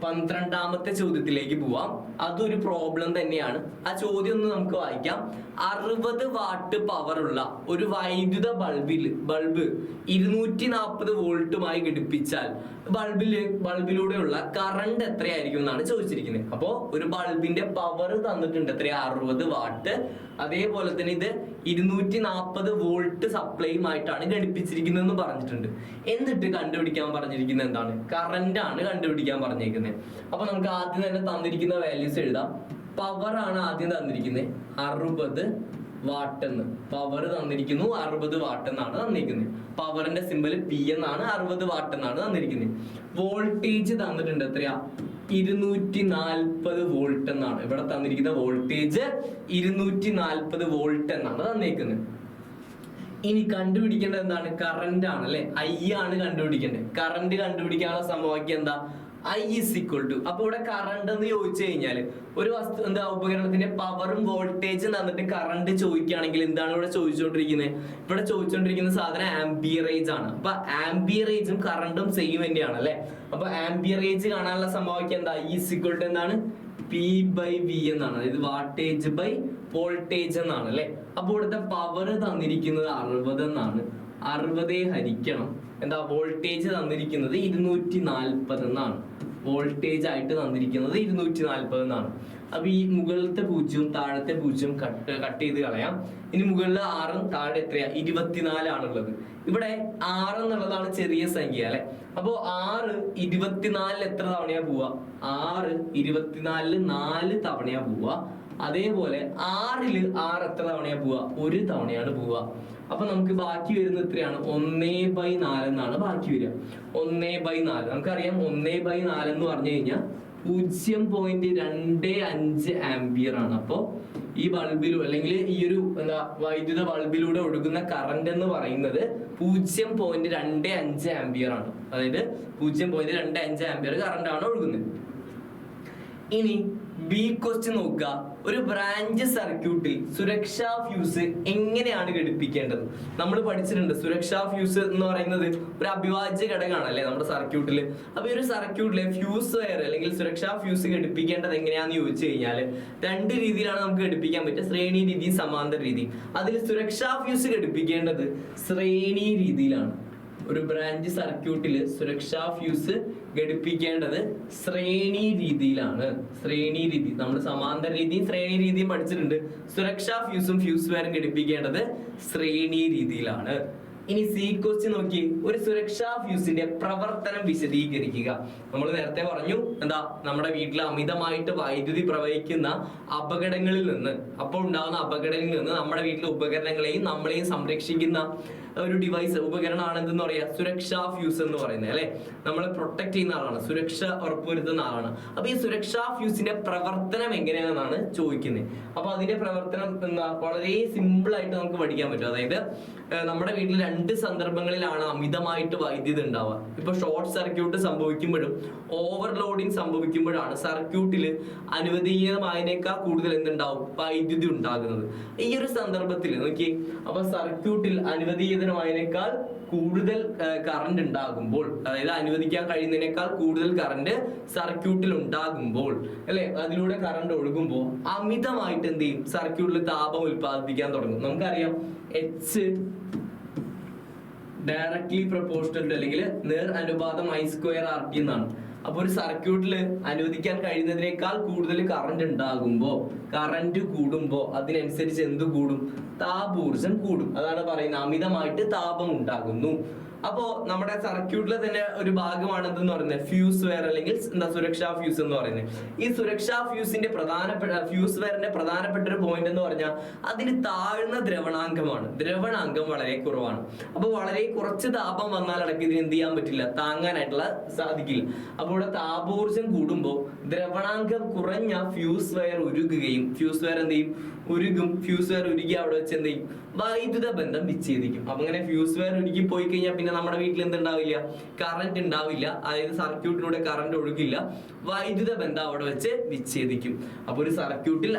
12ാമത്തെ ചോദ്യത്തിലേക്ക് പോവാം. അതൊരു പ്രോബ്ലം തന്നെയാണ്. ആ ചോദ്യം ഒന്ന് നമുക്ക് വായിക്കാം. 60 വാട്ട് പവർ ഉള്ള ഒരു വൈദ്യുത ബൾബ് 240 വോൾട്ടുമായി ഘടിപ്പിച്ചാൽ ബൾബിലൂടെയുള്ള കറണ്ട് എത്രയായിരിക്കും എന്നാണ് ചോദിച്ചിരിക്കുന്നത്. അപ്പോ ഒരു ബൾബിന്റെ പവർ തന്നിട്ടുണ്ട് എത്രയാ? 60 വാട്ട്. അതേപോലെ തന്നെ ഇത് 240 വോൾട്ട് സപ്ലൈയുമായിട്ടാണ് ഘടിപ്പിച്ചിരിക്കുന്നതെന്ന് പറഞ്ഞിട്ടുണ്ട്. എന്നിട്ട് കണ്ടുപിടിക്കാൻ പറഞ്ഞിരിക്കുന്നത് എന്താണ്? കറന്റ് ആണ് കണ്ടുപിടിക്കാൻ പറഞ്ഞിരിക്കുന്നത്. അപ്പൊ നമുക്ക് ആദ്യം തന്നെ തന്നിരിക്കുന്ന വാല്യൂസ് എഴുതാം. പവർ ആണ് ആദ്യം തന്നിരിക്കുന്നത് 60 വാട്ട് എന്ന്. പവർ തന്നിരിക്കുന്നു 60 വാട്ട് എന്നാണ് തന്നിരിക്കുന്നത്. പവറിന്റെ സിമ്പൽ P എന്നാണ്. 60 വാട്ട് എന്നാണ് തന്നിരിക്കുന്നത്. വോൾട്ടേജ് തന്നിട്ടുണ്ട് എത്രയാ? 240 വോൾട്ട് എന്നാണ് ഇവിടെ തന്നിരിക്കുന്ന വോൾട്ടേജ്. 240 വോൾട്ട് എന്നാണ് തന്നേക്കുന്നത്. ഇനി കണ്ടുപിടിക്കേണ്ടത് എന്താണ്? കറന്റ് ആണ് അല്ലെ, ഐ ആണ് കണ്ടുപിടിക്കേണ്ടത്. കറന്റ് കണ്ടുപിടിക്കാനുള്ള സമവാക്യം എന്താ? I is equal to. അപ്പൊ ഇവിടെ കറണ്ട് എന്ന് ചോദിച്ചു കഴിഞ്ഞാൽ ഒരു ഉപകരണത്തിന്റെ പവറും വോൾട്ടേജും തന്നിട്ട് കറണ്ട് ചോദിക്കുകയാണെങ്കിൽ എന്താണ് ഇവിടെ ചോദിച്ചുകൊണ്ടിരിക്കുന്നത്? ഇവിടെ ചോദിച്ചുകൊണ്ടിരിക്കുന്ന സാധനം ആംബിയറേജ് ആണ്. അപ്പൊ ആംബിയറേജും കറണ്ടും സെയിം തന്നെയാണ് അല്ലെ. അപ്പൊ ആംബിയറേജ് കാണാനുള്ള സമവാക്യം എന്താ? I is equal to എന്താണ്? P/V എന്നാണ്. അതായത് വാട്ടേജ് ബൈ വോൾട്ടേജ് എന്നാണ് അല്ലെ. അപ്പൊ ഇവിടുത്തെ പവർ തന്നിരിക്കുന്നത് 60 എന്നാണ്. 60 ഹരിക്കണം എന്താ? വോൾട്ടേജ് തന്നിരിക്കുന്നത് 240 എന്നാണ്. വോൾട്ടേജ് ആയിട്ട് തന്നിരിക്കുന്നത് 240 എന്നാണ്. അപ്പൊ ഈ മുകളിലത്തെ 0 താഴത്തെ 0 കട്ട് ചെയ്ത് കളയാം. ഇനി മുകളിൽ 6 താഴെ എത്രയാ? 24 ആണുള്ളത്. ഇവിടെ 6 എന്നുള്ളതാണ് ചെറിയ സംഖ്യ അല്ലെ. അപ്പോ 6 24 എത്ര തവണയാ പോവാ? 6 24 4 തവണയാ പോവാ. അതേപോലെ 6 എത്ര തവണയാ പോവാ? 1 തവണയാണ് പോവാ. അപ്പൊ നമുക്ക് ബാക്കി വരുന്നത് എത്രയാണ്? 1/4 എന്നാണ് ബാക്കി വരിക. 1/4 നമുക്കറിയാം. 1/4 എന്ന് പറഞ്ഞു കഴിഞ്ഞാൽ 0.25 ആംപിയർ ആണ്. അപ്പോ ഈ ബൾബിലൂടെ അല്ലെങ്കിൽ ഈ ഒരു വൈദ്യുത ബൾബിലൂടെ ഒഴുകുന്ന കറന്റ് എന്ന് പറയുന്നത് 0.25 ആംപിയർ ആണ്. അതായത് 0.25 ആംപിയർ കറന്റ് ആണ് ഒഴുകുന്നത്. ഇനി ബി ക്വസ്റ്റ്യൻ നോക്കുക. ഒരു ബ്രാഞ്ച് സർക്യൂട്ടിൽ സുരക്ഷാ ഫ്യൂസ് എങ്ങനെയാണ് ഘടിപ്പിക്കേണ്ടത്? നമ്മൾ പഠിച്ചിട്ടുണ്ട്. സുരക്ഷാ ഫ്യൂസ് എന്ന് പറയുന്നത് ഒരു അവിഭാജ്യ ഘടകമാണ് അല്ലെ നമ്മുടെ സർക്യൂട്ടിൽ. അപ്പൊ ഈ ഒരു സർക്യൂട്ടിലെ ഫ്യൂസ് വയർ അല്ലെങ്കിൽ സുരക്ഷാ ഫ്യൂസ് ഘടിപ്പിക്കേണ്ടത് എങ്ങനെയാന്ന് ചോദിച്ചു കഴിഞ്ഞാൽ 2 രീതിയിലാണ് നമുക്ക് ഘടിപ്പിക്കാൻ പറ്റുക. ശ്രേണി രീതി, സമാന്തര രീതി. അതിൽ സുരക്ഷാ ഫ്യൂസ് ഘടിപ്പിക്കേണ്ടത് ശ്രേണി രീതിയിലാണ്. ഒരു ബ്രാഞ്ച് സർക്യൂട്ടിൽ സുരക്ഷാ ഫ്യൂസ് ഘടിപ്പിക്കേണ്ടത് ശ്രേണി രീതിയിലാണ്. ശ്രേണി രീതി നമ്മൾ സമാന്തര രീതിയും ശ്രേണി രീതിയും പഠിച്ചിട്ടുണ്ട്. സുരക്ഷാ ഫ്യൂസും ഫ്യൂസ് വയറും ഘടിപ്പിക്കേണ്ടത് ശ്രേണി രീതിയിലാണ്. ഇനി സി ക്വസ്റ്റ്യൻ നോക്കി. ഒരു സുരക്ഷാ ഫ്യൂസിന്റെ പ്രവർത്തനം വിശദീകരിക്കുക. നമ്മൾ നേരത്തെ പറഞ്ഞു എന്താ? നമ്മുടെ വീട്ടിൽ അമിതമായിട്ട് വൈദ്യുതി പ്രവഹിക്കുന്ന അപകടങ്ങളിൽ നിന്ന്, അപ്പോൾ ഉണ്ടാകുന്ന അപകടങ്ങളിൽ നിന്ന് നമ്മുടെ വീട്ടിലെ ഉപകരണങ്ങളെയും നമ്മളെയും സംരക്ഷിക്കുന്ന ഒരു ഡിവൈസ്, ഉപകരണമാണ് എന്തെന്ന് പറയാ? സുരക്ഷാ ഫ്യൂസ് എന്ന് പറയുന്നത് അല്ലെ. നമ്മളെ പ്രൊട്ടക്ട് ചെയ്യുന്ന ആളാണ്, സുരക്ഷ ഉറപ്പുവരുത്തുന്ന ആളാണ്. അപ്പൊ ഈ സുരക്ഷാ ഫ്യൂസിന്റെ പ്രവർത്തനം എങ്ങനെയാണെന്നാണ് ചോദിക്കുന്നത്. അപ്പൊ അതിന്റെ പ്രവർത്തനം എന്താ? വളരെ സിമ്പിൾ ആയിട്ട് നമുക്ക് പഠിക്കാൻ പറ്റും. അതായത് നമ്മുടെ വീട്ടിൽ 2 സന്ദർഭങ്ങളിലാണ് അമിതമായിട്ട് വൈദ്യുതി ഉണ്ടാവുക. ഇപ്പൊ ഷോർട്ട് സർക്യൂട്ട് സംഭവിക്കുമ്പോഴും ഓവർലോഡിങ് സംഭവിക്കുമ്പോഴാണ് സർക്യൂട്ടിൽ അനുവദനീയമായതിനേക്കാൾ കൂടുതൽ എന്തുണ്ടാവും? വൈദ്യുതി ഉണ്ടാകുന്നത്. ഈ ഒരു സന്ദർഭത്തിൽ നോക്കി. അപ്പൊ സർക്യൂട്ടിൽ അനുവദനീയമായതിനേക്കാൾ കൂടുതൽ കറണ്ട് ഉണ്ടാകുമ്പോൾ, അതായത് അനുവദിക്കാൻ കഴിയുന്നതിനേക്കാൾ കൂടുതൽ കറണ്ട് സർക്യൂട്ടിൽ ഉണ്ടാകുമ്പോൾ അല്ലെ, അതിലൂടെ കറണ്ട് ഒഴുകുമ്പോൾ അമിതമായിട്ട് എന്ത് ചെയ്യും? സർക്യൂട്ടിൽ താപം ഉൽപ്പാദിപ്പിക്കാൻ തുടങ്ങും. നമുക്കറിയാം എച്ച് ഡയറക്ട്ലി പ്രൊപ്പോർഷണൽ ടു അല്ലെങ്കിൽ നേർ അനുപാതം I²RT എന്നാണ്. അപ്പൊ ഒരു സർക്യൂട്ടിൽ അനുവദിക്കാൻ കഴിയുന്നതിനേക്കാൾ കൂടുതൽ കറണ്ട് ഉണ്ടാകുമ്പോ, കറന്റ് കൂടുമ്പോ അതിനനുസരിച്ച് എന്ത് കൂടും? താപോർജ്ജം കൂടും. അതാണ് പറയുന്നത് അമിതമായിട്ട് താപം ഉണ്ടാകുന്നു. അപ്പോ നമ്മുടെ സർക്യൂട്ടിലെ തന്നെ ഒരു ഭാഗമാണ് എന്തെന്ന് പറയുന്നത്? ഫ്യൂസ് വയർ അല്ലെങ്കിൽ എന്താ? സുരക്ഷാ ഫ്യൂസ് എന്ന് പറയുന്നത്. ഈ സുരക്ഷാ ഫ്യൂസിന്റെ ഫ്യൂസ് വയറിന്റെ പ്രധാനപ്പെട്ട ഒരു പോയിന്റ് എന്ന് പറഞ്ഞാൽ അതിന് താഴ്ന്ന ദ്രവണാങ്കമാണ്. ദ്രവണാങ്കം വളരെ കുറവാണ്. അപ്പൊ വളരെ കുറച്ച് താപം വന്നാൽ അടക്കം ഇതിന് എന്ത് ചെയ്യാൻ പറ്റില്ല? താങ്ങാനായിട്ടുള്ള സാധിക്കില്ല. അപ്പോൾ ഇവിടെ താപോർജ്ജം കൂടുമ്പോൾ ദ്രവണാങ്കം കുറഞ്ഞ ഫ്യൂസ് വയർ ഉരുകുകയും, ഫ്യൂസ് വയർ എന്ത് ചെയ്യും? ഉരുകും. ഫ്യൂസ് വയർ ഉരുകി അവിടെ വെച്ച് എന്ത് ചെയ്യും? വൈദ്യുത ബന്ധം വിച്ഛേദിക്കും. അപ്പൊ അങ്ങനെ ഫ്യൂസ് വയർ ഉരുകി പോയി കഴിഞ്ഞാൽ പിന്നെ നമ്മുടെ വീട്ടിൽ എന്തുണ്ടാവില്ല? കറന്റ് ഉണ്ടാവില്ല. അതായത് സർക്യൂട്ടിലൂടെ കറന്റ് ഒഴുകില്ല. വൈദ്യുത ബന്ധം അവിടെ വെച്ച് വിച്ഛേദിക്കും. അപ്പൊ ഒരു സർക്യൂട്ടിൽ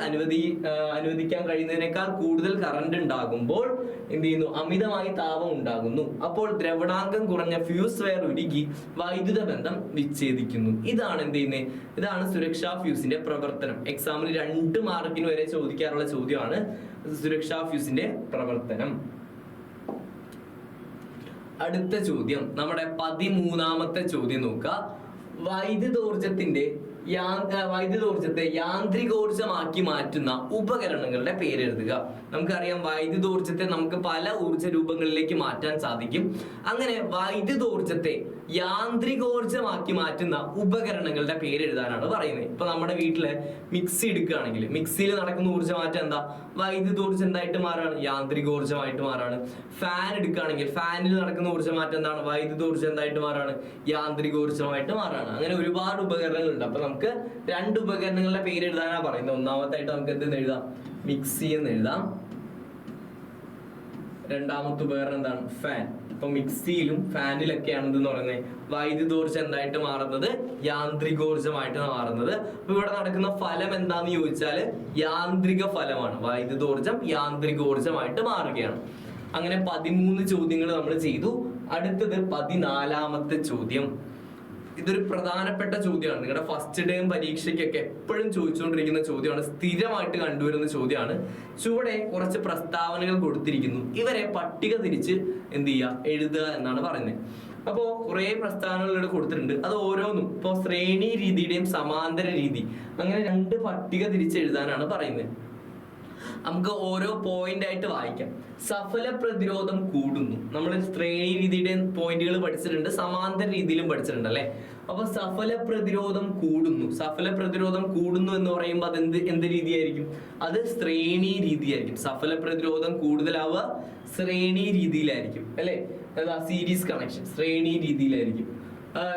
അനുവദിക്കാൻ കഴിയുന്നതിനേക്കാൾ കൂടുതൽ കറന്റ് ഉണ്ടാകുമ്പോൾ എന്ത് ചെയ്യുന്നു? അമിതമായി താപം ഉണ്ടാകുന്നു. അപ്പോൾ ദ്രവണാങ്കം കുറഞ്ഞ ഫ്യൂസ് വയർ ഉരുകി വൈദ്യുത ബന്ധം വിച്ഛേദിക്കുന്നു. ഇതാണ് എന്ത് ചെയ്യുന്നത്? ഇതാണ് സുരക്ഷാ ഫ്യൂസിന്റെ പ്രവർത്തനം. എക്സാമിന് 2 മാർക്കിന് വരെ ചോദിക്കാറുള്ള ചോദ്യമാണ് സുരക്ഷാ ഫ്യൂസിന്റെ പ്രവർത്തനം. അടുത്ത ചോദ്യം, നമ്മുടെ 13ാമത്തെ ചോദ്യം നോക്കുക. വൈദ്യുതോർജ്ജത്തെ യാന്ത്രികോർജ്ജമാക്കി മാറ്റുന്ന ഉപകരണങ്ങളുടെ പേരെഴുതുക. നമുക്കറിയാം വൈദ്യുതോർജ്ജത്തെ നമുക്ക് പല ഊർജ്ജ രൂപങ്ങളിലേക്ക് മാറ്റാൻ സാധിക്കും. അങ്ങനെ വൈദ്യുതോർജ്ജത്തെ യാന്ത്രികോർജ്ജമാക്കി മാറ്റുന്ന ഉപകരണങ്ങളുടെ പേര് എഴുതാനാണ് പറയുന്നത്. ഇപ്പൊ നമ്മുടെ വീട്ടില് മിക്സി എടുക്കുകയാണെങ്കിൽ മിക്സിയിൽ നടക്കുന്ന ഊർജ്ജമാറ്റം എന്താ? വൈദ്യുതോർജ്ജം എന്തായിട്ട് മാറാണ്? യാന്ത്രികോർജ്ജമായിട്ട് മാറാണ്. ഫാൻ എടുക്കുകയാണെങ്കിൽ ഫാനിൽ നടക്കുന്ന ഊർജ്ജമാറ്റം എന്താണ്? വൈദ്യുതോർജ്ജം എന്തായിട്ട് മാറാണ്? യാന്ത്രികോർജ്ജമായിട്ട് മാറാണ്. അങ്ങനെ ഒരുപാട് ഉപകരണങ്ങളുണ്ട്. അപ്പൊ നമുക്ക് 2 ഉപകരണങ്ങളുടെ പേര് എഴുതാനാണ് പറയുന്നത്. ഒന്നാമത്തായിട്ട് നമുക്ക് എന്തെന്ന് എഴുതാം? മിക്സി എന്ന് എഴുതാം. രണ്ടാമത്തെ ഉപകരണം എന്താണ്? ഫാൻ. ഇപ്പൊ മിക്സിയിലും ഫാനിലൊക്കെയാണ് എന്തെന്ന് പറയുന്നത്? വൈദ്യുതോർജ്ജം എന്തായിട്ട് മാറുന്നത്? യാന്ത്രികോർജ്ജമായിട്ട് മാറുന്നത്. അപ്പൊ ഇവിടെ നടക്കുന്ന ഫലം എന്താന്ന് ചോദിച്ചാല് യാന്ത്രിക ഫലമാണ്. വൈദ്യുതോർജ്ജം യാന്ത്രികോർജ്ജമായിട്ട് മാറുകയാണ്. അങ്ങനെ 13 ചോദ്യങ്ങൾ നമ്മൾ ചെയ്തു. അടുത്തത് 14ാമത്തെ ചോദ്യം. ഇതൊരു പ്രധാനപ്പെട്ട ചോദ്യമാണ്. നിങ്ങളുടെ ഫസ്റ്റ് ടേം പരീക്ഷയ്ക്കൊക്കെ എപ്പോഴും ചോദിച്ചുകൊണ്ടിരിക്കുന്ന ചോദ്യമാണ്. സ്ഥിരമായിട്ട് കണ്ടുവരുന്ന ചോദ്യമാണ്. ചുവടെ കുറച്ച് പ്രസ്താവനകൾ കൊടുത്തിരിക്കുന്നു. ഇവരെ പട്ടിക തിരിച്ച് എന്ത് ചെയ്യുക? എഴുതുക എന്നാണ് പറയുന്നത്. അപ്പോൾ കുറെ പ്രസ്താവനകൾ ഇവിടെ കൊടുത്തിട്ടുണ്ട്. അത് ഓരോന്നും ഇപ്പോൾ ശ്രേണി രീതിയുടെയും സമാന്തര രീതി അങ്ങനെ 2 പട്ടിക തിരിച്ച് എഴുതാനാണ് പറയുന്നത്. നമുക്ക് ഓരോ പോയിന്റ് ആയിട്ട് വായിക്കാം. സഫല പ്രതിരോധം കൂടുന്നു. നമ്മൾ ശ്രേണി രീതിയുടെ പോയിന്റുകൾ പഠിച്ചിട്ടുണ്ട്, സമാന്തര രീതിയിലും പഠിച്ചിട്ടുണ്ട് അല്ലെ. അപ്പൊ സഫല പ്രതിരോധം കൂടുന്നു. സഫല പ്രതിരോധം കൂടുന്നു എന്ന് പറയുമ്പോൾ അത് എന്ത് രീതിയായിരിക്കും? അത് ശ്രേണി രീതിയായിരിക്കും. സഫല പ്രതിരോധം കൂടുതലാവുക ശ്രേണി രീതിയിലായിരിക്കും അല്ലെ. സീരീസ് കണക്ഷൻ ശ്രേണി രീതിയിലായിരിക്കും.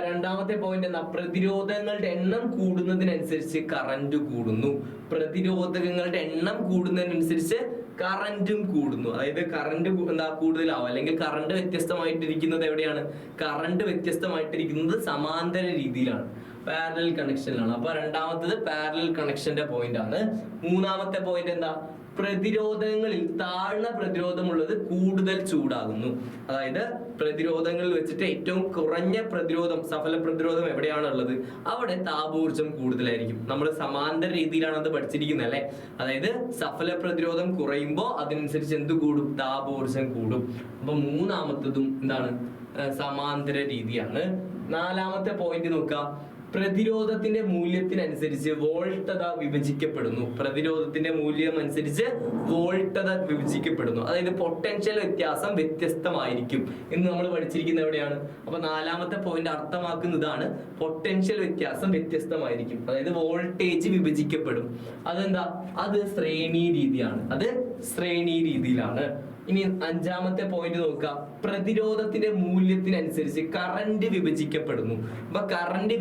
രണ്ടാമത്തെ പോയിന്റ് എന്താ? പ്രതിരോധങ്ങളുടെ എണ്ണം കൂടുന്നതിനനുസരിച്ച് കറന്റ് കൂടുന്നു. പ്രതിരോധകങ്ങളുടെ എണ്ണം കൂടുന്നതിനനുസരിച്ച് കറന്റും കൂടുന്നു. അതായത് കറന്റ് എന്താ കൂടുതലാവും, അല്ലെങ്കിൽ കറന്റ് വ്യത്യസ്തമായിട്ടിരിക്കുന്നത് എവിടെയാണ്? കറന്റ് വ്യത്യസ്തമായിട്ടിരിക്കുന്നത് സമാന്തര രീതിയിലാണ്, പാരലൽ കണക്ഷനിലാണ്. അപ്പൊ രണ്ടാമത്തത് പാരലൽ കണക്ഷന്റെ പോയിന്റ് ആണ്. മൂന്നാമത്തെ പോയിന്റ് എന്താ? പ്രതിരോധങ്ങളിൽ താഴ്ന്ന പ്രതിരോധമുള്ളത് കൂടുതൽ ചൂടാകുന്നു. അതായത് പ്രതിരോധങ്ങളിൽ വെച്ചിട്ട് ഏറ്റവും കുറഞ്ഞ പ്രതിരോധം, സഫല പ്രതിരോധം എവിടെയാണ് ഉള്ളത്? അവിടെ താപോർജ്ജം കൂടുതലായിരിക്കും. നമ്മൾ സമാന്തര രീതിയിലാണ് അത് പഠിച്ചിരിക്കുന്നത് അല്ലെ. അതായത് സഫല പ്രതിരോധം കുറയുമ്പോൾ അതിനനുസരിച്ച് എന്ത് കൂടും? താപോർജ്ജം കൂടും. അപ്പൊ മൂന്നാമത്തതും എന്താണ്? സമാന്തര രീതിയാണ്. നാലാമത്തെ പോയിന്റ് നോക്കാം. പ്രതിരോധത്തിന്റെ മൂല്യത്തിനനുസരിച്ച് വോൾട്ടത വിഭജിക്കപ്പെടുന്നു. പ്രതിരോധത്തിന്റെ മൂല്യം അനുസരിച്ച് വോൾട്ടത വിഭജിക്കപ്പെടുന്നു. അതായത് പൊട്ടൻഷ്യൽ വ്യത്യാസം വ്യത്യസ്തമായിരിക്കും എന്ന് നമ്മൾ പഠിച്ചിരിക്കുന്നത് എവിടെയാണ്? അപ്പൊ നാലാമത്തെ പോയിന്റ് അർത്ഥമാക്കുന്നതാണ് പൊട്ടൻഷ്യൽ വ്യത്യാസം വ്യത്യസ്തമായിരിക്കും. അതായത് വോൾട്ടേജ് വിഭജിക്കപ്പെടും. അതെന്താ? അത് ശ്രേണി രീതിയാണ്. അത് ശ്രേണി രീതിയിലാണ്. ഇനി അഞ്ചാമത്തെ പോയിന്റ് നോക്കാം. പ്രതിരോധത്തിന്റെ മൂല്യത്തിനനുസരിച്ച് കറന്റ് വിഭജിക്കപ്പെടുന്നു. അപ്പൊ കറന്റ്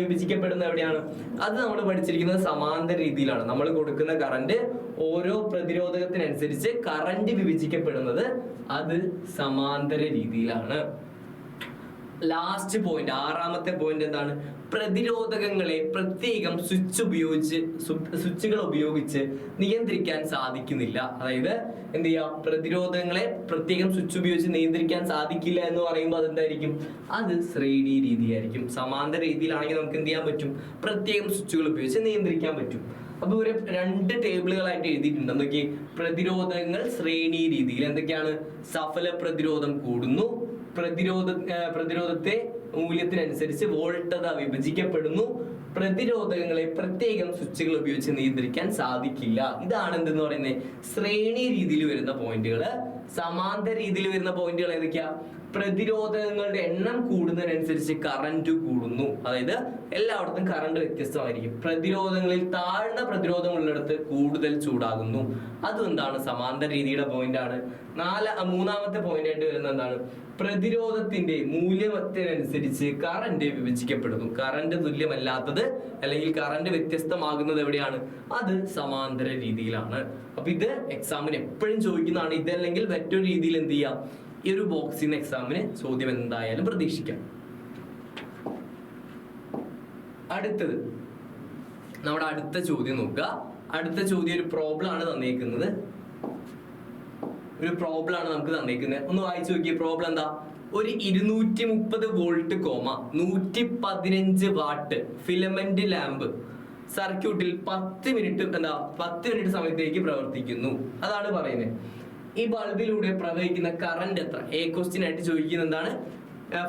വിഭജിക്കപ്പെടുന്ന എവിടെയാണ്? അത് നമ്മൾ പഠിച്ചിരിക്കുന്നത് സമാന്തര രീതിയിലാണ്. നമ്മൾ കൊടുക്കുന്ന കറന്റ് ഓരോ പ്രതിരോധകത്തിനനുസരിച്ച് കറന്റ് വിഭജിക്കപ്പെടുന്നത് അത് സമാന്തര രീതിയിലാണ്. ലാസ്റ്റ് പോയിന്റ്, ആറാമത്തെ പോയിന്റ് എന്താണ്? പ്രതിരോധകങ്ങളെ പ്രത്യേകം സ്വിച്ചുകൾ ഉപയോഗിച്ച് നിയന്ത്രിക്കാൻ സാധിക്കുന്നില്ല. അതായത് എന്ത് ചെയ്യാം? പ്രതിരോധങ്ങളെ പ്രത്യേകം സ്വിച്ച് ഉപയോഗിച്ച് നിയന്ത്രിക്കാൻ സാധിക്കില്ല എന്ന് പറയുമ്പോൾ അതെന്തായിരിക്കും? അത് ശ്രേണി രീതിയായിരിക്കും. സമാന്തര രീതിയിലാണെങ്കിൽ നമുക്ക് എന്ത് ചെയ്യാൻ പറ്റും? പ്രത്യേകം സ്വിച്ചുകൾ ഉപയോഗിച്ച് നിയന്ത്രിക്കാൻ പറ്റും. അപ്പൊ ഒരു 2 ടേബിളുകളായിട്ട് എഴുതിയിട്ടുണ്ട്. എന്തൊക്കെ? പ്രതിരോധങ്ങൾ ശ്രേണി രീതിയിൽ എന്തൊക്കെയാണ്? സഫല പ്രതിരോധം കൂടുന്നു, പ്രതിരോധത്തെ മൂല്യത്തിനനുസരിച്ച് വോൾട്ടത വിഭജിക്കപ്പെടുന്നു, പ്രതിരോധകങ്ങളെ പ്രത്യേകം സ്വിച്ചുകൾ ഉപയോഗിച്ച് നിയന്ത്രിക്കാൻ സാധിക്കില്ല. ഇതാണ് എന്തെന്ന് പറയുന്നത്? ശ്രേണി രീതിയിൽ വരുന്ന പോയിന്റുകൾ. സമാന്തര രീതിയിൽ വരുന്ന പോയിന്റുകൾ ഏതൊക്കെയാ? പ്രതിരോധകങ്ങളുടെ എണ്ണം കൂടുന്നതിനനുസരിച്ച് കറന്റ് കൂടുന്നു. അതായത് എല്ലായിടത്തും കറണ്ട് വ്യത്യസ്തമായിരിക്കും. പ്രതിരോധങ്ങളിൽ താഴ്ന്ന പ്രതിരോധമുള്ളിടത്ത് കൂടുതൽ ചൂടാകുന്നു. അതും എന്താണ്? സമാന്തര രീതിയുടെ പോയിന്റ് ആണ്. മൂന്നാമത്തെ പോയിന്റ് ആയിട്ട് വരുന്നത് എന്താണ്? പ്രതിരോധത്തിന്റെ മൂല്യത്തിനനുസരിച്ച് കറന്റ് വിഭജിക്കപ്പെടുന്നു. കറന്റ് തുല്യമല്ലാത്തത് അല്ലെങ്കിൽ കറന്റ് വ്യത്യസ്തമാകുന്നത് എവിടെയാണ്? അത് സമാന്തര രീതിയിലാണ്. അപ്പൊ ഇത് എക്സാമിന് എപ്പോഴും ചോദിക്കുന്നതാണ്. ഇതല്ലെങ്കിൽ മറ്റൊരു രീതിയിൽ എന്ത് ചെയ്യാം? ഈ ഒരു ബോക്സിൽ നിന്ന് എക്സാമിന് ചോദ്യം എന്തായാലും പ്രതീക്ഷിക്കാം. അടുത്തത് നമ്മുടെ അടുത്ത ചോദ്യം നോക്കുക. അടുത്ത ചോദ്യം ഒരു പ്രോബ്ലം ആണ് തന്നേക്കുന്നത്. ഒന്ന് വായിച്ചു നോക്കിയ പ്രോബ്ലം എന്താ? ഒരു 230 വോൾട്ട് 115 വാട്ട് ഫിലമെന്റ് ലാമ്പ് സർക്യൂട്ടിൽ 10 മിനിറ്റ് സമയത്തേക്ക് പ്രവർത്തിക്കുന്നു. അതാണ് പറയുന്നത്. ഈ ബൾബിലൂടെ പ്രവഹിക്കുന്ന കറന്റ് എത്ര? ക്വസ്റ്റ്യൻ ആയിട്ട് ചോദിക്കുന്നത് എന്താണ്?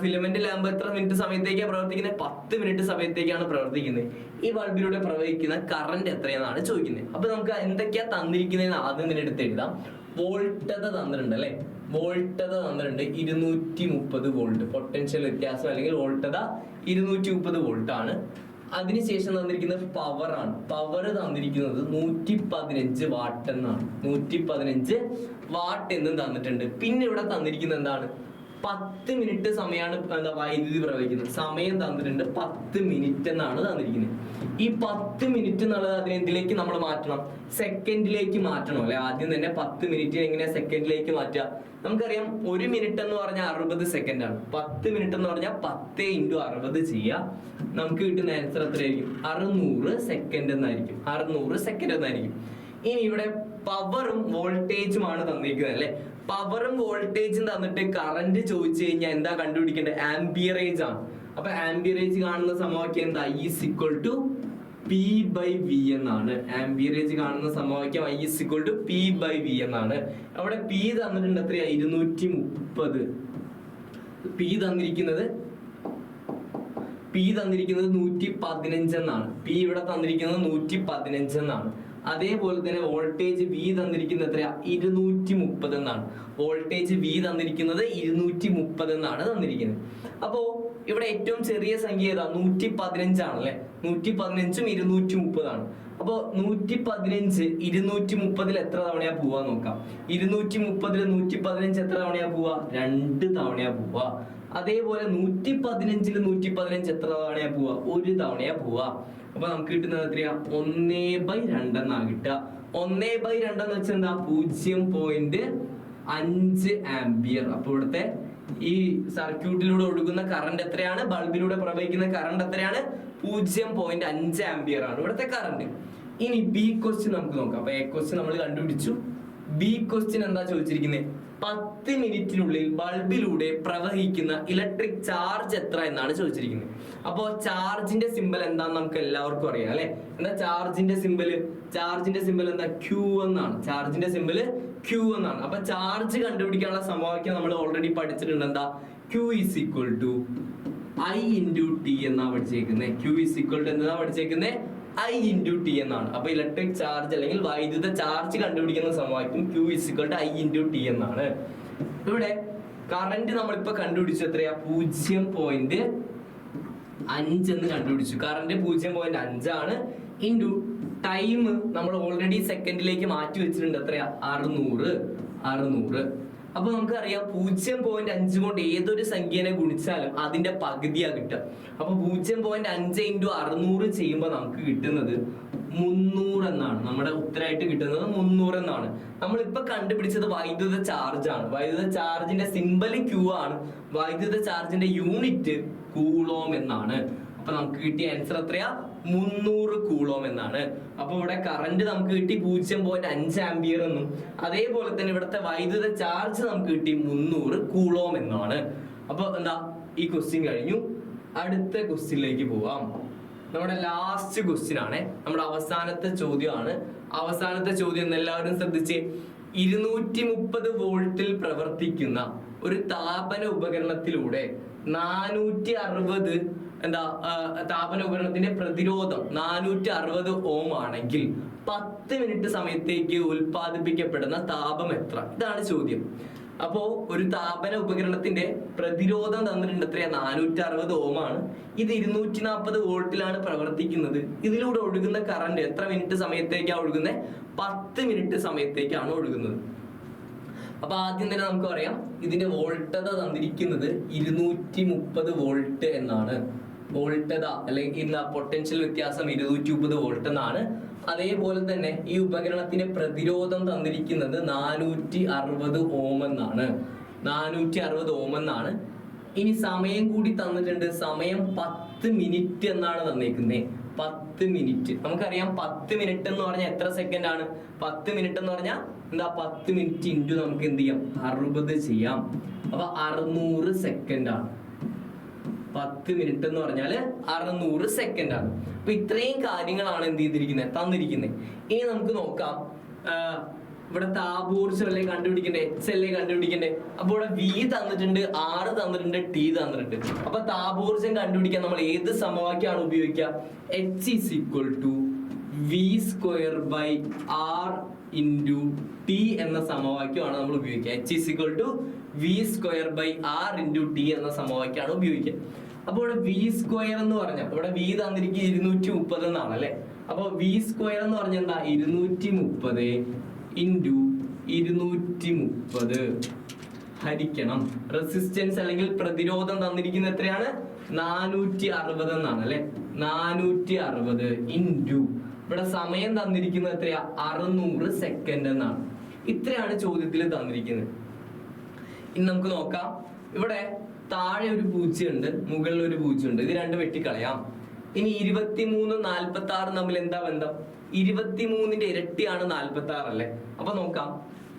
ഫിലമെന്റ് ലാമ്പ് എത്ര മിനിറ്റ് സമയത്തേക്കാണ് പ്രവർത്തിക്കുന്നത്? 10 മിനിറ്റ് സമയത്തേക്കാണ് പ്രവർത്തിക്കുന്നത്. ഈ ബൾബിലൂടെ പ്രവഹിക്കുന്ന കറന്റ് എത്രയെന്നാണ് ചോദിക്കുന്നത്. അപ്പൊ നമുക്ക് എന്തൊക്കെയാ തന്നിരിക്കുന്നതെന്ന് ആദ്യം തന്നെ എടുത്ത് എഴുതാം. വോൾട്ടത തന്നിട്ടുണ്ട് അല്ലെ. വോൾട്ടത തന്നിട്ടുണ്ട് 230 വോൾട്ട്, പൊട്ടൻഷ്യൽ വ്യത്യാസം അല്ലെങ്കിൽ വോൾട്ടത 230 വോൾട്ട് ആണ്. അതിനുശേഷം തന്നിരിക്കുന്നത് പവർ ആണ്. പവർ തന്നിരിക്കുന്നത് 115 വാട്ട് എന്നാണ്. 115 വാട്ട് എന്നും തന്നിട്ടുണ്ട്. പിന്നെ ഇവിടെ തന്നിരിക്കുന്നത് എന്താണ്? 10 മിനിറ്റ് സമയമാണ് വൈദ്യുതി പ്രവഹിക്കുന്നത്. സമയം തന്നിട്ടുണ്ട് 10 മിനിറ്റ് എന്നാണ് തന്നിരിക്കുന്നത്. ഈ 10 മിനിറ്റ് എന്നുള്ളത് അതിനെ എന്തിലേക്ക് നമ്മൾ മാറ്റണം? സെക്കൻഡിലേക്ക് മാറ്റണം അല്ലെ? ആദ്യം തന്നെ 10 മിനിറ്റ് എങ്ങനെയാ സെക്കൻഡിലേക്ക് മാറ്റുക? നമുക്കറിയാം 1 മിനിറ്റ് എന്ന് പറഞ്ഞാൽ 60 സെക്കൻഡ് ആണ്. 10 മിനിറ്റ് എന്ന് പറഞ്ഞാൽ 10 × 60 ചെയ്യുക. നമുക്ക് കിട്ടുന്ന ആൻസർ എത്രയായിരിക്കും? 600 സെക്കൻഡ് എന്നായിരിക്കും. 600 സെക്കൻഡ് എന്നായിരിക്കും. ഇനി ഇവിടെ പവറും വോൾട്ടേജുമാണ് തന്നിരിക്കുന്നത് അല്ലെ? പവറും വോൾട്ടേജും തന്നിട്ട് കറന്റ് ചോദിച്ചു കഴിഞ്ഞാൽ എന്താ കണ്ടുപിടിക്കേണ്ടത്? ആംബിയറേജ് ആണ്. അപ്പൊ ആംബിയറേജ് കാണുന്ന സമവാക്യം എന്താ? I = P/V എന്നാണ്. ആംബിയറേജ് കാണുന്ന സമവാക്യം I = P/V എന്നാണ്. അവിടെ P തന്നിട്ടുണ്ട് എത്രയാ? 230. P തന്നിരിക്കുന്നത് 115 എന്നാണ്. P ഇവിടെ തന്നിരിക്കുന്നത് 115 എന്നാണ്. അതേപോലെ തന്നെ വോൾട്ടേജ് V തന്നിരിക്കുന്നത് എത്രയാ? 230 എന്നാണ്. വോൾട്ടേജ് V തന്നിരിക്കുന്നത് 230 എന്നാണ് തന്നിരിക്കുന്നത്. അപ്പോ ഇവിടെ ഏറ്റവും ചെറിയ സംഖ്യ ഏതാ? 115 ആണല്ലേ? 115ഉം 230 ആണ്. അപ്പോ 115 230 എത്ര തവണയാ പോവാ നോക്കാം. 230 115 എത്ര തവണയാ പോവാ? 2 തവണയാ പോവാ. അതേപോലെ 115 115 എത്ര തവണയാ പോവാ? 1 തവണയാ പോവാ. അപ്പൊ നമുക്ക് കിട്ടുന്നത് എത്രയാ? 1/2 എന്നാ കിട്ടുക. 1/2 എന്ന് വെച്ചാൽ എന്താ? 0.5 ആംബിയർ. അപ്പൊ ഇവിടുത്തെ ഈ സർക്യൂട്ടിലൂടെ ഒഴുകുന്ന കറണ്ട് എത്രയാണ്? ബൾബിലൂടെ പ്രവഹിക്കുന്ന കറണ്ട് എത്രയാണ്? 0.5 ആംബിയർ ആണ് ഇവിടുത്തെ കറണ്ട്. ഇനി ബി ക്വസ്റ്റ്യൻ നമുക്ക് നോക്കാം. അപ്പൊ എ ക്വസ്റ്റ്യൻ നമ്മൾ കണ്ടുപിടിച്ചു. ബി ക്വസ്റ്റ്യൻ എന്താ ചോദിച്ചിരിക്കുന്നത്? 10 മിനിറ്റിനുള്ളിൽ ബൾബിലൂടെ പ്രവഹിക്കുന്ന ഇലക്ട്രിക് ചാർജ് എത്ര എന്നാണ് ചോദിച്ചിരിക്കുന്നത്. അപ്പോ ചാർജിന്റെ സിമ്പൽ എന്താന്ന് നമുക്ക് എല്ലാവർക്കും അറിയാം അല്ലെ? എന്താ ചാർജിന്റെ സിമ്പൽ? ചാർജിന്റെ സിമ്പൽ എന്താ? Q എന്നാണ്. ചാർജിന്റെ സിമ്പൽ Q എന്നാണ്. അപ്പൊ ചാർജ് കണ്ടുപിടിക്കാനുള്ള സമവാക്യം നമ്മൾ ഓൾറെഡി പഠിച്ചിട്ടുണ്ട്. എന്താ? Q = I × T എന്നാ പഠിച്ചേക്കുന്നത്. Q = എന്താ പഠിച്ചേക്കുന്നത്? I × T എന്നാണ്. അപ്പൊ ഇലക്ട്രിക് ചാർജ് അല്ലെങ്കിൽ വൈദ്യുത ചാർജ് കണ്ടുപിടിക്കുന്ന സമവാക്യം Q = I × T എന്നാണ്. ഇവിടെ കറന്റ് നമ്മളിപ്പോ കണ്ടുപിടിച്ചു എത്രയാ? 0.5 എന്ന് കണ്ടുപിടിച്ചു. കറന്റ് 0.5 ആണ്. ഇൻറ്റു ടൈം നമ്മൾ ഓൾറെഡി സെക്കൻഡിലേക്ക് മാറ്റി വെച്ചിട്ടുണ്ട്. എത്രയാ? 600. അപ്പൊ നമുക്കറിയാം 0.5 കൊണ്ട് ഏതൊരു സംഖ്യനെ ഗുണിച്ചാലും അതിന്റെ പകുതിയാ കിട്ടുക. അപ്പൊ 0.5 × 600 ചെയ്യുമ്പോൾ നമുക്ക് കിട്ടുന്നത് 300 എന്നാണ്. നമ്മുടെ ഉത്തരമായിട്ട് കിട്ടുന്നത് 300 എന്നാണ്. നമ്മളിപ്പോ കണ്ടുപിടിച്ചത് വൈദ്യുത ചാർജ് ആണ്. വൈദ്യുത ചാർജിന്റെ സിമ്പൽ Q ആണ്. വൈദ്യുത ചാർജിന്റെ യൂണിറ്റ് കൂളോം എന്നാണ്. അപ്പൊ നമുക്ക് കിട്ടിയ ആൻസർ എത്രയാ? 300 കൂളോം എന്നാണ്. അപ്പൊ ഇവിടെ കറന്റ് നമുക്ക് കിട്ടി 0.5 ആംബിയർ എന്നും അതേപോലെ തന്നെ ഇവിടുത്തെ വൈദ്യുത ചാർജ് നമുക്ക് കിട്ടി 300 കൂളോം എന്നാണ്. അപ്പൊ എന്താ? ഈ ക്വസ്റ്റ്യൻ കഴിഞ്ഞു. അടുത്ത ക്വസ്റ്റ്യനിലേക്ക് പോവാം. നമ്മുടെ ലാസ്റ്റ് ക്വസ്റ്റ്യൻ ആണ്. നമ്മുടെ അവസാനത്തെ ചോദ്യമാണ്. അവസാനത്തെ ചോദ്യം എല്ലാവരും ശ്രദ്ധിച്ച്. 230 വോൾട്ടിൽ പ്രവർത്തിക്കുന്ന ഒരു താപന ഉപകരണത്തിലൂടെ 460 താപന ഉപകരണത്തിന്റെ പ്രതിരോധം 460 ഓം ആണെങ്കിൽ 10 മിനിറ്റ് സമയത്തേക്ക് ഉൽപ്പാദിപ്പിക്കപ്പെടുന്ന താപം എത്ര? ഇതാണ് ചോദ്യം. അപ്പോ ഒരു താപന ഉപകരണത്തിന്റെ പ്രതിരോധം തന്നിട്ടുണ്ട്. എത്രയാ? 460 ഓം ആണ്. ഇത് 240 വോൾട്ടിലാണ് പ്രവർത്തിക്കുന്നത്. ഇതിലൂടെ ഒഴുകുന്ന കറണ്ട് എത്ര മിനിറ്റ് സമയത്തേക്കാണ് ഒഴുകുന്നത്? 10 മിനിറ്റ് സമയത്തേക്കാണ് ഒഴുകുന്നത്. അപ്പൊ ആദ്യം തന്നെ നമുക്ക് പറയാം ഇതിന്റെ വോൾട്ടത തന്നിരിക്കുന്നത് 230 വോൾട്ട് എന്നാണ്. വോൾട്ടത അല്ലെങ്കിൽ പൊട്ടൻഷ്യൽ വ്യത്യാസം 230 വോൾട്ട് എന്നാണ്. അതേപോലെ തന്നെ ഈ ഉപകരണത്തിന്റെ പ്രതിരോധം തന്നിരിക്കുന്നത് 460 ഓം എന്നാണ്. 460 ഓം എന്നാണ്. ഇനി സമയം കൂടി തന്നിട്ടുണ്ട്. സമയം 10 മിനിറ്റ് എന്നാണ് തന്നിരിക്കുന്നത്. 10 മിനിറ്റ്. നമുക്കറിയാം 10 മിനിറ്റ് എന്ന് പറഞ്ഞാൽ എത്ര സെക്കൻഡ് ആണ്? 10 മിനിറ്റ് എന്ന് പറഞ്ഞാൽ എന്താ? 10 മിനിറ്റ് ഇൻറ്റു നമുക്ക് എന്ത് ചെയ്യാം? 60 ചെയ്യാം. അപ്പൊ 600 സെക്കൻഡ് ആണ്. 10 മിനിറ്റ് എന്ന് പറഞ്ഞാല് 600 സെക്കൻഡ് ആണ്. അപ്പൊ ഇത്രയും കാര്യങ്ങളാണ് എന്ത് ചെയ്തിരിക്കുന്നത്? തന്നിരിക്കുന്നത്. ഇനി നമുക്ക് നോക്കാം. ഇവിടെ താപോർജ്ജം അല്ലേ കണ്ടുപിടിക്കണ്ടേ? H അല്ലേ കണ്ടുപിടിക്കണ്ടേ? അപ്പൊ ഇവിടെ V തന്നിട്ടുണ്ട്, R തന്നിട്ടുണ്ട്, T തന്നിട്ടുണ്ട്. അപ്പൊ താപോർജ്ജം കണ്ടുപിടിക്കാൻ നമ്മൾ ഏത് സമവാക്യമാണ് ഉപയോഗിക്കുക? H = V² / R into T എന്ന സമവാക്യമാണ് നമ്മൾ ഉപയോഗിക്കുക. H is equal to V square by R into T എന്ന സമവാക്യമാണ് ഉപയോഗിക്കുക. അപ്പൊ ഇവിടെ വി സ്ക്വയർ എന്ന് പറഞ്ഞാൽ ഇവിടെ വി തന്നിരിക്കുക 230 എന്നാണ് അല്ലെ. അപ്പൊ വി സ്ക്വയർ എന്ന് പറഞ്ഞാൽ എന്താ 230 ഇൻറ്റു 230 ഹരിക്കണം റെസിസ്റ്റൻസ് അല്ലെങ്കിൽ പ്രതിരോധം തന്നിരിക്കുന്ന എത്രയാണ് 460 എന്നാണ് അല്ലെ. 460 ഇൻറ്റു ഇവിടെ സമയം തന്നിരിക്കുന്നത് എത്രയാ 600 സെക്കൻഡ് എന്നാണ്. ഇത്രയാണ് ചോദ്യത്തിൽ തന്നിരിക്കുന്നത്. ഇനി നമുക്ക് നോക്കാം. ഇവിടെ താഴെ ഒരു പൂജ്യമുണ്ട്, മുകളിൽ ഒരു പൂജ്യമുണ്ട്. ഇത് രണ്ടും വെട്ടിക്കളയാം. ഇനി 23 46 തമ്മിൽ എന്താ ബന്ധം? 23ന്റെ ഇരട്ടിയാണ് 46 അല്ലെ. അപ്പൊ നോക്കാം.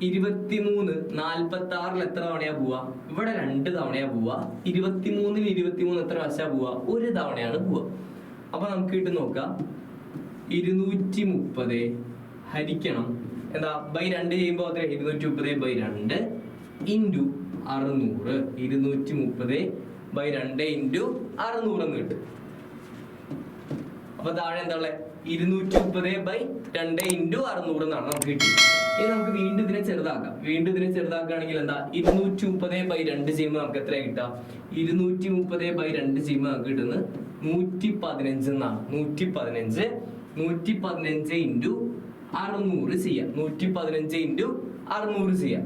23 46 എത്ര തവണയാ പോവാ? ഇവിടെ 2 തവണയാ പോവാ. 23 എത്ര വശാ പോവാ? 1 തവണയാണ് പോവാ. അപ്പൊ നമുക്ക് കിട്ടും നോക്കാം. 230 ഹരിക്കണം എന്താ ബൈ 2 ചെയ്യുമ്പോ അത്ര 230 ബൈ 2 ഇൻറ്റു 600. 230 ബൈ 2 ഇൻറ്റു 600 എന്ന് കിട്ടും. അപ്പൊ താഴെ എന്താ ഉള്ളത്? 230 ബൈ 2 ഇൻറ്റു 600 എന്നാണ് നമുക്ക് കിട്ടിയത്. ഇനി നമുക്ക് വീണ്ടും ഇതിനെ ചെറുതാക്കാം. ചെറുതാക്കുകയാണെങ്കിൽ എന്താ 230 ബൈ 2 ചെയ്യുമ്പോൾ നമുക്ക് എത്ര കിട്ടാം? 230 ബൈ 2 ചെയ്യുമ്പോൾ നമുക്ക് കിട്ടുന്നത് 115 എന്നാണ്. 115 ഇൻറ്റു 600 ചെയ്യാം. 115 ഇൻറ്റു 600 ചെയ്യാം.